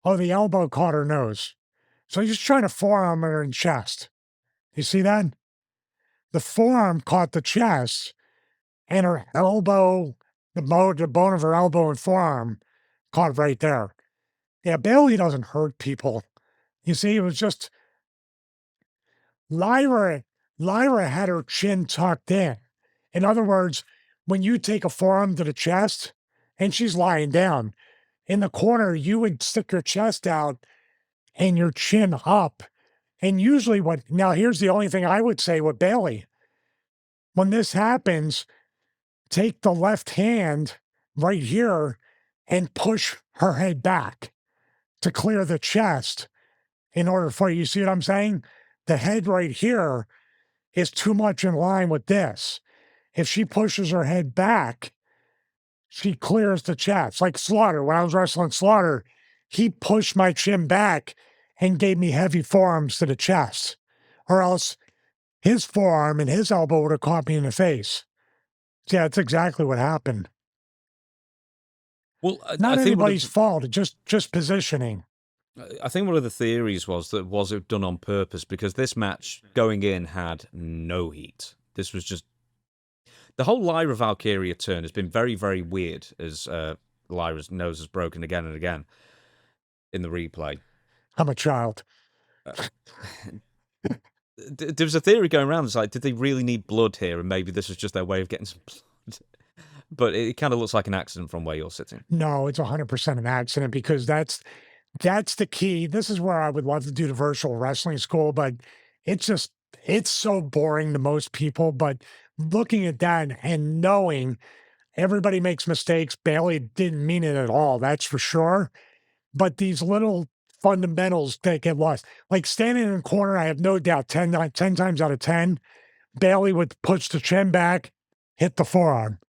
[SPEAKER 1] Oh, the elbow caught her nose. So he's just trying to forearm her in chest. You see that? The forearm caught the chest, and her elbow, the bone of her elbow and forearm caught right there. Yeah, Bayley doesn't hurt people. You see, it was just Lyra had her chin tucked in. In other words, when you take a forearm to the chest and she's lying down, in the corner, you would stick your chest out and your chin up. And usually now here's the only thing I would say with Bayley. When this happens, take the left hand right here and push her head back to clear the chest in order for you see what I'm saying? The head right here is too much in line with this. If she pushes her head back, she clears the chest. Like Slaughter, when I was wrestling Slaughter, he pushed my chin back and gave me heavy forearms to the chest. Or else his forearm and his elbow would have caught me in the face. Yeah, that's exactly what happened.
[SPEAKER 2] Well,
[SPEAKER 1] not anybody's fault, just positioning.
[SPEAKER 2] I think one of the theories was it done on purpose because this match going in had no heat. This was just the whole Lyra Valkyria turn has been very, very weird as Lyra's nose is broken again and again in the replay.
[SPEAKER 1] I'm a child.
[SPEAKER 2] There was a theory going around. It's like, did they really need blood here? And maybe this was just their way of getting some blood. But it kind of looks like an accident from where you're sitting.
[SPEAKER 1] No, it's 100% an accident because that's the key. This is where I would love to do the virtual wrestling school, but it's just it's so boring to most people. But looking at that and knowing everybody makes mistakes, Bayley didn't mean it at all, that's for sure. But these little fundamentals that get lost, like standing in the corner, I have no doubt 10 times out of 10, Bayley would push the chin back, hit the forearm.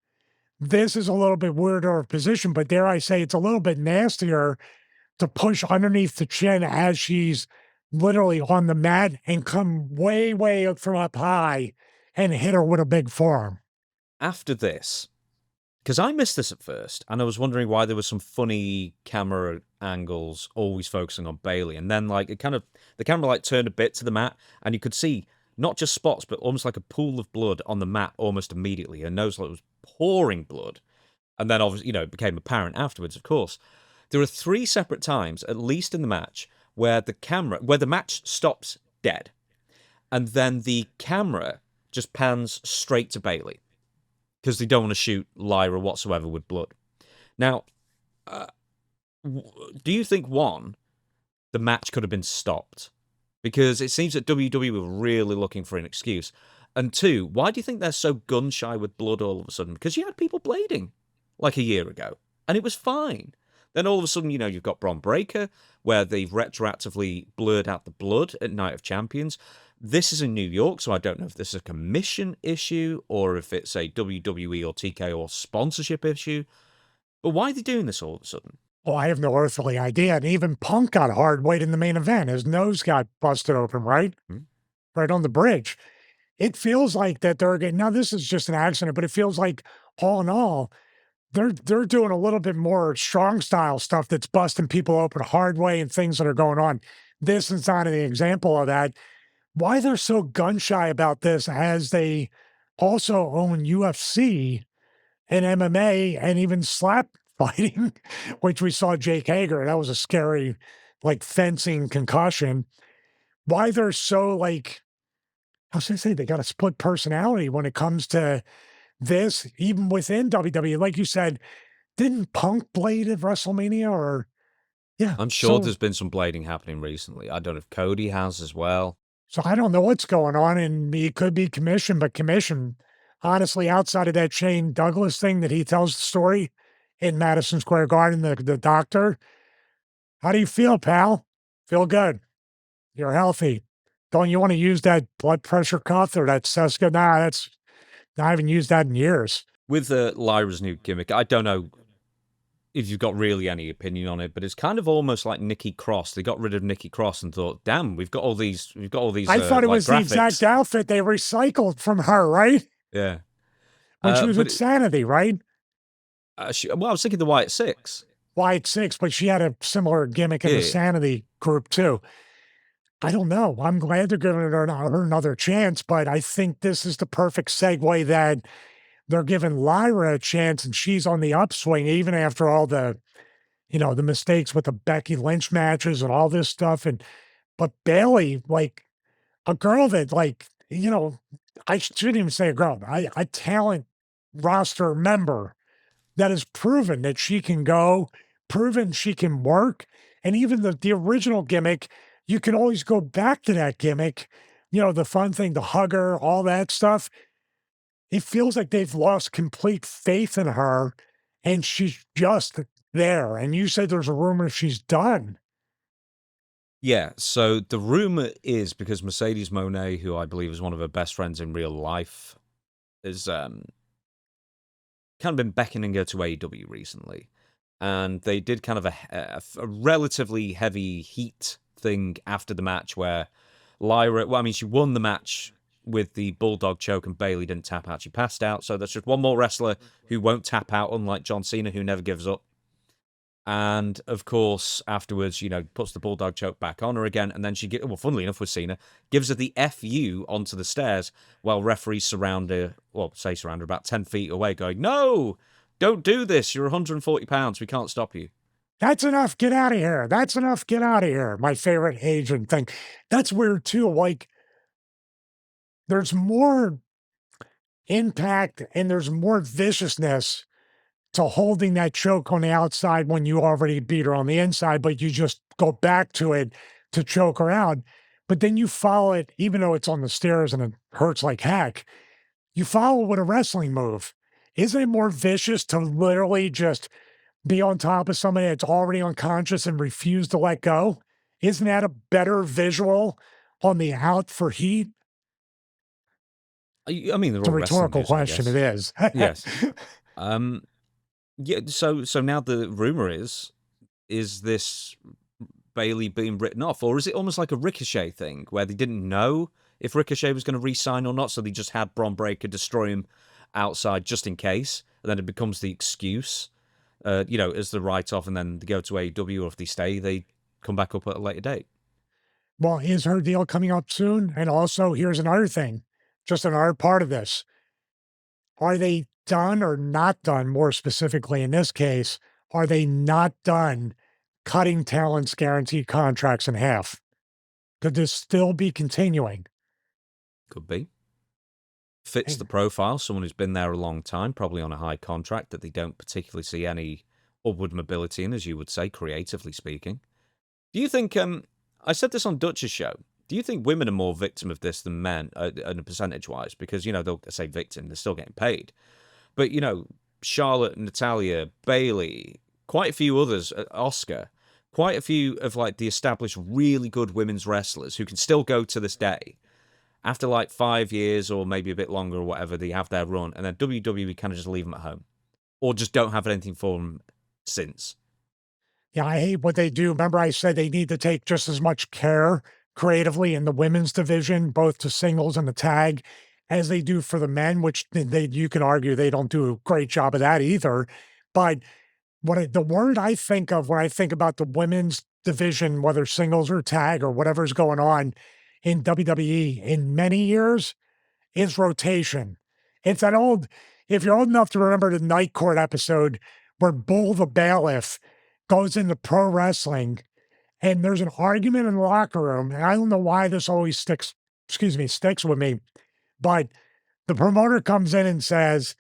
[SPEAKER 1] This is a little bit weirder of position, but dare I say it's a little bit nastier to push underneath the chin as she's literally on the mat and come way, way up from up high and hit her with a big forearm.
[SPEAKER 2] After this, because I missed this at first, and I was wondering why there were some funny camera angles always focusing on Bayley, and then like the camera like turned a bit to the mat, and you could see not just spots, but almost like a pool of blood on the mat almost immediately. Her nose like was pouring blood, and then obviously it became apparent afterwards. Of course, there are 3 separate times, at least in the match, where the match stops dead, and then the camera just pans straight to Bayley, because they don't want to shoot Lyra whatsoever with blood. Now, do you think, one, the match could have been stopped? Because it seems that WWE were really looking for an excuse. And 2, why do you think they're so gun-shy with blood all of a sudden? Because you had people blading like a year ago, and it was fine. Then all of a sudden, you've got Bron Breakker, where they've retroactively blurred out the blood at Night of Champions. This is in New York, so I don't know if this is a commission issue or if it's a WWE or TKO sponsorship issue. But why are they doing this all of a sudden?
[SPEAKER 1] Well, I have no earthly idea. And even Punk got hard weight in the main event. His nose got busted open, right? Right on the bridge. It feels like that they're getting, now this is just an accident, but it feels like all in all, they're doing a little bit more strong style stuff that's busting people open hard way and things that are going on. This is not an example of that. Why they're so gun shy about this, as they also own UFC and MMA and even slap fighting, which we saw Jake Hager. That was a scary, like fencing concussion. Why they're so like, I was gonna say they got a split personality when it comes to this, even within WWE. Like you said, didn't Punk blade at WrestleMania or yeah?
[SPEAKER 2] I'm sure there's been some blading happening recently. I don't know if Cody has as well.
[SPEAKER 1] So I don't know what's going on, and it could be commission, but commission, honestly, outside of that Shane Douglas thing that he tells the story in Madison Square Garden, the doctor, how do you feel, pal? Feel good. You're healthy. Don't you want to use that blood pressure cuff or that Seska? Nah, I haven't used that in years.
[SPEAKER 2] With Lyra's new gimmick, I don't know if you've got really any opinion on it, but it's kind of almost like Nikki Cross. They got rid of Nikki Cross and thought, "Damn, we've got all these."
[SPEAKER 1] I thought it
[SPEAKER 2] like
[SPEAKER 1] was
[SPEAKER 2] graphics.
[SPEAKER 1] the exact outfit they recycled from her, right?
[SPEAKER 2] Yeah,
[SPEAKER 1] When she was with Sanity, right?
[SPEAKER 2] I was thinking the Wyatt Six.
[SPEAKER 1] Wyatt Six, but she had a similar gimmick in the Sanity group too. I don't know. I'm glad they're giving her another chance, but I think this is the perfect segue that they're giving Lyra a chance, and she's on the upswing even after all the, the mistakes with the Becky Lynch matches and all this stuff. But Bayley, like a girl that I shouldn't even say a girl, a talent roster member that has proven that she can go, proven she can work. And even the original gimmick, you can always go back to that gimmick, the fun thing, the hugger, all that stuff. It feels like they've lost complete faith in her, and she's just there. And you said there's a rumor she's done.
[SPEAKER 2] Yeah, so the rumor is because Mercedes Moné, who I believe is one of her best friends in real life, has kind of been beckoning her to AEW recently. And they did kind of a relatively heavy heat thing after the match where Lyra, she won the match with the Bulldog choke and Bayley didn't tap out. She passed out. So there's just one more wrestler who won't tap out, unlike John Cena, who never gives up. And of course, afterwards, puts the Bulldog choke back on her again. And then funnily enough with Cena, gives her the FU onto the stairs while referees surround her about 10 feet away going, "No, don't do this. You're 140 pounds. We can't stop you."
[SPEAKER 1] That's enough. Get out of here. That's enough. Get out of here. My favorite Asian thing. That's weird too. Like, there's more impact and there's more viciousness to holding that choke on the outside when you already beat her on the inside, but you just go back to it to choke her out. But then you follow it, even though it's on the stairs and it hurts like heck, you follow it with a wrestling move. Isn't it more vicious to literally just be on top of somebody that's already unconscious and refuse to let go? Isn't that a better visual on the out for heat?
[SPEAKER 2] I mean, they're
[SPEAKER 1] It's a
[SPEAKER 2] all wrestling
[SPEAKER 1] rhetorical
[SPEAKER 2] moves, I
[SPEAKER 1] question. It
[SPEAKER 2] guess.
[SPEAKER 1] is.
[SPEAKER 2] Yes. Yeah. So now the rumor is this Bayley being written off, or is it almost like a Ricochet thing where they didn't know if Ricochet was going to re-sign or not, so they just had Bron Breakker destroy him outside just in case, and then it becomes the excuse, as the write-off, and then they go to AEW, or if they stay, they come back up at a later date.
[SPEAKER 1] Well, is her deal coming up soon? And also, here's another thing, just another part of this. Are they done or not done, more specifically in this case, are they not done cutting talent's guaranteed contracts in half? Could this still be continuing?
[SPEAKER 2] Could be. Fits the profile, someone who's been there a long time, probably on a high contract that they don't particularly see any upward mobility in, as you would say, creatively speaking. Do you think, I said this on Dutch's show, do you think women are more victim of this than men, percentage-wise? Because, they'll say victim, they're still getting paid. But, Charlotte, Natalya, Bayley, quite a few others, Oscar, quite a few of, like, the established really good women's wrestlers who can still go to this day. After, like, 5 years or maybe a bit longer or whatever, they have their run, and then WWE kind of just leave them at home. Or just don't have anything for them since.
[SPEAKER 1] Yeah, I hate what they do. Remember I said they need to take just as much care creatively in the women's division, both to singles and the tag, as they do for the men, which you can argue they don't do a great job of that either. But the word I think of when I think about the women's division, whether singles or tag or whatever's going on in WWE in many years, is rotation. It's that old, if you're old enough to remember the Night Court episode where Bull the Bailiff goes into pro wrestling and there's an argument in the locker room, and I don't know why this always sticks with me, but the promoter comes in and says,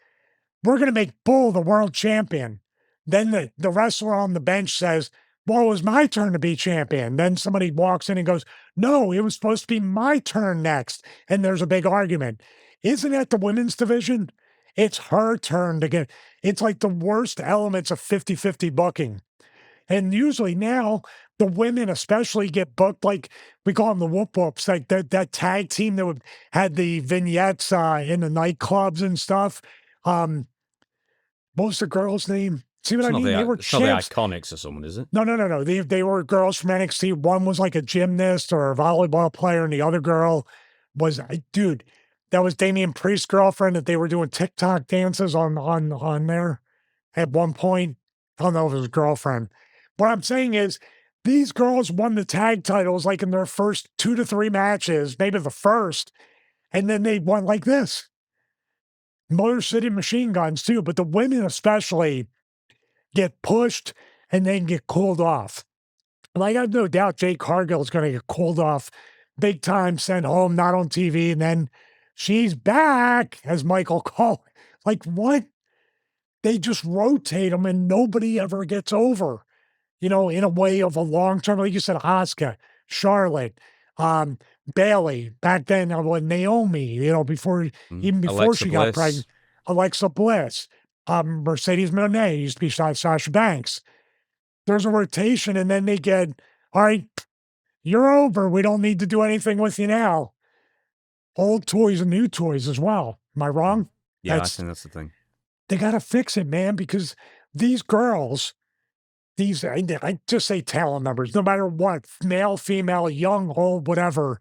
[SPEAKER 1] we're going to make Bull the world champion. Then the wrestler on the bench says, well, it was my turn to be champion. Then somebody walks in and goes, no, it was supposed to be my turn next. And there's a big argument. Isn't that the women's division? It's her turn to get, it's like the worst elements of 50-50 booking. And usually now, the women especially get booked like, we call them the whoop whoops, like that tag team that had the vignettes in the nightclubs and stuff. What was the girl's name? See what I mean? They were champs.
[SPEAKER 2] Not the Iconics or someone, is it?
[SPEAKER 1] No. They were girls from NXT. One was like a gymnast or a volleyball player, and the other girl was, dude, that was Damian Priest's girlfriend that they were doing TikTok dances on there at one point. I don't know if it was girlfriend. What I'm saying is these girls won the tag titles like in their first 2 to 3 matches, maybe the first, and then they won like this. Motor City Machine Guns too, but the women especially get pushed and then get cooled off. And I got no doubt Jade Cargill is going to get cooled off big time, sent home, not on TV, and then she's back, as Michael called. Like, what? They just rotate them and nobody ever gets over, in a way of a long-term, like you said, Asuka, Charlotte, Bayley, back then, Naomi, before she got pregnant, Alexa Bliss, Mercedes Moné used to be Sasha Banks. There's a rotation, and then they get, all right, you're over. We don't need to do anything with you now. Old toys and new toys as well. Am I wrong?
[SPEAKER 2] Yeah, I think that's the thing.
[SPEAKER 1] They got to fix it, man, because these girls, I just say talent numbers, no matter what, male, female, young, old, whatever,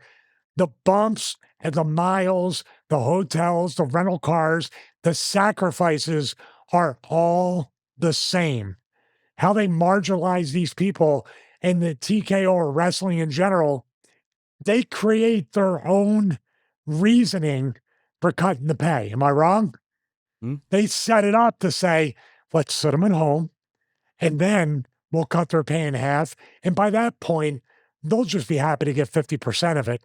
[SPEAKER 1] the bumps and the miles, the hotels, the rental cars, the sacrifices are all the same. How they marginalize these people and the TKO or wrestling in general, they create their own reasoning for cutting the pay. Am I wrong? They set it up to say, let's sit them at home, and then we'll cut their pay in half. And by that point, they'll just be happy to get 50% of it.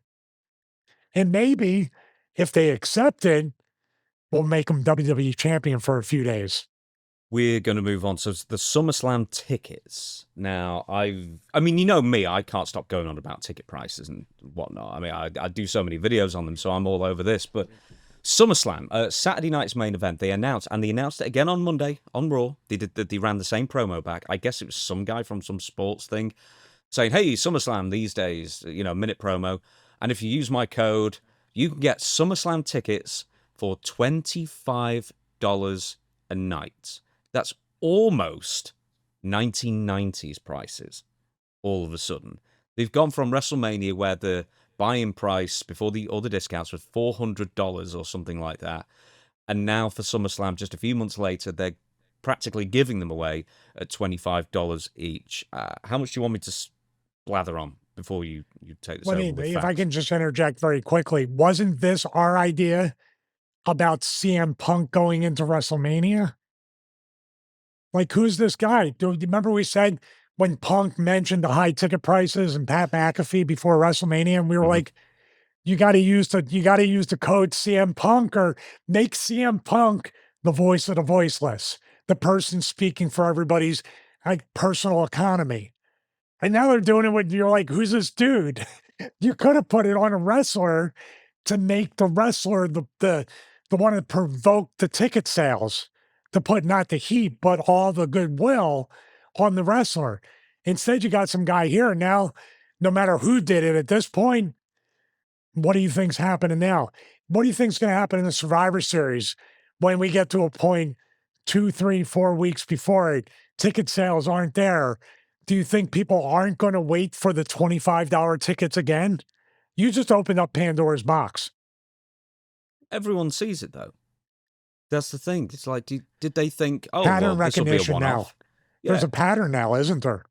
[SPEAKER 1] And maybe if they accept it, we'll make them WWE champion for a few days.
[SPEAKER 2] We're going to move on to the SummerSlam tickets. Now, I mean, you know me, I can't stop going on about ticket prices and whatnot. I mean, I do so many videos on them, so I'm all over this. But SummerSlam, Saturday night's main event, they announced it again on Monday on Raw. They ran the same promo back. I guess it was some guy from some sports thing saying, hey, SummerSlam these days, minute promo. And if you use my code, you can get SummerSlam tickets for $25 a night. That's almost 1990s prices all of a sudden. They've gone from WrestleMania, where the buy-in price before all the discounts was $400 or something like that. And now for SummerSlam, just a few months later, they're practically giving them away at $25 each. How much do you want me to blather on before you take this over with
[SPEAKER 1] If
[SPEAKER 2] facts?
[SPEAKER 1] I can just interject very quickly, wasn't this our idea about CM Punk going into WrestleMania? Like, who's this guy? Do you remember we said when Punk mentioned the high ticket prices and Pat McAfee before WrestleMania, and we were like, you got to use the code CM Punk, or make CM Punk the voice of the voiceless, the person speaking for everybody's personal economy. And now they're doing it with, you're like, who's this dude? You could have put it on a wrestler to make the wrestler the one that provoked the ticket sales, to put not the heat, but all the goodwill on the wrestler. Instead, you got some guy here. And now, no matter who did it at this point, what do you think's happening now? What do you think's going to happen in the Survivor Series when we get to a point 2, 3, 4 weeks before it? Ticket sales aren't there. Do you think people aren't going to wait for the $25 tickets again? You just opened up Pandora's box.
[SPEAKER 2] Everyone sees it, though. That's the thing. It's like, did they think,
[SPEAKER 1] pattern
[SPEAKER 2] well, this will be a
[SPEAKER 1] recognition now.
[SPEAKER 2] one-off? Yeah.
[SPEAKER 1] There's a pattern now, isn't there?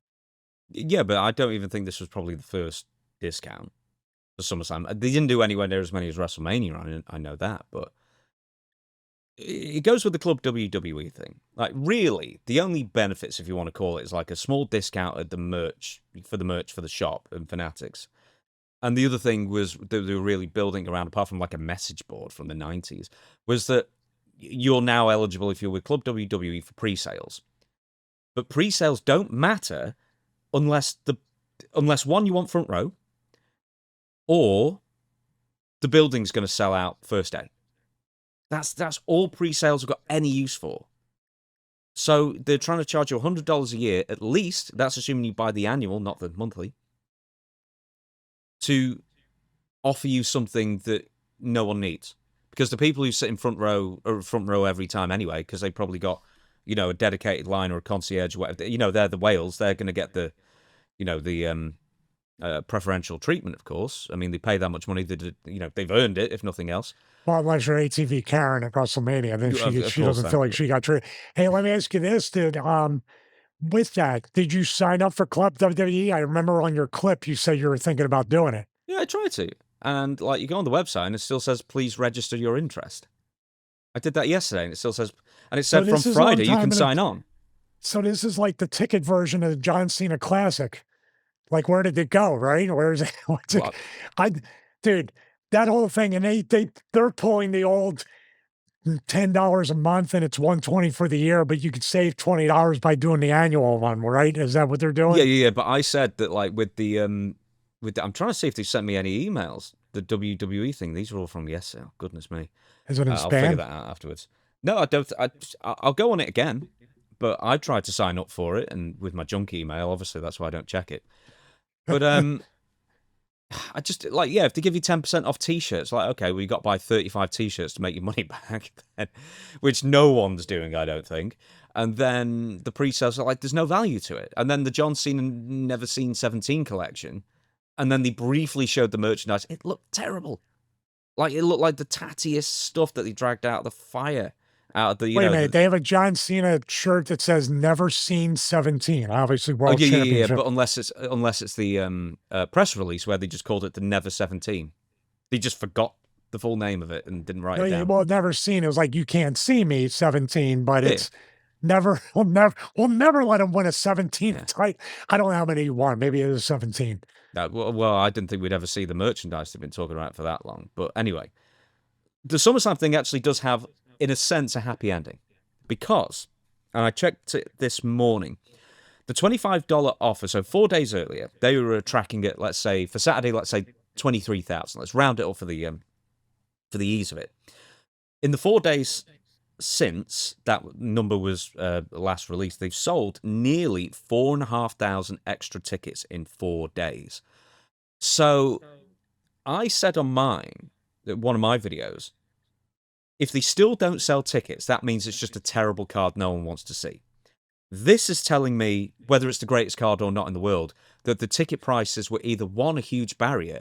[SPEAKER 2] Yeah, but I don't even think this was probably the first discount for SummerSlam. They didn't do anywhere near as many as WrestleMania, I know that, but it goes with the Club WWE thing. Like, really, the only benefits, if you want to call it, is like a small discount at the merch for the shop and Fanatics. And the other thing was that they were really building around, apart from like a message board from the 90s, was that you're now eligible, if you're with Club WWE, for pre-sales. But pre-sales don't matter unless one, you want front row, or the building's going to sell out first day. That's all pre-sales have got any use for. So they're trying to charge you $100 a year at least. That's assuming you buy the annual, not the monthly, to offer you something that no one needs. Because the people who sit in front row are front row every time anyway, because they probably got, a dedicated line or a concierge, or whatever. They're the whales. They're going to get the preferential treatment, of course. I mean, they pay that much money. They've earned it, if nothing else.
[SPEAKER 1] Well, unless you're ATV Karen at WrestleMania, then she doesn't feel like she got treated. Hey, let me ask you this, dude. With that, did you sign up for Club WWE? I remember on your clip you said you were thinking about doing it.
[SPEAKER 2] Yeah, I tried to. And you go on the website and it still says, please register your interest. I did that yesterday and it still says, and it said from Friday you can sign on. So
[SPEAKER 1] this is like the ticket version of the John Cena Classic. Like, where did it go, right? Where is it? Dude, that whole thing, and they're pulling the old $10 a month and it's $120 for the year, but you could save $20 by doing the annual one, right? Is that what they're doing?
[SPEAKER 2] Yeah. But I said that, like, with the I'm trying to see if they sent me any emails. The WWE thing. These are all from yesterday. Oh, goodness me.
[SPEAKER 1] Is it in spam?
[SPEAKER 2] I'll figure that out afterwards. No, I don't. I'll go on it again, but I tried to sign up for it, and with my junk email, obviously that's why I don't check it. But I just if they give you 10% off T-shirts, like, okay, well, you got to buy 35 T-shirts to make your money back, which no one's doing, I don't think. And then the pre-sales are like, there's no value to it. And then the John Cena Never Seen 17 collection, and then they briefly showed the merchandise. It looked terrible. Like, it looked like the tattiest stuff that they dragged out of the fire. Out of the,
[SPEAKER 1] Wait a minute, they have a John Cena shirt that says "Never Seen 17." Obviously, World Championship.
[SPEAKER 2] Yeah, but unless it's the press release where they just called it the Never 17, they just forgot the full name of it and didn't write it down.
[SPEAKER 1] Well, Never Seen. It was like, you can't see me 17, but it's never. We'll never let him win a 17th title. I don't know how many he won. Maybe it was 17.
[SPEAKER 2] Well, I didn't think we'd ever see the merchandise they've been talking about for that long. But anyway, the SummerSlam thing actually does have, in a sense, a happy ending, because and I checked it this morning. The $25 offer, so 4 days earlier, they were tracking it, let's say, for Saturday, let's say 23,000. Let's round it up for the ease of it. In the 4 days since that number was last released, they've sold nearly 4,500 extra tickets in 4 days. So I said on one of my videos, if they still don't sell tickets, that means it's just a terrible card no one wants to see. This is telling me, whether it's the greatest card or not in the world, that the ticket prices were either, one, a huge barrier,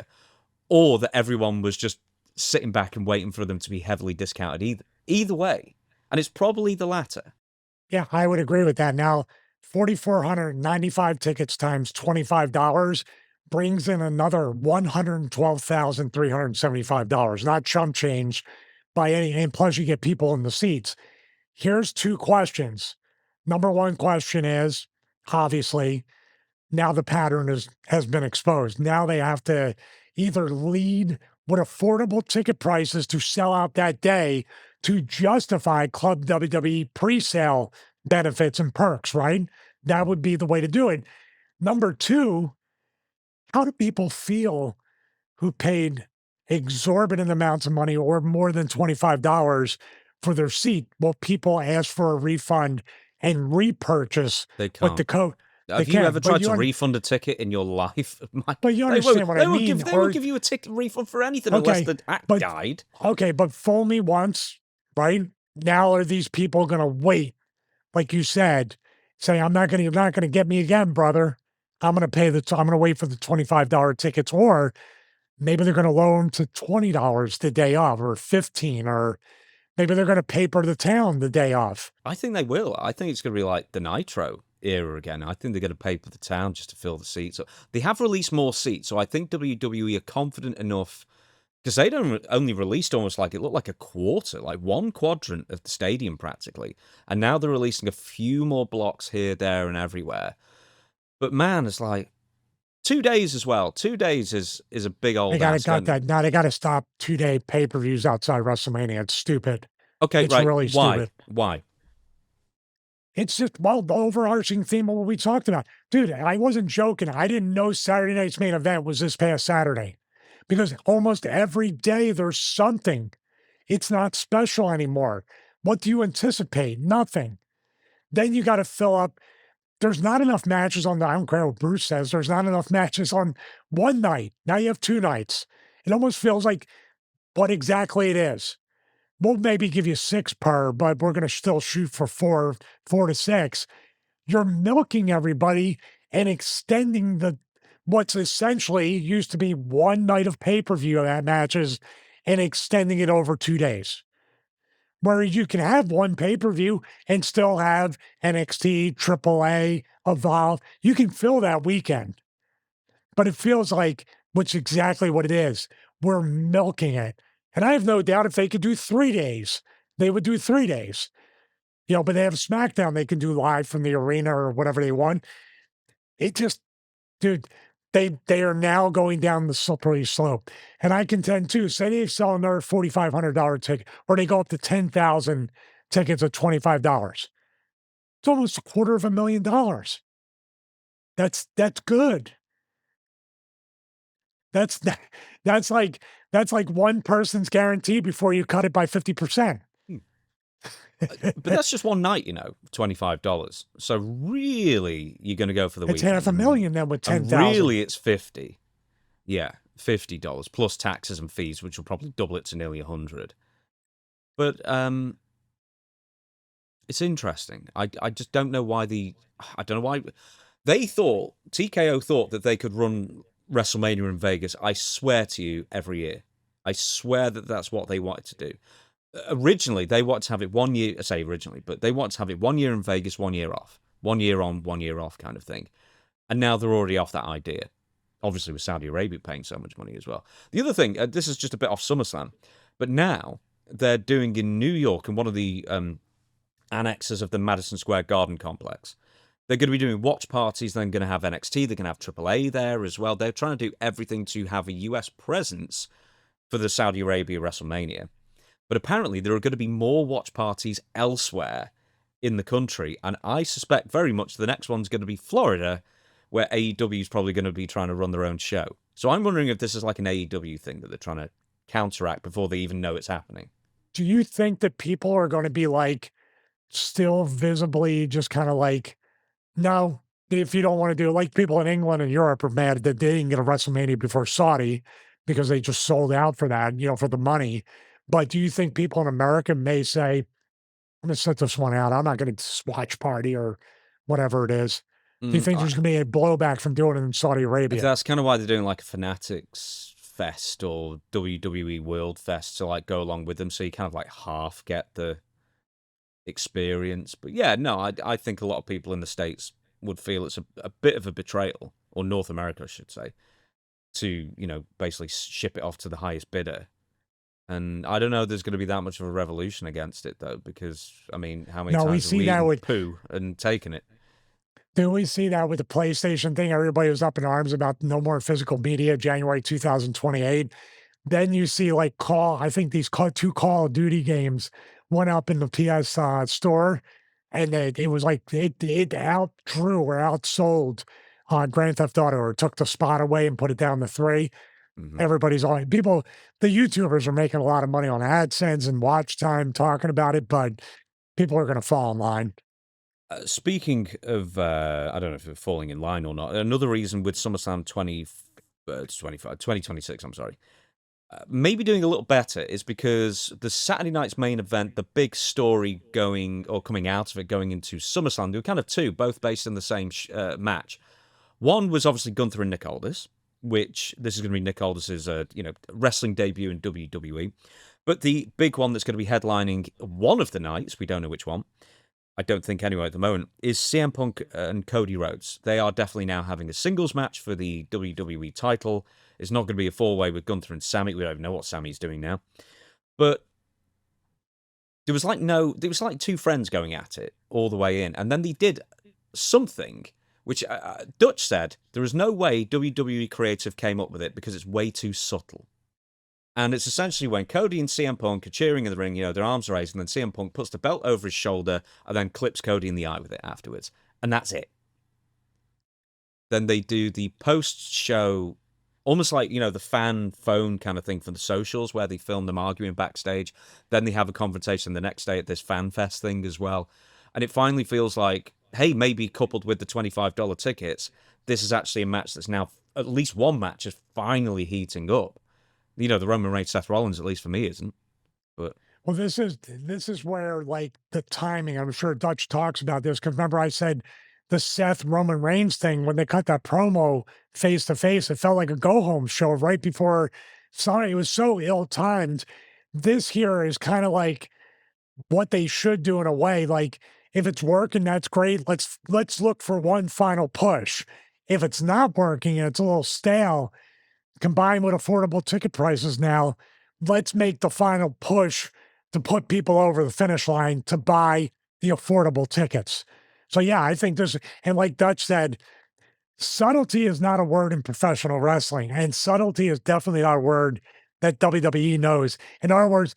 [SPEAKER 2] or that everyone was just sitting back and waiting for them to be heavily discounted. Either way. And it's probably the latter.
[SPEAKER 1] Yeah, I would agree with that. Now, 4,495 tickets times $25 brings in another $112,375. Not chump change by any, and plus you get people in the seats. Here's 2 questions. Number 1 question is, obviously, now the pattern has been exposed. Now they have to either lead with affordable ticket prices to sell out that day to justify Club WWE pre-sale benefits and perks, right? That would be the way to do it. Number 2, how do people feel who paid exorbitant amounts of money or more than $25 for their seat? Will people ask for a refund and repurchase
[SPEAKER 2] They
[SPEAKER 1] with the
[SPEAKER 2] can't.
[SPEAKER 1] code?
[SPEAKER 2] Have you ever tried to refund a ticket in your life?
[SPEAKER 1] But you understand what I mean.
[SPEAKER 2] They won't give you a ticket refund for anything unless the act died.
[SPEAKER 1] Okay, but fool me once, right? Now are these people going to wait, like you said, say, you're not going to get me again, brother. I'm going to wait for the $25 tickets, or maybe they're going to lower them to $20 the day of, or 15, or maybe they're going to paper the town the day of.
[SPEAKER 2] I think they will. I think it's going to be like the Nitro era again. I think they're going to paper the town just to fill the seats. They have released more seats, so I think WWE are confident enough, because they only released almost like, it looked like a quarter, like 1 quadrant of the stadium practically, and now they're releasing a few more blocks here, there, and everywhere. But man, it's like 2 days as well. 2 days is a big old.
[SPEAKER 1] Now they got to stop 2-day pay-per-views outside WrestleMania. It's stupid.
[SPEAKER 2] Okay,
[SPEAKER 1] it's
[SPEAKER 2] right.
[SPEAKER 1] Really stupid.
[SPEAKER 2] Why?
[SPEAKER 1] It's just, the overarching theme of what we talked about. Dude, I wasn't joking. I didn't know Saturday night's main event was this past Saturday, because almost every day there's something. It's not special anymore. What do you anticipate? Nothing. Then you got to fill up. There's not enough matches I don't care what Bruce says. There's not enough matches on one night. Now you have 2 nights. It almost feels like what exactly it is. We'll maybe give you 6 per, but we're going to still shoot for 4 to 6. You're milking everybody and extending what's essentially used to be 1 night of pay-per-view matches and extending it over 2 days. Where you can have 1 pay-per-view and still have NXT, AAA, Evolve. You can fill that weekend. But it feels like, which is exactly what it is, we're milking it. And I have no doubt if they could do 3 days, they would do 3 days. But they have SmackDown they can do live from the arena or whatever they want. It just, dude, they are now going down the slippery slope. And I contend too, say they sell another $4,500 ticket, or they go up to 10,000 tickets at $25. It's almost $250,000. That's good. That's like one person's guarantee before you cut it by 50%.
[SPEAKER 2] But that's just one night, $25. So really, you're going to go for the
[SPEAKER 1] weekend.
[SPEAKER 2] It's
[SPEAKER 1] $500,000 then with 10,000.
[SPEAKER 2] Really, it's 50. Yeah, $50 plus taxes and fees, which will probably double it to nearly 100. But it's interesting. I just don't know why I don't know why they thought, TKO thought that they could run WrestleMania in Vegas. I swear to you, every year. I swear that that's what they wanted to do. Originally, they wanted to have it 1 year. I say originally, but they wanted to have it 1 year in Vegas, 1 year off, 1 year on, 1 year off, kind of thing. And now they're already off that idea. Obviously, with Saudi Arabia paying so much money as well. The other thing, this is just a bit off SummerSlam, but now they're doing in New York in one of the annexes of the Madison Square Garden complex. They're going to be doing watch parties. They're going to have NXT. They're going to have AAA there as well. They're trying to do everything to have a US presence for the Saudi Arabia WrestleMania. But apparently there are going to be more watch parties elsewhere in the country, and I suspect very much the next one's going to be Florida, where AEW is probably going to be trying to run their own show. So I'm wondering if this is like an AEW thing that they're trying to counteract before they even know it's happening.
[SPEAKER 1] Do you think that people are going to be like still visibly just kind of like, no, if you don't want to do it, like people in England and Europe are mad that they didn't get a WrestleMania before Saudi because they just sold out for that, for the money. But do you think people in America may say, I'm going to set this one out. I'm not going to watch party or whatever it is. Do you think there's going to be a blowback from doing it in Saudi Arabia?
[SPEAKER 2] That's kind of why they're doing like a Fanatics Fest or WWE World Fest to like go along with them, so you kind of like half get the experience. But yeah, no, I think a lot of people in the States would feel it's a bit of a betrayal, or North America, I should say, to, basically ship it off to the highest bidder. And I don't know if there's going to be that much of a revolution against it, though, because, I mean, how many times have we eaten poo and taken it?
[SPEAKER 1] Do we see that with the PlayStation thing? Everybody was up in arms about no more physical media, January 2028. Then you see like I think these two Call of Duty games went up in the PS store, and it was like it outdrew or outsold Grand Theft Auto, or took the spot away and put it down to 3. Everybody's all people, the YouTubers are making a lot of money on AdSense and watch time talking about it, but people are going to fall in line.
[SPEAKER 2] Speaking of, I don't know if it's falling in line or not, another reason with SummerSlam 2026, I'm sorry, maybe doing a little better is because the Saturday night's main event, the big story coming out of it going into SummerSlam, there were kind of two, both based on the same match. One was obviously Gunther and Nick Aldis, which this is going to be Nick Aldis's, wrestling debut in WWE. But the big one that's going to be headlining one of the nights, we don't know which one, I don't think anyway at the moment, is CM Punk and Cody Rhodes. They are definitely now having a singles match for the WWE title. It's not going to be a four-way with Gunther and Sammy. We don't even know what Sammy's doing now. But there was like two friends going at it all the way in. And then they did something, which Dutch said, there is no way WWE Creative came up with it because it's way too subtle. And it's essentially when Cody and CM Punk are cheering in the ring, their arms raised, and then CM Punk puts the belt over his shoulder and then clips Cody in the eye with it afterwards. And that's it. Then they do the post-show, almost like, the fan phone kind of thing from the socials, where they film them arguing backstage. Then they have a confrontation the next day at this fan fest thing as well. And it finally feels like, hey, maybe coupled with the $25 tickets, this is actually a match that's now, at least one match is finally heating up. The Roman Reigns, Seth Rollins, at least for me, isn't. But
[SPEAKER 1] well, this is where like the timing. I'm sure Dutch talks about this because remember I said the Seth Roman Reigns thing when they cut that promo face to face, it felt like a go home show right before. Sorry, it was so ill timed. This here is kind of like what they should do in a way. Like if it's working, that's great. Let's look for one final push. If it's not working and it's a little stale, combined with affordable ticket prices now, let's make the final push to put people over the finish line to buy the affordable tickets. So yeah, I think this, and like Dutch said, subtlety is not a word in professional wrestling, and subtlety is definitely not a word that WWE knows. In other words,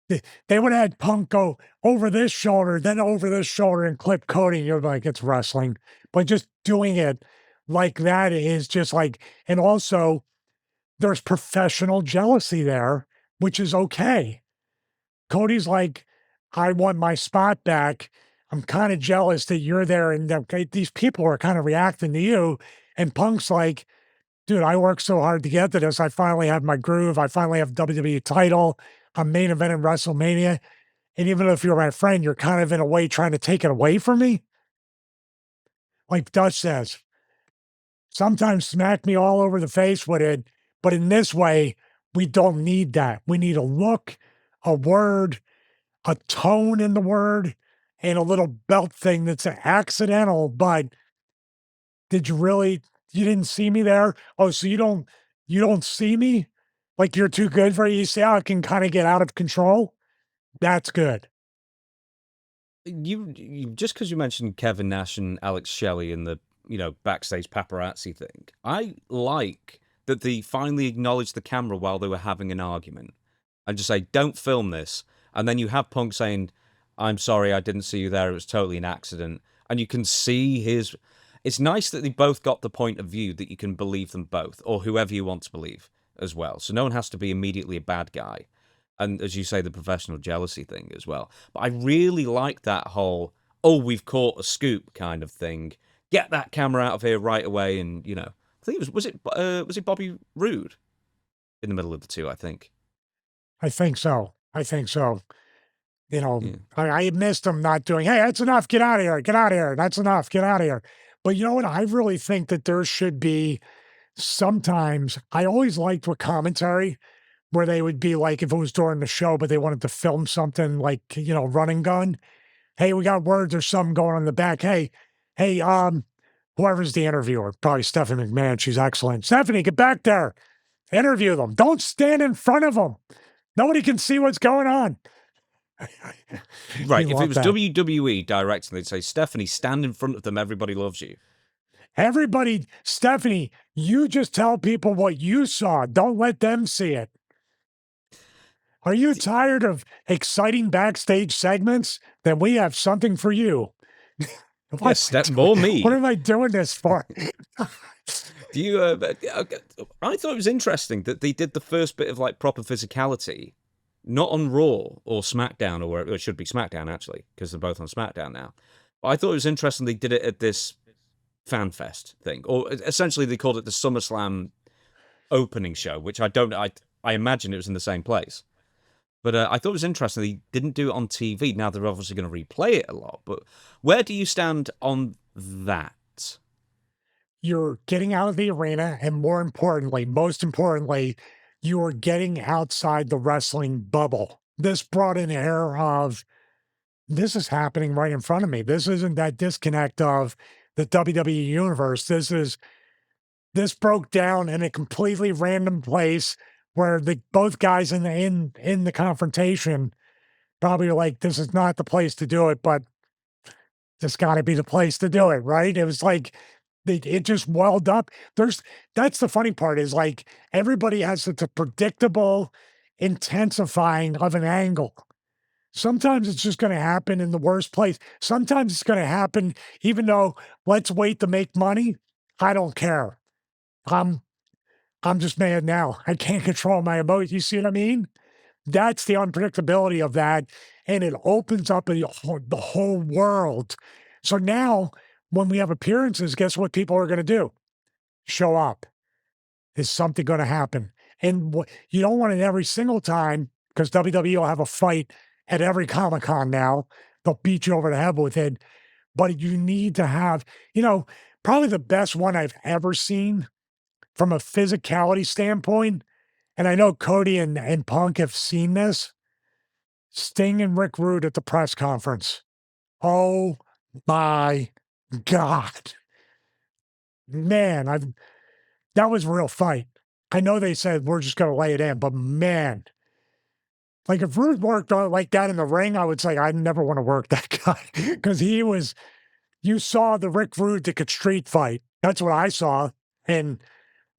[SPEAKER 1] they would have had Punk go over this shoulder, then over this shoulder and clip Cody, and you're like, it's wrestling. But just doing it like that is just like, and also, there's professional jealousy there, which is okay. Cody's like, I want my spot back. I'm kind of jealous that you're there and these people are kind of reacting to you. And Punk's like, dude, I worked so hard to get to this. I finally have my groove. I finally have WWE title. I'm main event in WrestleMania. And even if you're my friend, you're kind of in a way trying to take it away from me. Like Dutch says, sometimes smack me all over the face with it. But in this way, we don't need that. We need a look, a word, a tone in the word, and a little belt thing that's accidental. But you didn't see me there? Oh, so you don't see me? Like you're too good for it? You see how it can kind of get out of control? That's good.
[SPEAKER 2] You just because you mentioned Kevin Nash and Alex Shelley and the, backstage paparazzi thing, I like that they finally acknowledged the camera while they were having an argument and just say, don't film this. And then you have Punk saying, I'm sorry, I didn't see you there. It was totally an accident. And you can see his. It's nice that they both got the point of view that you can believe them both, or whoever you want to believe as well. So no one has to be immediately a bad guy. And as you say, the professional jealousy thing as well. But I really like that whole, oh, we've caught a scoop kind of thing. Get that camera out of here right away. And, you know, I think it was it Bobby Roode in the middle of the two, I think.
[SPEAKER 1] I think so. I think so. You know,
[SPEAKER 2] Yeah.
[SPEAKER 1] I missed him not doing, hey, that's enough. Get out of here. Get out of here. That's enough. Get out of here. But you know what? I really think that there should be sometimes, I always liked with commentary where they would be like, if it was during the show, but they wanted to film something like, you know, run and gun. Hey, we got words or something going on in the back. Hey, whoever's the interviewer, probably Stephanie McMahon. She's excellent. Stephanie, get back there. Interview them. Don't stand in front of them. Nobody can see what's going on.
[SPEAKER 2] Right.
[SPEAKER 1] You
[SPEAKER 2] If it
[SPEAKER 1] want
[SPEAKER 2] was
[SPEAKER 1] that.
[SPEAKER 2] WWE directing, they'd say, Stephanie, stand in front of them. Everybody loves you.
[SPEAKER 1] Everybody, Stephanie, you just tell people what you saw. Don't let them see it. Are you tired of exciting backstage segments? Then we have something for you.
[SPEAKER 2] Yes, step more me.
[SPEAKER 1] What am I doing this for?
[SPEAKER 2] Do you? I thought it was interesting that they did the first bit of like proper physicality, not on Raw or SmackDown, or where it should be SmackDown actually, because they're both on SmackDown now. But I thought it was interesting they did it at this fan fest thing, or essentially they called it the SummerSlam opening show, which I don't. I imagine it was in the same place. But I thought it was interesting they didn't do it on TV. Now they're obviously going to replay it a lot. But where do you stand on that?
[SPEAKER 1] You're getting out of the arena, and most importantly, you are getting outside the wrestling bubble. This brought in an air of, this is happening right in front of me. This isn't that disconnect of the WWE universe. This broke down in a completely random place where both guys in the confrontation probably are like, this is not the place to do it, but this got to be the place to do it, right? It was like it just welled up. That's the funny part is like everybody has such a predictable intensifying of an angle. Sometimes it's just going to happen in the worst place. Sometimes it's going to happen even though let's wait to make money. I don't care. I'm just mad now. I can't control my emotions. You see what I mean? That's the unpredictability of that. And it opens up the whole world. So now when we have appearances, guess what people are going to do? Show up. Is something going to happen? And you don't want it every single time because WWE will have a fight at every Comic-Con now. They'll beat you over the head with it. But you need to have, probably the best one I've ever seen from a physicality standpoint, and I know Cody and Punk have seen this, Sting and Rick Rude at the press conference. Oh my God. Man, that was a real fight. I know they said we're just going to lay it in, but man, like if Rude worked on like that in the ring, I would say I never want to work that guy because you saw the Rick Rude to street fight. That's what I saw. And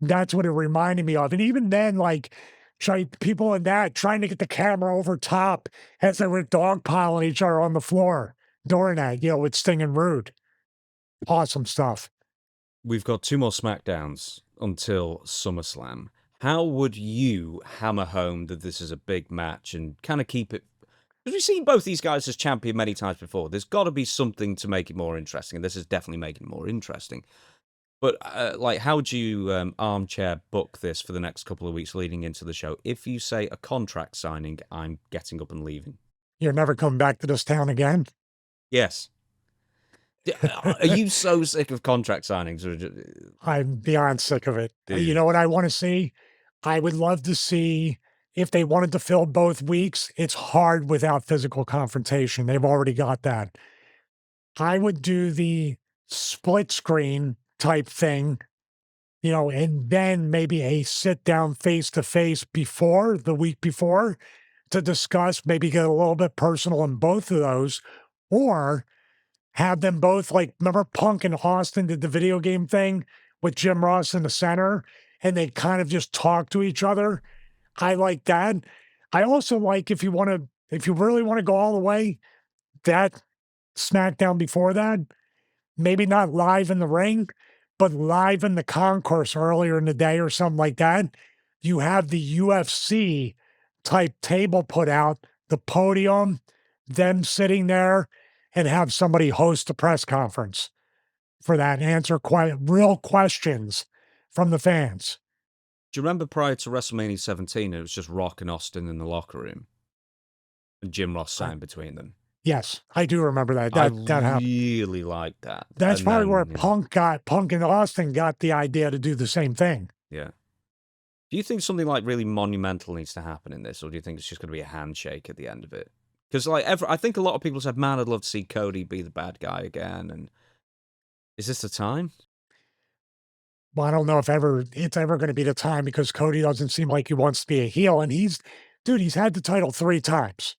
[SPEAKER 1] that's what it reminded me of. And even then, like, people in that trying to get the camera over top as they were dogpiling each other on the floor during that, with Sting and Rude. Awesome stuff.
[SPEAKER 2] We've got 2 more SmackDowns until SummerSlam. How would you hammer home that this is a big match and kind of keep it? Because we've seen both these guys as champion many times before. There's got to be something to make it more interesting, and this is definitely making it more interesting. But, how would you armchair book this for the next couple of weeks leading into the show? If you say a contract signing, I'm getting up and leaving.
[SPEAKER 1] You're never coming back to this town again?
[SPEAKER 2] Yes. Are you so sick of contract signings?
[SPEAKER 1] I'm beyond sick of it.
[SPEAKER 2] Dude.
[SPEAKER 1] You know what I want to see? I would love to see if they wanted to fill both weeks. It's hard without physical confrontation. They've already got that. I would do the split screen type thing, and then maybe a sit down face to face the week before to discuss, maybe get a little bit personal in both of those, or have them both like, remember Punk and Austin did the video game thing with Jim Ross in the center and they kind of just talk to each other. I like that. I also like if you really want to go all the way, that SmackDown before that, maybe not live in the ring, but live in the concourse earlier in the day or something like that, you have the UFC type table put out, the podium, them sitting there, and have somebody host a press conference for that, answer real questions from the fans.
[SPEAKER 2] Do you remember prior to WrestleMania 17, it was just Rock and Austin in the locker room, and Jim Ross sat in between them?
[SPEAKER 1] Yes, I do remember that.
[SPEAKER 2] I
[SPEAKER 1] That happened.
[SPEAKER 2] really liked that.
[SPEAKER 1] That's
[SPEAKER 2] And
[SPEAKER 1] probably
[SPEAKER 2] then,
[SPEAKER 1] where
[SPEAKER 2] you know,
[SPEAKER 1] Punk and Austin got the idea to do the same thing.
[SPEAKER 2] yeah. Do you think something like really monumental needs to happen in this, or do you think it's just going to be a handshake at the end of it? Because like I think a lot of people said, "Man, I'd love to see Cody be the bad guy again." And is this the time?
[SPEAKER 1] Well, I don't know if it's ever going to be the time because Cody doesn't seem like he wants to be a heel, and he's had the title 3 times,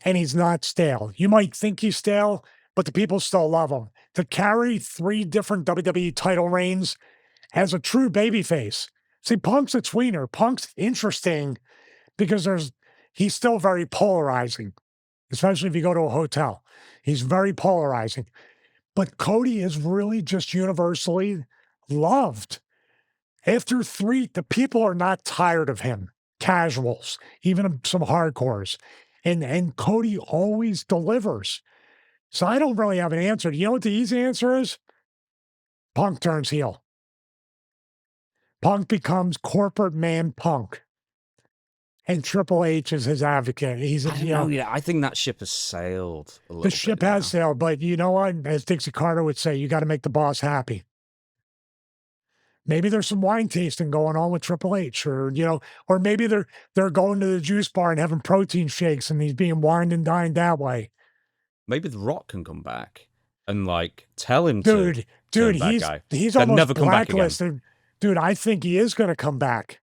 [SPEAKER 1] and he's not stale. You might think he's stale, but the people still love him. To carry 3 different WWE title reigns as a true babyface. See, Punk's a tweener. Punk's interesting because he's still very polarizing, especially if you go to a hotel. He's very polarizing. But Cody is really just universally loved. After 3, the people are not tired of him. Casuals, even some hardcores. And Cody always delivers. So I don't really have an answer. You know what the easy answer is? Punk turns heel. Punk becomes corporate man Punk. And Triple H is his advocate. He's,
[SPEAKER 2] I don't know. Yeah, I think that ship has sailed a little
[SPEAKER 1] the
[SPEAKER 2] bit
[SPEAKER 1] ship
[SPEAKER 2] now.
[SPEAKER 1] has sailed, but you know what? As Dixie Carter would say, you got to make the boss happy. Maybe there's some wine tasting going on with Triple H, or or maybe they're going to the juice bar and having protein shakes, and he's being wined and dined that way.
[SPEAKER 2] Maybe The Rock can come back and like tell him to
[SPEAKER 1] dude,
[SPEAKER 2] turn bad guy.
[SPEAKER 1] he's
[SPEAKER 2] Then
[SPEAKER 1] almost
[SPEAKER 2] never come back again.
[SPEAKER 1] blacklisted. Dude, I think he is going to come back.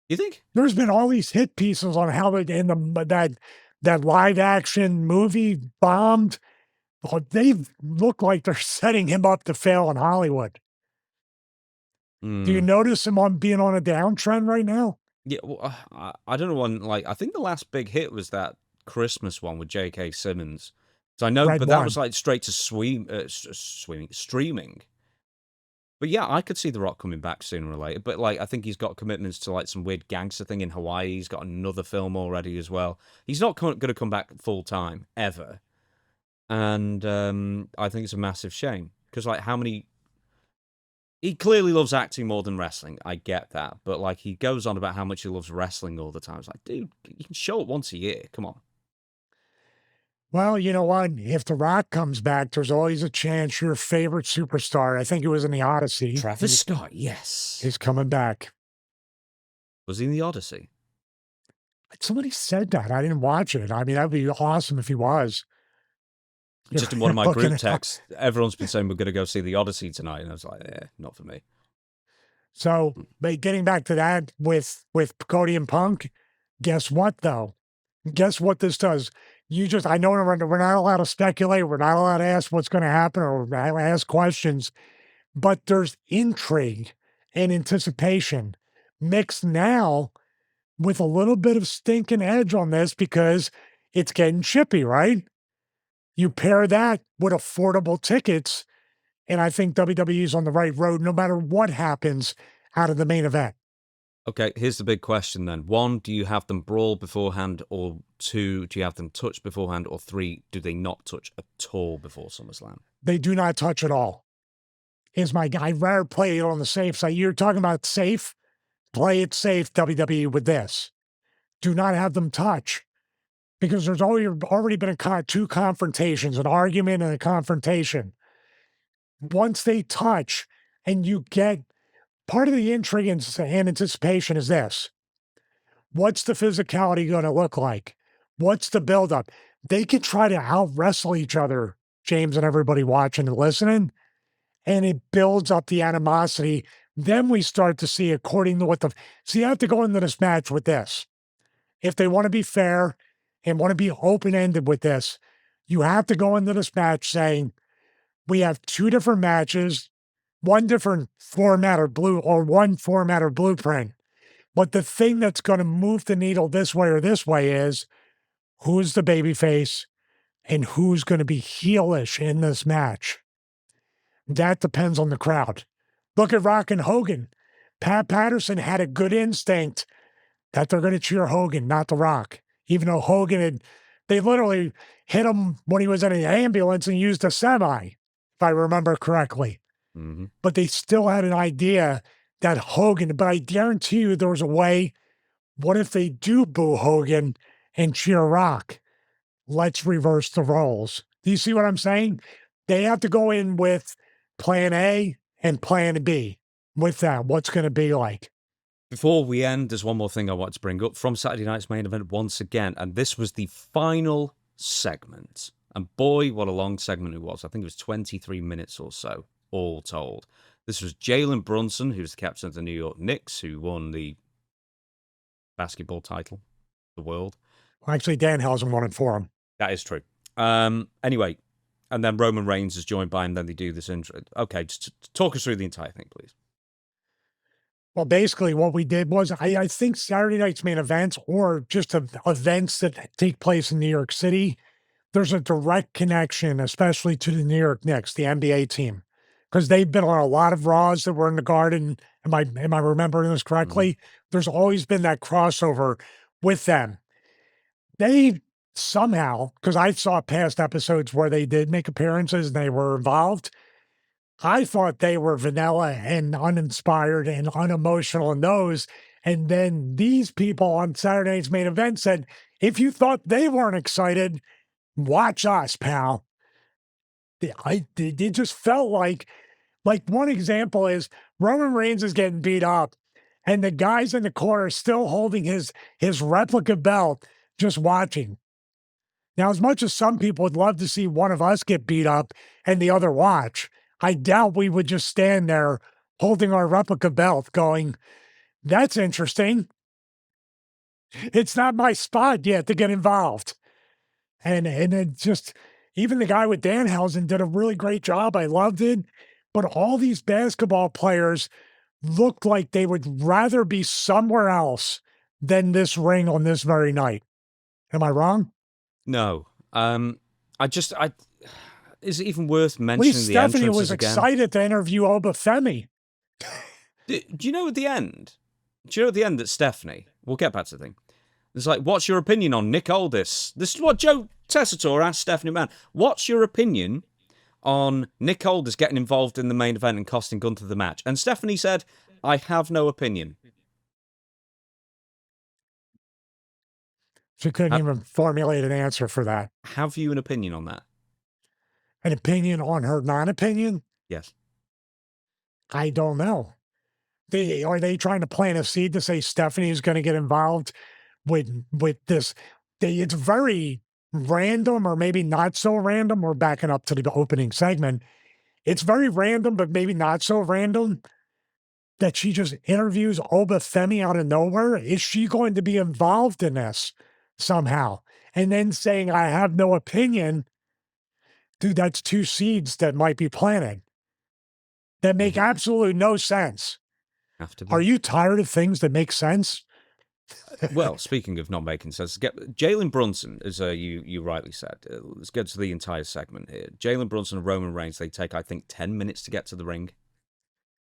[SPEAKER 2] You think?
[SPEAKER 1] There's been all these hit pieces on how that live action movie bombed. Oh, they look like they're setting him up to fail in Hollywood. Do you notice him being on a downtrend right now?
[SPEAKER 2] Yeah, well, I don't know when. Like, I think the last big hit was that Christmas one with J.K. Simmons. So I know,
[SPEAKER 1] Red
[SPEAKER 2] but that
[SPEAKER 1] One.
[SPEAKER 2] was like straight to streaming. But yeah, I could see The Rock coming back sooner or later. But like, I think he's got commitments to like some weird gangster thing in Hawaii. He's got another film already as well. He's not going to come back full time ever. And I think it's a massive shame because like, how many? He clearly loves acting more than wrestling. I get that, but like, he goes on about how much he loves wrestling all the time. It's like, dude, you can show it once a year. Come on.
[SPEAKER 1] Well, you know what? If The Rock comes back, there's always a chance your favorite superstar, I think it was in the Odyssey.
[SPEAKER 2] Travis Scott, yes.
[SPEAKER 1] He's coming back.
[SPEAKER 2] Was he in the Odyssey?
[SPEAKER 1] Somebody said that. I didn't watch it. I mean, that'd be awesome if he was.
[SPEAKER 2] Just in one of my group texts, everyone's been saying we're going to go see the Odyssey tonight, and I was like, yeah, not for me.
[SPEAKER 1] So, but getting back to that with Cody and Punk, guess what though? Guess what this does? I know we're not allowed to speculate. We're not allowed to ask what's going to happen or ask questions, but there's intrigue and anticipation mixed now with a little bit of stinking edge on this because it's getting chippy, right? You pair that with affordable tickets, and I think WWE's on the right road no matter what happens out of the main event.
[SPEAKER 2] Okay, here's the big question then. 1, do you have them brawl beforehand? Or 2, do you have them touch beforehand? Or 3, do they not touch at all before SummerSlam?
[SPEAKER 1] They do not touch at all. Is my guy. I'd rather play it on the safe side. You're talking about safe? Play it safe, WWE, with this. Do not have them touch. Because there's already been 2 confrontations, an argument and a confrontation. Once they touch and you get part of the intrigue and anticipation is this. What's the physicality going to look like? What's the buildup? They could try to out-wrestle each other, James and everybody watching and listening, and it builds up the animosity. Then we start to see according to so you have to go into this match with this. If they want to be fair and want to be open-ended with this, you have to go into this match saying, we have 2 different matches, one different format or one format or blueprint. But the thing that's going to move the needle this way or this way is who's the babyface, and who's going to be heelish in this match. That depends on the crowd. Look at Rock and Hogan. Pat Patterson had a good instinct that they're going to cheer Hogan, not The Rock. Even though they literally hit him when he was in an ambulance and used a semi, if I remember correctly.
[SPEAKER 2] Mm-hmm.
[SPEAKER 1] But they still had an idea that Hogan, but I guarantee you there was a way. What if they do boo Hogan and cheer Rock? Let's reverse the roles. Do you see what I'm saying? They have to go in with plan A and plan B with that. What's going to be like?
[SPEAKER 2] Before we end, there's one more thing I want to bring up from Saturday night's main event once again, and this was the final segment. And boy, what a long segment it was. I think it was 23 minutes or so, all told. This was Jalen Brunson, who's the captain of the New York Knicks, who won the basketball title, the world.
[SPEAKER 1] Well, actually, Danhausen won it for him.
[SPEAKER 2] That is true. Anyway, and then Roman Reigns is joined by him, then they do this intro. Okay, just talk us through the entire thing, please.
[SPEAKER 1] Well, basically what we did was, I think Saturday night's main events or just events that take place in New York City, there's a direct connection, especially to the New York Knicks, the NBA team, because they've been on a lot of Raws that were in the Garden. Am I remembering this correctly? Mm-hmm. There's always been that crossover with them. They somehow, because I saw past episodes where they did make appearances and they were involved, I thought they were vanilla and uninspired and unemotional in those. And then these people on Saturday night's main event said, if you thought they weren't excited, watch us, pal. It just felt like one example is Roman Reigns is getting beat up and the guys in the corner still holding his replica belt, just watching. Now, as much as some people would love to see one of us get beat up and the other watch, I doubt we would just stand there holding our replica belt going, that's interesting. It's not my spot yet to get involved. And it just, even the guy with Danhausen did a really great job. I loved it. But all these basketball players looked like they would rather be somewhere else than this ring on this very night. Am I wrong?
[SPEAKER 2] No. Is it even worth mentioning the
[SPEAKER 1] Stephanie
[SPEAKER 2] entrances
[SPEAKER 1] was
[SPEAKER 2] again?
[SPEAKER 1] excited to interview Obafemi.
[SPEAKER 2] Do you know at the end? Do you know at the end that Stephanie? We'll get back to the thing. It's like, what's your opinion on Nick Aldis? This is what Joe Tessitore asked Stephanie McMahon. What's your opinion on Nick Aldis getting involved in the main event and costing Gunther the match? And Stephanie said, I have no opinion.
[SPEAKER 1] She couldn't even formulate an answer for that.
[SPEAKER 2] Have you an opinion on that?
[SPEAKER 1] An opinion on her non-opinion?
[SPEAKER 2] Yes.
[SPEAKER 1] I don't know. Are they trying to plant a seed to say Stephanie is going to get involved with this? It's very random, or maybe not so random. We're backing up to the opening segment. It's very random, but maybe not so random that she just interviews Obafemi out of nowhere. Is she going to be involved in this somehow? And then saying, I have no opinion. Dude, that's two seeds that might be planted that make absolutely no sense.
[SPEAKER 2] Have to be.
[SPEAKER 1] Are you tired of things that make sense?
[SPEAKER 2] Well, speaking of not making sense, Jalen Brunson, as you rightly said, let's get to the entire segment here. Jalen Brunson and Roman Reigns, they take, I think, 10 minutes to get to the ring.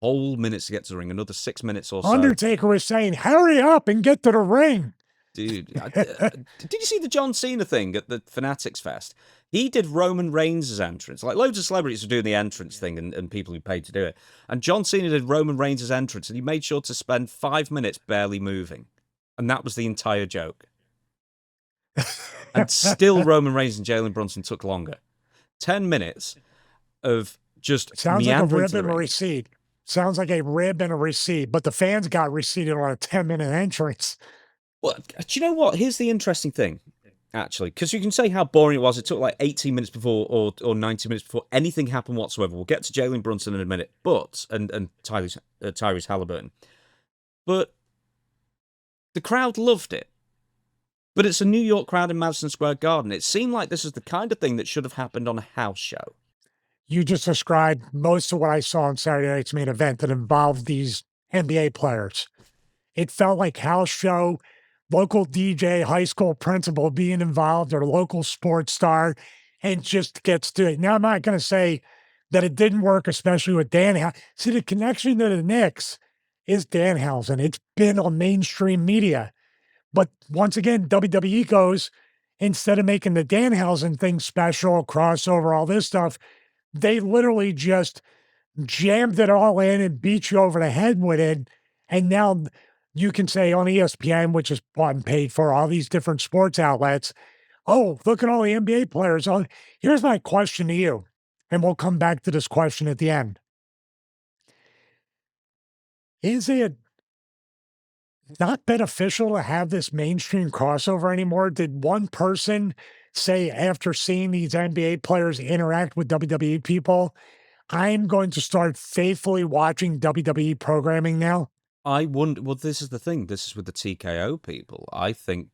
[SPEAKER 2] Whole minutes to get to the ring, another 6 minutes or so.
[SPEAKER 1] Undertaker was saying, hurry up and get to the ring.
[SPEAKER 2] Dude, did you see the John Cena thing at the Fanatics Fest? He did Roman Reigns' entrance. Like, loads of celebrities were doing the entrance thing and people who paid to do it. And John Cena did Roman Reigns' entrance, and he made sure to spend 5 minutes barely moving. And that was the entire joke. And still Roman Reigns and Jalen Brunson took longer. 10 minutes of just
[SPEAKER 1] sounds like a rib and a
[SPEAKER 2] ring.
[SPEAKER 1] receipt. Sounds like a rib and a receipt, but the fans got receipted on a 10-minute entrance.
[SPEAKER 2] Well, do you know what? Here's the interesting thing, actually, because you can say how boring it was. It took like 18 minutes before or 90 minutes before anything happened whatsoever. We'll get to Jalen Brunson in a minute, and Tyrese Halliburton. But the crowd loved it. But it's a New York crowd in Madison Square Garden. It seemed like this is the kind of thing that should have happened on a house show.
[SPEAKER 1] You just described most of what I saw on Saturday night's main event that involved these NBA players. It felt like house show, local DJ, high school principal being involved, or local sports star. and just gets to it. Now, I'm not going to say that it didn't work, especially with Danhausen. See, the connection to the Knicks is Danhausen. It's been on mainstream media. But once again, WWE goes, instead of making the Danhausen thing special, crossover, all this stuff, they literally just jammed it all in and beat you over the head with it. And now you can say on ESPN, which is bought and paid for, all these different sports outlets, oh, look at all the NBA players. Oh, here's my question to you, and we'll come back to this question at the end. Is it not beneficial to have this mainstream crossover anymore? Did one person say after seeing these NBA players interact with WWE people, I'm going to start faithfully watching WWE programming now?
[SPEAKER 2] I wonder. Well, this is the thing. This is with the TKO people. I think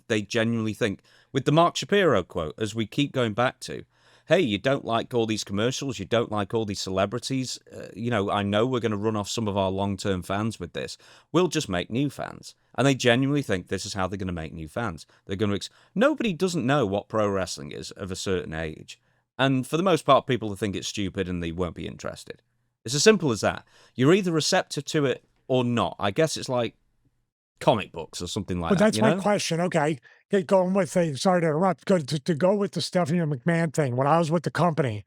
[SPEAKER 2] they genuinely think, with the Mark Shapiro quote, as we keep going back to, hey, you don't like all these commercials, you don't like all these celebrities, I know we're going to run off some of our long-term fans with this. We'll just make new fans. And they genuinely think this is how they're going to make new fans. They're going to... Nobody doesn't know what pro wrestling is of a certain age. And for the most part, people think it's stupid and they won't be interested. It's as simple as that. You're either receptive to it or not. I guess it's like comic books or something like
[SPEAKER 1] that. But that's my
[SPEAKER 2] know?
[SPEAKER 1] question. Okay. Going with sorry to interrupt, to go with the Stephanie McMahon thing. When I was with the company,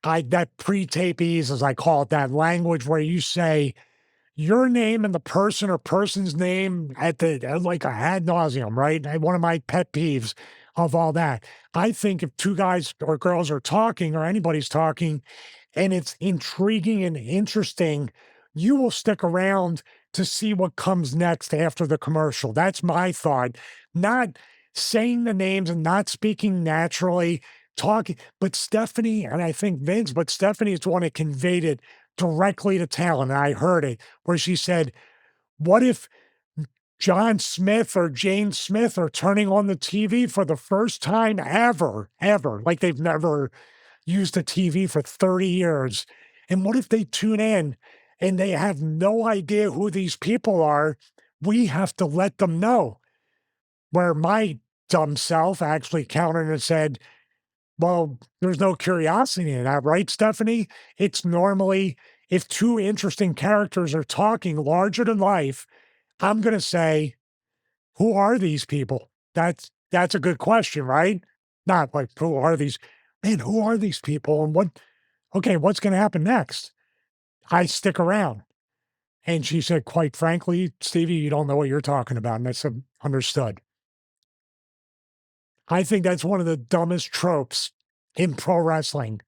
[SPEAKER 1] that pre-tapees, as I call it, that language where you say your name and the person or person's name at like a ad nauseum, right? One of my pet peeves of all that. I think if two guys or girls are talking or anybody's talking and it's intriguing and interesting, you will stick around to see what comes next after the commercial. That's my thought. Not saying the names and not speaking naturally, talking. But Stephanie, and I think Vince, but Stephanie is the one that conveyed it directly to talent. And I heard it where she said, what if John Smith or Jane Smith are turning on the TV for the first time ever, like they've never used a TV for 30 years. And what if they tune in and they have no idea who these people are? We have to let them know. Where my dumb self actually countered and said, well, there's no curiosity in that, right, Stephanie? It's normally, if two interesting characters are talking larger than life, I'm going to say, who are these people? That's a good question, right? Not like, who are these? Man, who are these people? And what's going to happen next? I stick around. And she said, quite frankly, Stevie, you don't know what you're talking about. And I said, understood. I think that's one of the dumbest tropes in pro wrestling.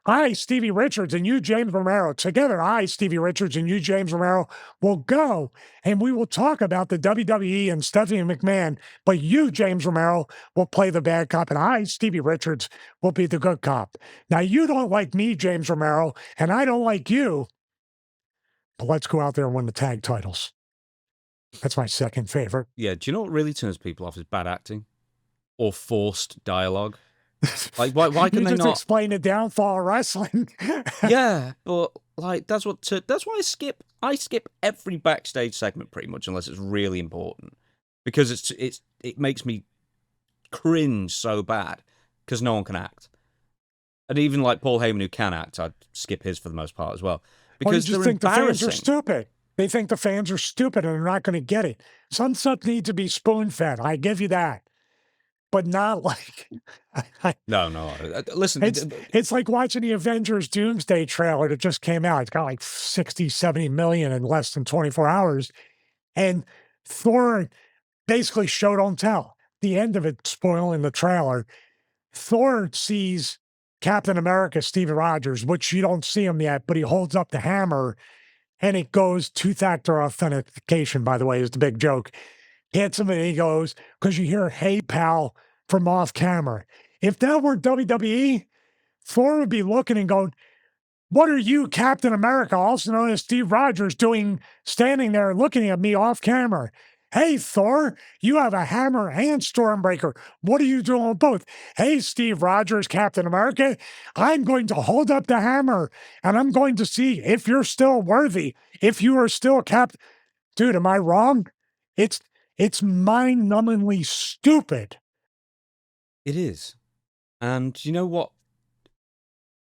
[SPEAKER 1] I, Stevie Richards, and you, James Romero, together, I, Stevie Richards, and you, James Romero, will go and we will talk about the WWE and Stephanie McMahon, but you, James Romero, will play the bad cop, and I, Stevie Richards, will be the good cop. Now, you don't like me, James Romero, and I don't like you, but let's go out there and win the tag titles. That's my second favorite.
[SPEAKER 2] Yeah, do you know what really turns people off is bad acting or forced dialogue? Like, why can they not
[SPEAKER 1] explain the downfall of wrestling?
[SPEAKER 2] Yeah, but like that's why I skip every backstage segment pretty much unless it's really important, because it makes me cringe so bad because no one can act, and even like Paul Heyman, who can act, I'd skip his for the most part as well because
[SPEAKER 1] they think the fans are stupid. They think the fans are stupid and they're not going to get it. Some stuff needs to be spoon fed. I give you that. But not like...
[SPEAKER 2] No. Listen.
[SPEAKER 1] It's like watching the Avengers Doomsday trailer that just came out. It's got like 60, 70 million in less than 24 hours. And Thor basically show don't tell. The end of it spoiling the trailer. Thor sees Captain America, Stevie Rogers, which you don't see him yet, but he holds up the hammer and it goes two-factor authentication, by the way, is the big joke. Hits him and he goes, because you hear, hey, pal, from off camera. If that were WWE, Thor would be looking and going, what are you, Captain America, also known as Steve Rogers, doing standing there looking at me off camera? Hey, Thor, you have a hammer and Stormbreaker. What are you doing with both? Hey, Steve Rogers, Captain America, I'm going to hold up the hammer and I'm going to see if you're still worthy, if you are still Captain. Dude, am I wrong? It's mind-numbingly stupid.
[SPEAKER 2] It is. And you know what?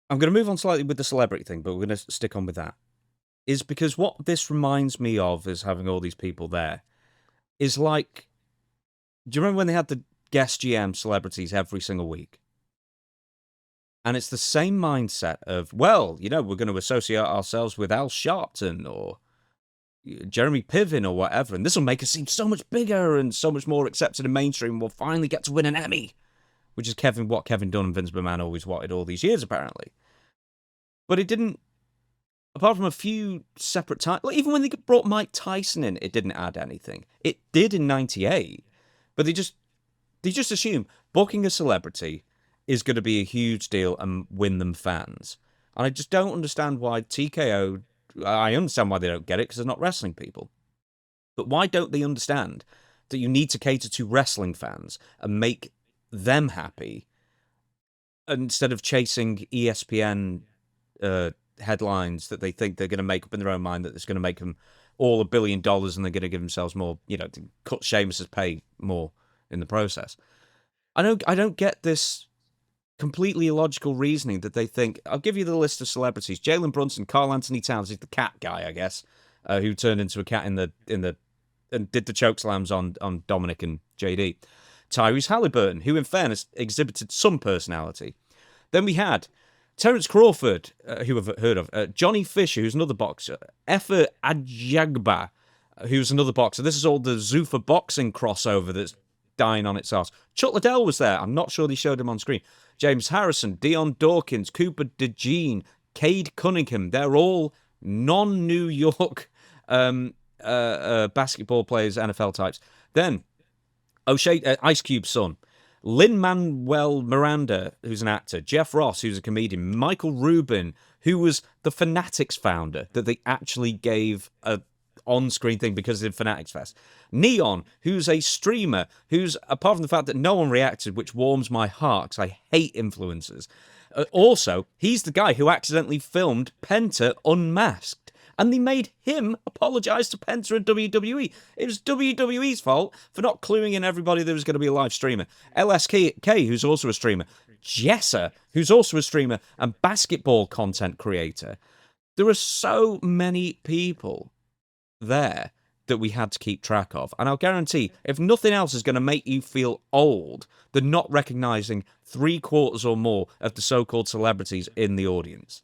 [SPEAKER 2] I'm going to move on slightly with the celebrity thing, but we're going to stick on with that. Is because what this reminds me of is having all these people there is like, do you remember when they had the guest GM celebrities every single week? And it's the same mindset of, well, you know, we're going to associate ourselves with Al Sharpton or Jeremy Piven or whatever, and this will make us seem so much bigger and so much more accepted in mainstream. We'll finally get to win an Emmy, which is what Kevin Dunn and Vince McMahon always wanted all these years, apparently. But it didn't, apart from a few separate times, like even when they brought Mike Tyson in, it didn't add anything. It did in '98, but they just assume booking a celebrity is going to be a huge deal and win them fans. And I just don't understand why TKO, I understand why they don't get it because they're not wrestling people. But why don't they understand that you need to cater to wrestling fans and make them happy instead of chasing ESPN headlines that they think they're going to make up in their own mind that it's going to make them all $1 billion and they're going to give themselves more, you know, to cut Sheamus's pay more in the process. I don't get this completely illogical reasoning that they think. I'll give you the list of celebrities: Jalen Brunson, Carl Anthony Towns, he's the cat guy, I guess, who turned into a cat in the and did the choke slams on Dominic and JD. Tyrese Halliburton, who in fairness exhibited some personality. Then we had Terence Crawford, who I've heard of, Johnny Fisher, who's another boxer, Efe Ajagba, who's another boxer. This is all the Zuffa boxing crossover that's dying on its ass. Chuck Liddell was there. I'm not sure they showed him on screen. James Harrison, Dion Dawkins, Cooper DeJean, Cade Cunningham. They're all non-New York basketball players, NFL types. Then Ice Cube's son, Lin-Manuel Miranda, who's an actor, Jeff Ross, who's a comedian, Michael Rubin, who was the Fanatics founder that they actually gave a on-screen thing because of Fanatics Fest. Neon, who's a streamer, who's, apart from the fact that no one reacted, which warms my heart because I hate influencers, also, he's the guy who accidentally filmed Penta unmasked. And they made him apologise to Penta and WWE. It was WWE's fault for not cluing in everybody there was going to be a live streamer. LSK, who's also a streamer. Jessa, who's also a streamer and basketball content creator. There are so many people there that we had to keep track of. And I'll guarantee, if nothing else is going to make you feel old, than not recognising 3/4 or more of the so-called celebrities in the audience.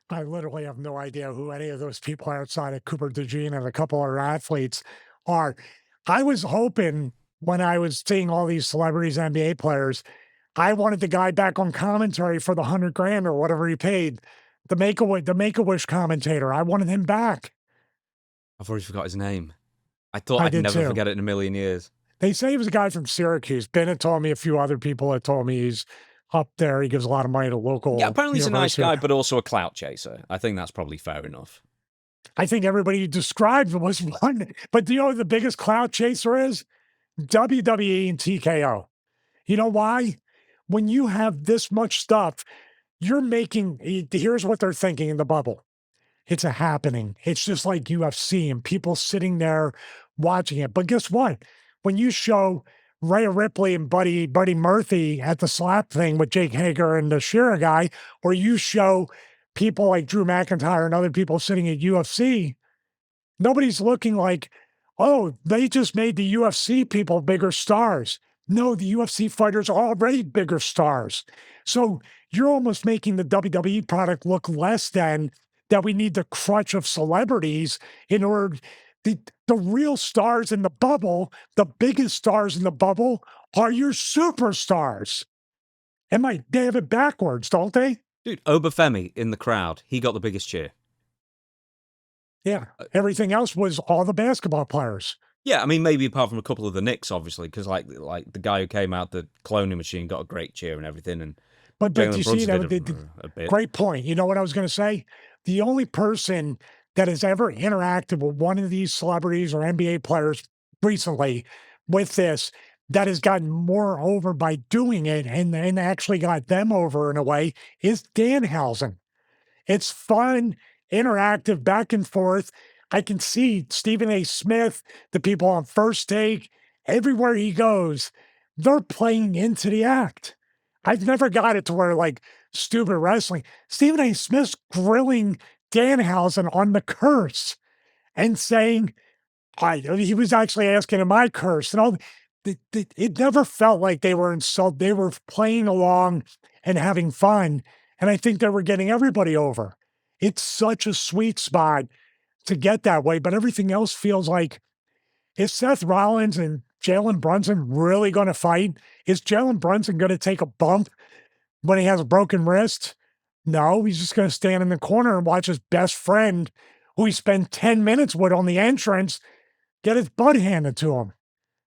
[SPEAKER 1] I literally have no idea who any of those people outside of Cooper DeJean and a couple of athletes are. I was hoping when I was seeing all these celebrities, NBA players, I wanted the guy back on commentary for the $100,000 or whatever he paid. The Make-A-Wish commentator. I wanted him back.
[SPEAKER 2] I've already forgot his name. I thought
[SPEAKER 1] I
[SPEAKER 2] I'd
[SPEAKER 1] did
[SPEAKER 2] never
[SPEAKER 1] too.
[SPEAKER 2] forget it in a million years.
[SPEAKER 1] They say he was a guy from Syracuse. Ben had told me, a few other people had told me he's up there. He gives a lot of money to local.
[SPEAKER 2] Yeah, apparently he's a nice
[SPEAKER 1] university.
[SPEAKER 2] guy, but also a clout chaser. I think that's probably fair enough.
[SPEAKER 1] I think everybody you described was one. But do you know what the biggest clout chaser is? WWE and TKO. You know why? When you have this much stuff, you're making, here's what they're thinking in the bubble. It's a happening. It's just like UFC and people sitting there watching it. But guess what? When you show Rhea Ripley and Buddy Murphy at the slap thing with Jake Hager and the Shearer guy, or you show people like Drew McIntyre and other people sitting at UFC, nobody's looking like, oh, they just made the UFC people bigger stars. No, the UFC fighters are already bigger stars. So you're almost making the WWE product look less than that. We need the crutch of celebrities in order. The real stars in the bubble, the biggest stars in the bubble, are your superstars. They have it backwards, don't they?
[SPEAKER 2] Dude, Obafemi in the crowd, he got the biggest cheer.
[SPEAKER 1] Yeah. Everything else was all the basketball players.
[SPEAKER 2] Yeah, I mean, maybe apart from a couple of the Knicks, obviously, because like the guy who came out the cloning machine got a great cheer and everything. And
[SPEAKER 1] but you see, that
[SPEAKER 2] a bit.
[SPEAKER 1] Great point. You know what I was going to say? The only person that has ever interacted with one of these celebrities or NBA players recently with this that has gotten more over by doing it and actually got them over in a way is Danhausen. It's fun, interactive, back and forth. I can see Stephen A. Smith, the people on First Take, everywhere he goes, they're playing into the act. I've never got it to where like stupid wrestling. Stephen A. Smith's grilling Danhausen on the curse and saying, he was actually asking him my curse and all. It never felt like they were insulted. They were playing along and having fun. And I think they were getting everybody over. It's such a sweet spot to get that way, but everything else feels like, is Seth Rollins and Jalen Brunson really going to fight? Is Jalen Brunson going to take a bump when he has a broken wrist? No, he's just going to stand in the corner and watch his best friend, who he spent 10 minutes with on the entrance, get his butt handed to him.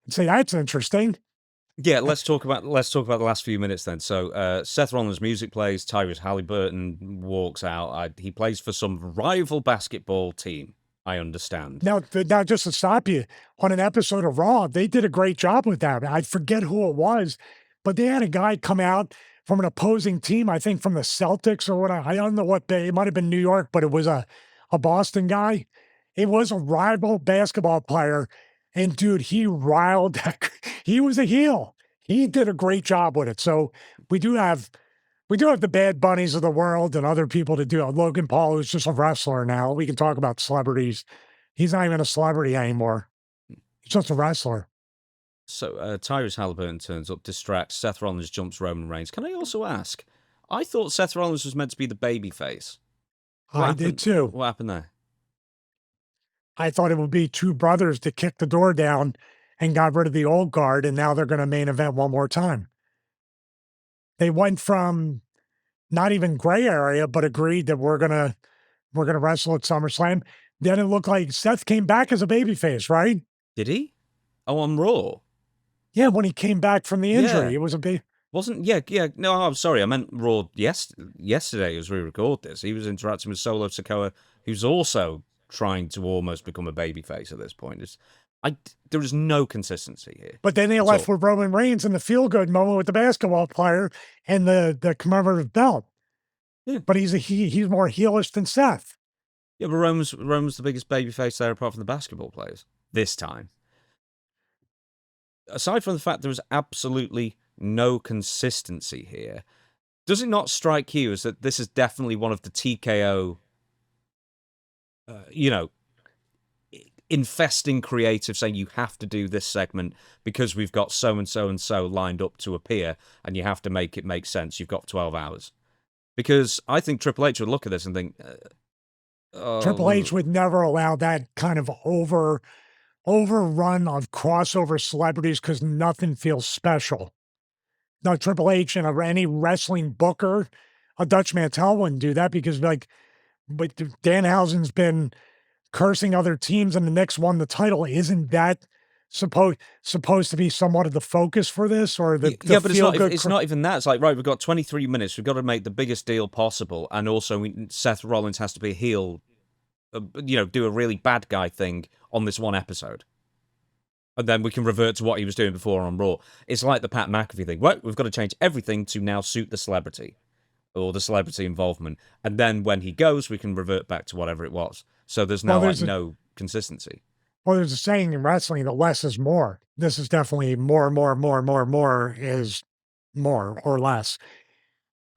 [SPEAKER 1] And say, that's interesting.
[SPEAKER 2] Yeah, let's talk about the last few minutes then. So Seth Rollins' music plays, Tyrese Halliburton walks out. He plays for some rival basketball team, I understand.
[SPEAKER 1] Now, just to stop you, on an episode of Raw, they did a great job with that. I forget who it was, but they had a guy come out from an opposing team, I think from the Celtics or what. I don't know what, it might have been New York, but it was a Boston guy. It was a rival basketball player. And dude, he riled that. He was a heel. He did a great job with it. So we do have the Bad Bunnies of the world and other people to do it. Logan Paul, who's just a wrestler now. We can talk about celebrities. He's not even a celebrity anymore. He's just a wrestler.
[SPEAKER 2] So Tyrese Halliburton turns up, distracts. Seth Rollins jumps Roman Reigns. Can I also ask? I thought Seth Rollins was meant to be the baby face.
[SPEAKER 1] I did too.
[SPEAKER 2] What happened there?
[SPEAKER 1] I thought it would be two brothers to kick the door down and got rid of the old guard, and now they're going to main event one more time. They went from not even gray area, but agreed that we're gonna wrestle at SummerSlam. Then it looked like Seth came back as a babyface, right?
[SPEAKER 2] Did he? Oh, on Raw.
[SPEAKER 1] Yeah, when he came back from the injury, it was a big.
[SPEAKER 2] Wasn't no, I'm sorry, I meant Raw yesterday as we record this. He was interacting with Solo Sikoa, who's also trying to almost become a babyface at this point. There is no consistency here.
[SPEAKER 1] But then they left with Roman Reigns in the feel-good moment with the basketball player and the commemorative belt. Yeah. But he's more heelish than Seth.
[SPEAKER 2] Yeah, but Roman's the biggest babyface there apart from the basketball players this time. Aside from the fact there is absolutely no consistency here, does it not strike you as that this is definitely one of the TKO, infesting creative, saying you have to do this segment because we've got so and so and so lined up to appear, and you have to make it make sense. You've got 12 hours. Because I think Triple H would look at this and think,
[SPEAKER 1] Triple H would never allow that kind of overrun of crossover celebrities because nothing feels special. No, Triple H and any wrestling booker, a Dutch Mantel wouldn't do that because, but Danhausen's been cursing other teams and the Knicks won the title. Isn't that supposed to be somewhat of the focus for this? Or but
[SPEAKER 2] it's not even that. It's like, right, we've got 23 minutes. We've got to make the biggest deal possible. And also Seth Rollins has to be a heel, do a really bad guy thing on this one episode. And then we can revert to what he was doing before on Raw. It's like the Pat McAfee thing. Right, we've got to change everything to now suit the celebrity or the celebrity involvement. And then when he goes, we can revert back to whatever it was. So there's now no consistency.
[SPEAKER 1] Well, there's a saying in wrestling that less is more. This is definitely more is more or less.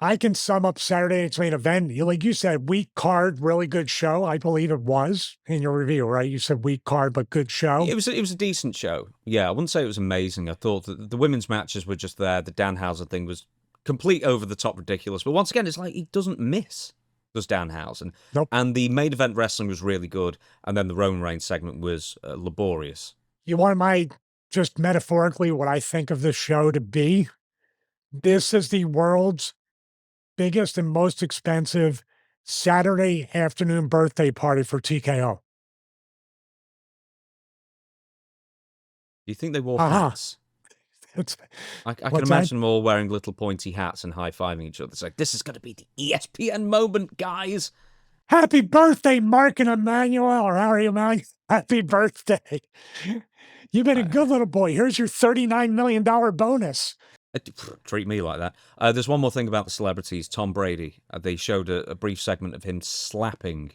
[SPEAKER 1] I can sum up Saturday night's main event. Like you said, weak card, really good show. I believe it was in your review, right? You said weak card, but good show.
[SPEAKER 2] It was a decent show. Yeah, I wouldn't say it was amazing. I thought that the women's matches were just there. The Danhausen thing was complete over-the-top ridiculous. But once again, it's like he doesn't miss. Does Danhausen.
[SPEAKER 1] Nope.
[SPEAKER 2] And the main event wrestling was really good, and then the Roman Reigns segment was laborious.
[SPEAKER 1] You want just metaphorically what I think of this show to be? This is the world's biggest and most expensive Saturday afternoon birthday party for TKO.
[SPEAKER 2] Do you think they wore hats? I can imagine them all wearing little pointy hats and high-fiving each other. It's like, this is going to be the ESPN moment, guys.
[SPEAKER 1] Happy birthday, Mark and Emmanuel, or Harry Emmanuel. Happy birthday. You've been a good little boy. Here's your $39 million bonus.
[SPEAKER 2] Treat me like that. There's one more thing about the celebrities. Tom Brady. They showed a brief segment of him slapping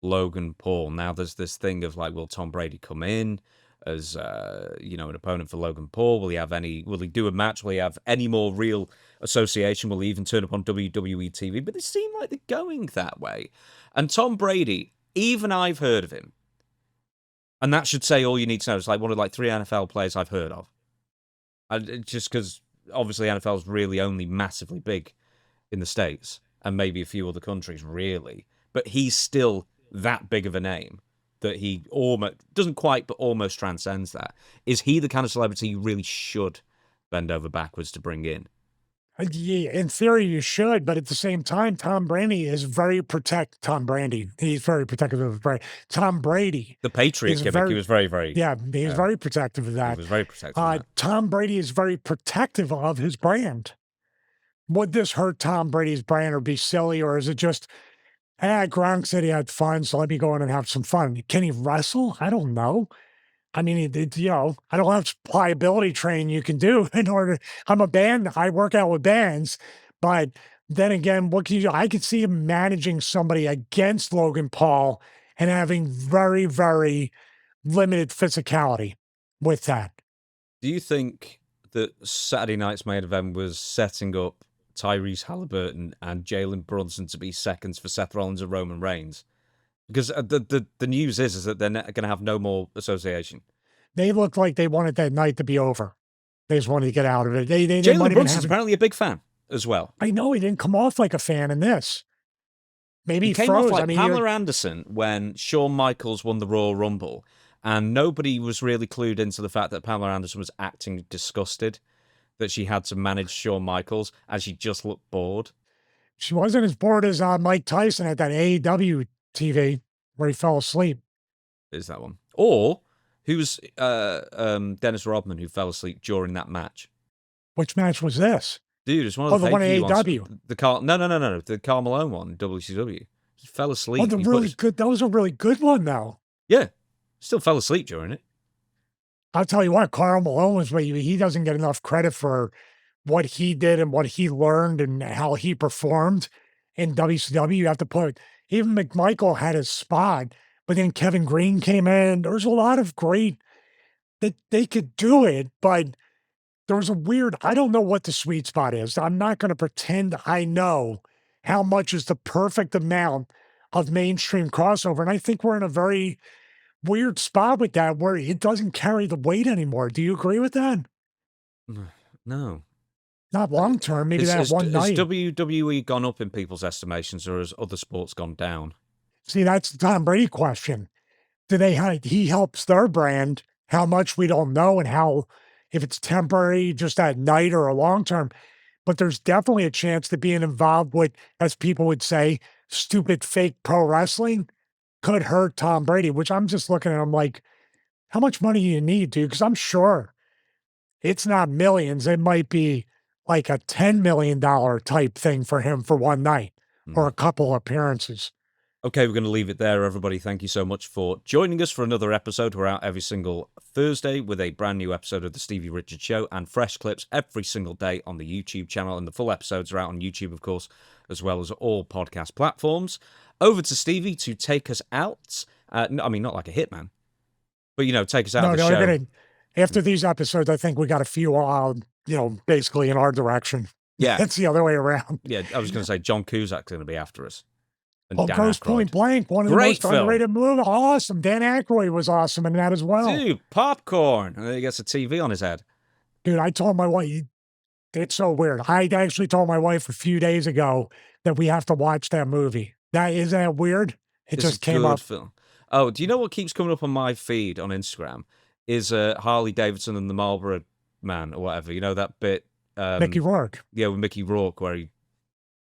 [SPEAKER 2] Logan Paul. Now there's this thing of like, will Tom Brady come in? as an opponent for Logan Paul? Will he do a match? Will he have any more real association? Will he even turn up on WWE TV? But they seem like they're going that way. And Tom Brady, even I've heard of him. And that should say all you need to know. It's like one of 3 NFL players I've heard of. Just because obviously NFL is really only massively big in the States and maybe a few other countries, really. But he's still that big of a name that he almost doesn't quite, but almost transcends that. Is he the kind of celebrity you really should bend over backwards to bring in?
[SPEAKER 1] Yeah, in theory, you should, but at the same time, Tom Brady. He's very protective of Brady. Tom Brady.
[SPEAKER 2] The Patriot gimmick, he was very, very...
[SPEAKER 1] Yeah, he's very protective of that.
[SPEAKER 2] He was very protective of that.
[SPEAKER 1] Tom Brady is very protective of his brand. Would this hurt Tom Brady's brand or be silly, or is it just, Gronk said he had fun, so let me go in and have some fun? Can he wrestle? I don't know. I mean, I don't have pliability training you can do in order. I'm a band. I work out with bands. But then again, what can you do? I could see him managing somebody against Logan Paul and having very, very limited physicality with that.
[SPEAKER 2] Do you think that Saturday night's main event was setting up Tyrese Halliburton and Jalen Brunson to be seconds for Seth Rollins and Roman Reigns? Because the news is that they're going to have no more association. They
[SPEAKER 1] looked like they wanted that night to be over. They just wanted to get out of it.
[SPEAKER 2] Jalen Brunson's apparently a big fan as well.
[SPEAKER 1] I know, he didn't come off like a fan in this. Maybe
[SPEAKER 2] he came off like Pamela Anderson when Shawn Michaels won the Royal Rumble, and nobody was really clued into the fact that Pamela Anderson was acting disgusted, that she had to manage Shawn Michaels, and she just looked bored.
[SPEAKER 1] She wasn't as bored as Mike Tyson at that AEW TV where he fell asleep.
[SPEAKER 2] Is that one? Or who's Dennis Rodman who fell asleep during that match?
[SPEAKER 1] Which match was this?
[SPEAKER 2] Dude, it's one of the
[SPEAKER 1] one at
[SPEAKER 2] AEW. No. The Karl Malone one, WCW. He fell asleep.
[SPEAKER 1] Oh, that was a really good one, though.
[SPEAKER 2] Yeah. Still fell asleep during it.
[SPEAKER 1] I'll tell you what, Karl Malone he doesn't get enough credit for what he did and what he learned and how he performed in WCW. You have to put... Even McMichael had his spot, but then Kevin Green came in. There was a lot of great that they could do it, but there was I don't know what the sweet spot is. I'm not going to pretend I know how much is the perfect amount of mainstream crossover. And I think we're in a very weird spot with that where it doesn't carry the weight anymore. Do you agree with that?
[SPEAKER 2] No.
[SPEAKER 1] Not long term, maybe that one night.
[SPEAKER 2] Has WWE gone up in people's estimations, or has other sports gone down?
[SPEAKER 1] See, that's the Tom Brady question. He helps their brand, how much we don't know, and how, if it's temporary, just that night or a long term. But there's definitely a chance that being involved with, as people would say, stupid fake pro wrestling could hurt Tom Brady, which I'm just looking at him like, how much money do you need, dude? Because I'm sure it's not millions. It might be like a $10 million type thing for him for one night or a couple appearances.
[SPEAKER 2] Okay, we're going to leave it there, everybody. Thank you so much for joining us for another episode. We're out every single Thursday with a brand new episode of The Stevie Richards Show and fresh clips every single day on the YouTube channel. And the full episodes are out on YouTube, of course, as well as all podcast platforms. Over to Stevie to take us out. I mean, not like a hitman, but, take us out of the show.
[SPEAKER 1] After these episodes, I think we got a few, basically in our direction.
[SPEAKER 2] Yeah.
[SPEAKER 1] It's the other way around.
[SPEAKER 2] Yeah, I was going to say John Cusack's going to be after us.
[SPEAKER 1] Gross Point Blank, one of the most underrated movies. Awesome. Dan Aykroyd was awesome in that as well.
[SPEAKER 2] Dude, popcorn. And then he gets a TV on his head.
[SPEAKER 1] Dude, I told my wife, it's so weird. I actually told my wife a few days ago that we have to watch that movie. Isn't that weird? It just came up.
[SPEAKER 2] Film. Oh, do you know what keeps coming up on my feed on Instagram? Is Harley Davidson and the Marlboro Man or whatever. You know that bit?
[SPEAKER 1] Mickey Rourke.
[SPEAKER 2] Yeah, with Mickey Rourke where he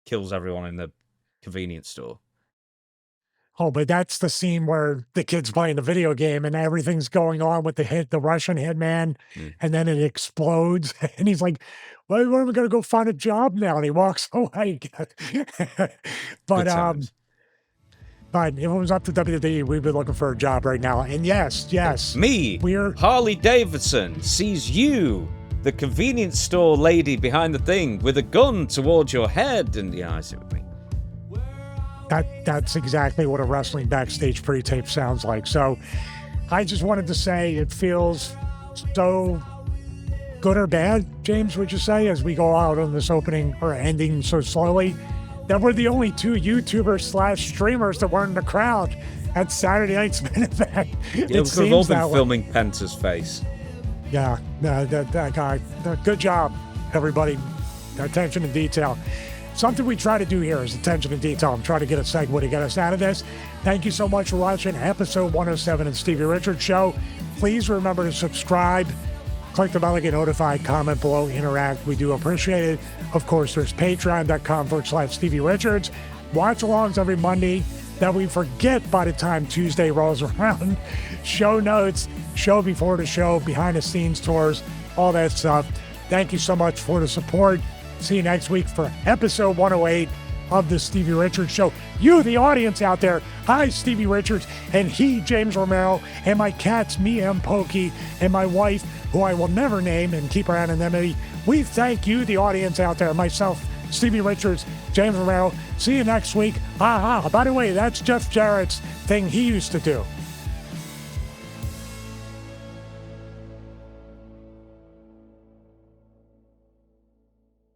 [SPEAKER 2] kills everyone in the convenience store.
[SPEAKER 1] Oh, but that's the scene where the kid's playing the video game and everything's going on with the Russian hitman, and then it explodes, and he's like, "Well, where am I going to go find a job now?" And he walks away. But if it was up to WWE, we'd be looking for a job right now. And yes,
[SPEAKER 2] Harley Davidson sees you, the convenience store lady behind the thing, with a gun towards your head, and yeah, I see what you mean.
[SPEAKER 1] That's exactly what a wrestling backstage pre-tape sounds like. So I just wanted to say it feels so good or bad, James, would you say, as we go out on this opening or ending so slowly, that we're the only two YouTubers / streamers that weren't in the crowd at Saturday night's main event.
[SPEAKER 2] Yeah, we could have all been filming Penta's face.
[SPEAKER 1] Yeah, that guy. Good job, everybody. Attention to detail. Something we try to do here is attention to detail. I'm trying to get a segue to get us out of this. Thank you so much for watching episode 107 of Stevie Richards Show. Please remember to subscribe. Click the bell to get notified, comment below, interact. We do appreciate it. Of course, there's patreon.com/Stevie Richards. Watch alongs every Monday that we forget by the time Tuesday rolls around. Show notes, show before the show, behind the scenes tours, all that stuff. Thank you so much for the support. See you next week for episode 108 of the Stevie Richards Show. You, the audience out there, I, Stevie Richards, and he, James Romero, and my cats, Mia and Pokey, and my wife, who I will never name and keep her anonymity. We thank you, the audience out there, myself, Stevie Richards, James Romero. See you next week. By the way, that's Jeff Jarrett's thing he used to do.